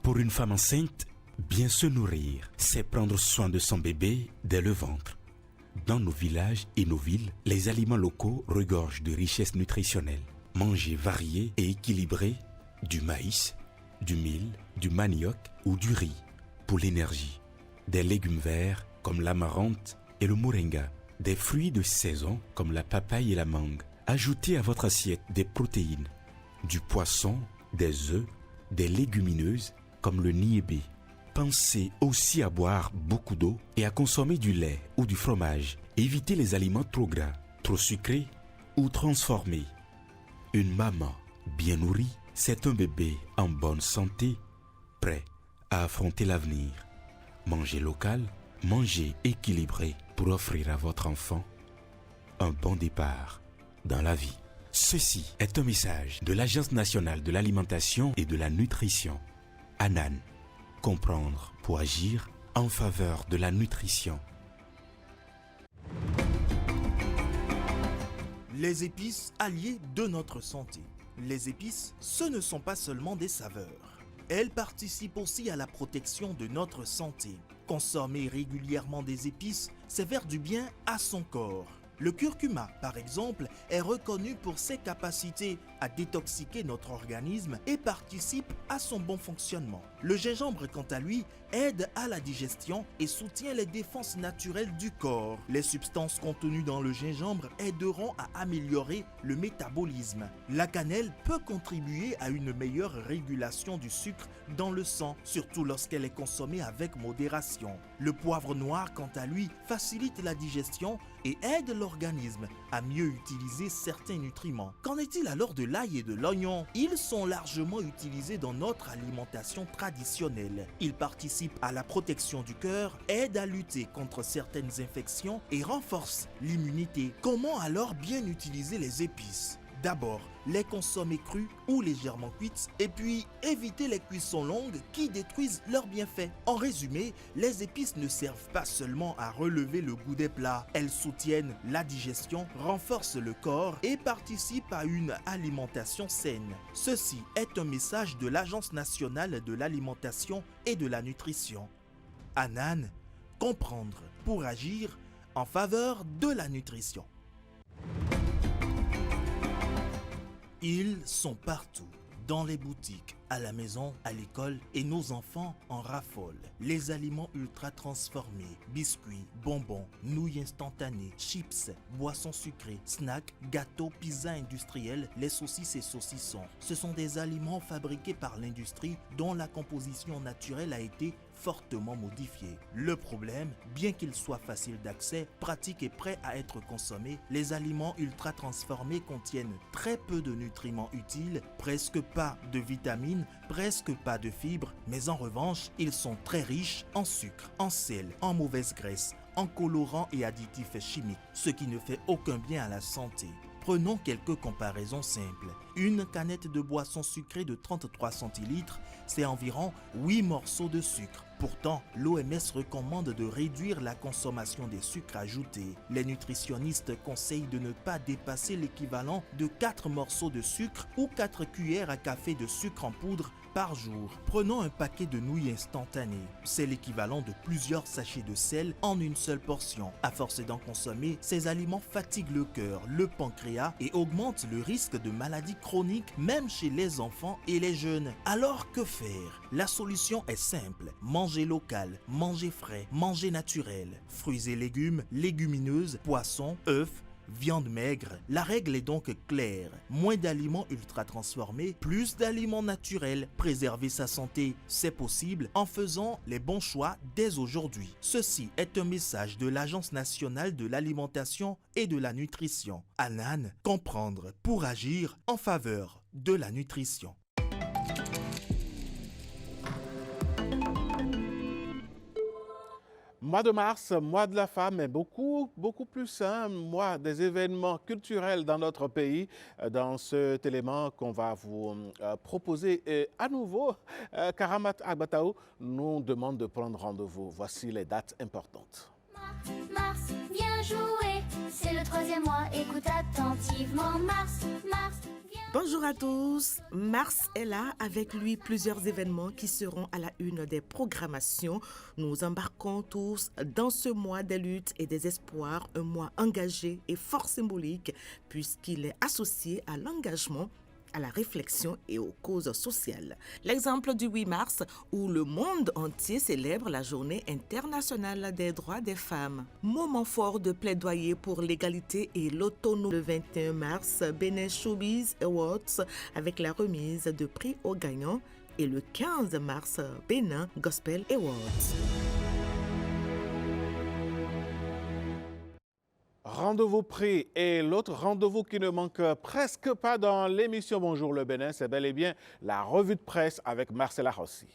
Pour une femme enceinte, bien se nourrir, c'est prendre soin de son bébé dès le ventre. Dans nos villages et nos villes, les aliments locaux regorgent de richesses nutritionnelles. Manger varié et équilibré, du maïs, du mil, du manioc ou du riz pour l'énergie. Des légumes verts comme l'amarante et le moringa. Des fruits de saison comme la papaye et la mangue. Ajoutez à votre assiette des protéines, du poisson, des œufs, des légumineuses comme le niébé. Pensez aussi à boire beaucoup d'eau et à consommer du lait ou du fromage. Évitez les aliments trop gras, trop sucrés ou transformés. Une maman bien nourrie, c'est un bébé en bonne santé, prêt à affronter l'avenir. Mangez local, mangez équilibré pour offrir à votre enfant un bon départ dans la vie. Ceci est un message de l'Agence nationale de l'alimentation et de la nutrition. ANAN. Comprendre pour agir en faveur de la nutrition. Les épices, alliées de notre santé. Les épices, ce ne sont pas seulement des saveurs. Elles participent aussi à la protection de notre santé. Consommer régulièrement des épices, c'est faire du bien à son corps. Le curcuma, par exemple, est reconnu pour ses capacités à détoxiquer notre organisme et participe à son bon fonctionnement. Le gingembre, quant à lui, aide à la digestion et soutient les défenses naturelles du corps. Les substances contenues dans le gingembre aideront à améliorer le métabolisme. La cannelle peut contribuer à une meilleure régulation du sucre dans le sang, surtout lorsqu'elle est consommée avec modération. Le poivre noir, quant à lui, facilite la digestion et aident l'organisme à mieux utiliser certains nutriments. Qu'en est-il alors de l'ail et de l'oignon? Ils sont largement utilisés dans notre alimentation traditionnelle. Ils participent à la protection du cœur, aident à lutter contre certaines infections et renforcent l'immunité. Comment alors bien utiliser les épices? D'abord, les consommer crus ou légèrement cuites et puis éviter les cuissons longues qui détruisent leurs bienfaits. En résumé, les épices ne servent pas seulement à relever le goût des plats, elles soutiennent la digestion, renforcent le corps et participent à une alimentation saine. Ceci est un message de l'Agence nationale de l'alimentation et de la nutrition. ANAN, comprendre pour agir en faveur de la nutrition. Ils sont partout, dans les boutiques, à la maison, à l'école, et nos enfants en raffolent. Les aliments ultra transformés, biscuits, bonbons, nouilles instantanées, chips, boissons sucrées, snacks, gâteaux, pizzas industriels, les saucisses et saucissons. Ce sont des aliments fabriqués par l'industrie dont la composition naturelle a été fortement modifié. Le problème, bien qu'il soit facile d'accès, pratique et prêt à être consommé, les aliments ultra transformés contiennent très peu de nutriments utiles, presque pas de vitamines, presque pas de fibres, mais en revanche, ils sont très riches en sucre, en sel, en mauvaise graisse, en colorants et additifs chimiques, ce qui ne fait aucun bien à la santé. Prenons quelques comparaisons simples. Une canette de boisson sucrée de 33 centilitres, c'est environ 8 morceaux de sucre. Pourtant, l'OMS recommande de réduire la consommation des sucres ajoutés. Les nutritionnistes conseillent de ne pas dépasser l'équivalent de 4 morceaux de sucre ou 4 cuillères à café de sucre en poudre par jour. Prenons un paquet de nouilles instantanées. C'est l'équivalent de plusieurs sachets de sel en une seule portion. À force d'en consommer, ces aliments fatiguent le cœur, le pancréas et augmentent le risque de maladies chroniques même chez les enfants et les jeunes. Alors que faire? La solution est simple. Manger local, manger frais, manger naturel. Fruits et légumes, légumineuses, poissons, œufs, viande maigre. La règle est donc claire. Moins d'aliments ultra transformés, plus d'aliments naturels. Préserver sa santé, c'est possible en faisant les bons choix dès aujourd'hui. Ceci est un message de l'Agence nationale de l'alimentation et de la nutrition. ANAN, comprendre pour agir en faveur de la nutrition. Mois de mars, mois de la femme, mais beaucoup plus, mois des événements culturels dans notre pays. Dans cet élément qu'on va vous proposer à nouveau, Karamat Agbataou nous demande de prendre rendez-vous. Voici les dates importantes. Mars, viens jouer, c'est le 3e mois, écoute attentivement. Mars, viens. Bonjour à tous, Mars est là, avec lui plusieurs événements qui seront à la une des programmations. Nous embarquons tous dans ce mois des luttes et des espoirs, un mois engagé et fort symbolique puisqu'il est associé à l'engagement, à la réflexion et aux causes sociales. L'exemple du 8 mars où le monde entier célèbre la journée internationale des droits des femmes. Moment fort de plaidoyer pour l'égalité et l'autonomie. Le 21 mars, Benin Showbiz Awards avec la remise de prix aux gagnants et le 15 mars, Benin Gospel Awards. Rendez-vous pris et l'autre rendez-vous qui ne manque presque pas dans l'émission Bonjour le Bénin, c'est bel et bien la revue de presse avec Marcella Rossi.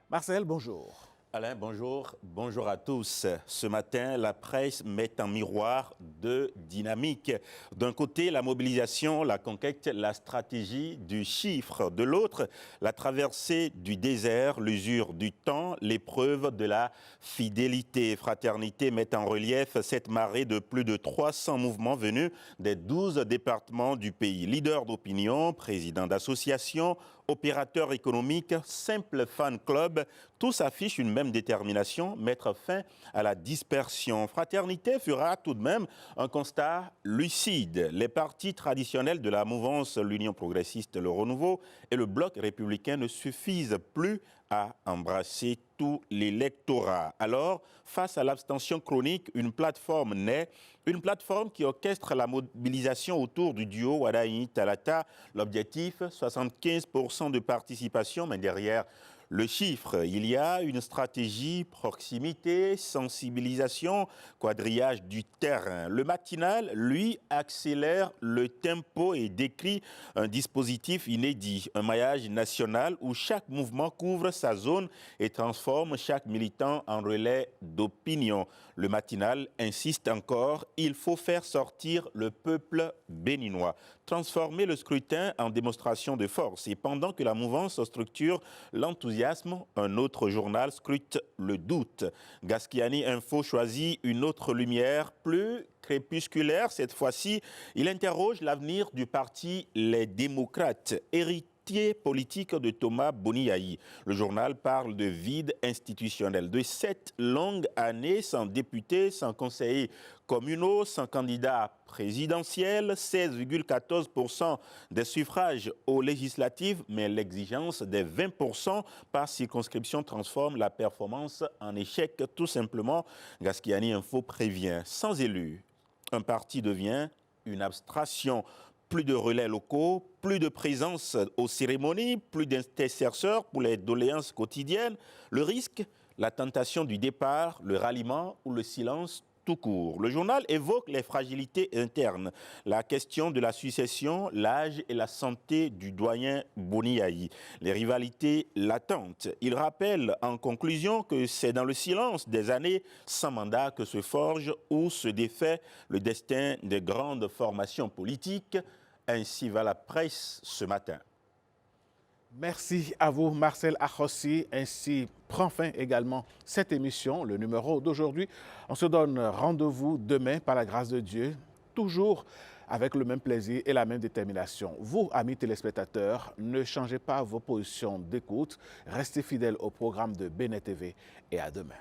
Marcel, bonjour. Alain, bonjour. Bonjour à tous. Ce matin, la presse met en miroir deux dynamiques. D'un côté, la mobilisation, la conquête, la stratégie du chiffre. De l'autre, la traversée du désert, l'usure du temps, l'épreuve de la fidélité. Fraternité met en relief cette marée de plus de 300 mouvements venus des 12 départements du pays. Leaders d'opinion, présidents d'associations, opérateurs économiques, simples fan club, tous affichent une même détermination, mettre fin à la dispersion. Fraternité fera tout de même un constat lucide. Les partis traditionnels de la mouvance, l'Union progressiste, le Renouveau et le Bloc républicain ne suffisent plus à embrasser tout l'électorat. Alors, face à l'abstention chronique, une plateforme naît, une plateforme qui orchestre la mobilisation autour du duo Wadaini Talata. L'objectif, 75% de participation, mais derrière Le chiffre, il y a une stratégie, proximité, sensibilisation, quadrillage du terrain. Le matinal, lui, accélère le tempo et décrit un dispositif inédit, un maillage national où chaque mouvement couvre sa zone et transforme chaque militant en relais d'opinion. Le matinal insiste encore, il faut faire sortir le peuple béninois, transformer le scrutin en démonstration de force. Et pendant que la mouvance structure l'enthousiasme, un autre journal scrute le doute. Gaskiani Info choisit une autre lumière, plus crépusculaire. Cette fois-ci, il interroge l'avenir du parti Les Démocrates, héritier politique de Thomas Boniaï. Le journal parle de vide institutionnel, de 7 longues années sans député, sans conseiller communaux, sans candidat présidentiel, 16,14% des suffrages aux législatives, mais l'exigence des 20% par circonscription transforme la performance en échec. Tout simplement, Gaskiani Info prévient, sans élus, un parti devient une abstraction. Plus de relais locaux, plus de présence aux cérémonies, plus d'intercesseurs pour les doléances quotidiennes. Le risque, la tentation du départ, le ralliement ou le silence tout court. Le journal évoque les fragilités internes, la question de la succession, l'âge et la santé du doyen Boniaï, les rivalités latentes. Il rappelle en conclusion que c'est dans le silence des années sans mandat que se forge ou se défait le destin des grandes formations politiques. Ainsi va la presse ce matin. Merci à vous, Marcel Akhossi. Ainsi prend fin également cette émission, le numéro d'aujourd'hui. On se donne rendez-vous demain, par la grâce de Dieu, toujours avec le même plaisir et la même détermination. Vous, amis téléspectateurs, ne changez pas vos positions d'écoute. Restez fidèles au programme de Bénin TV et à demain.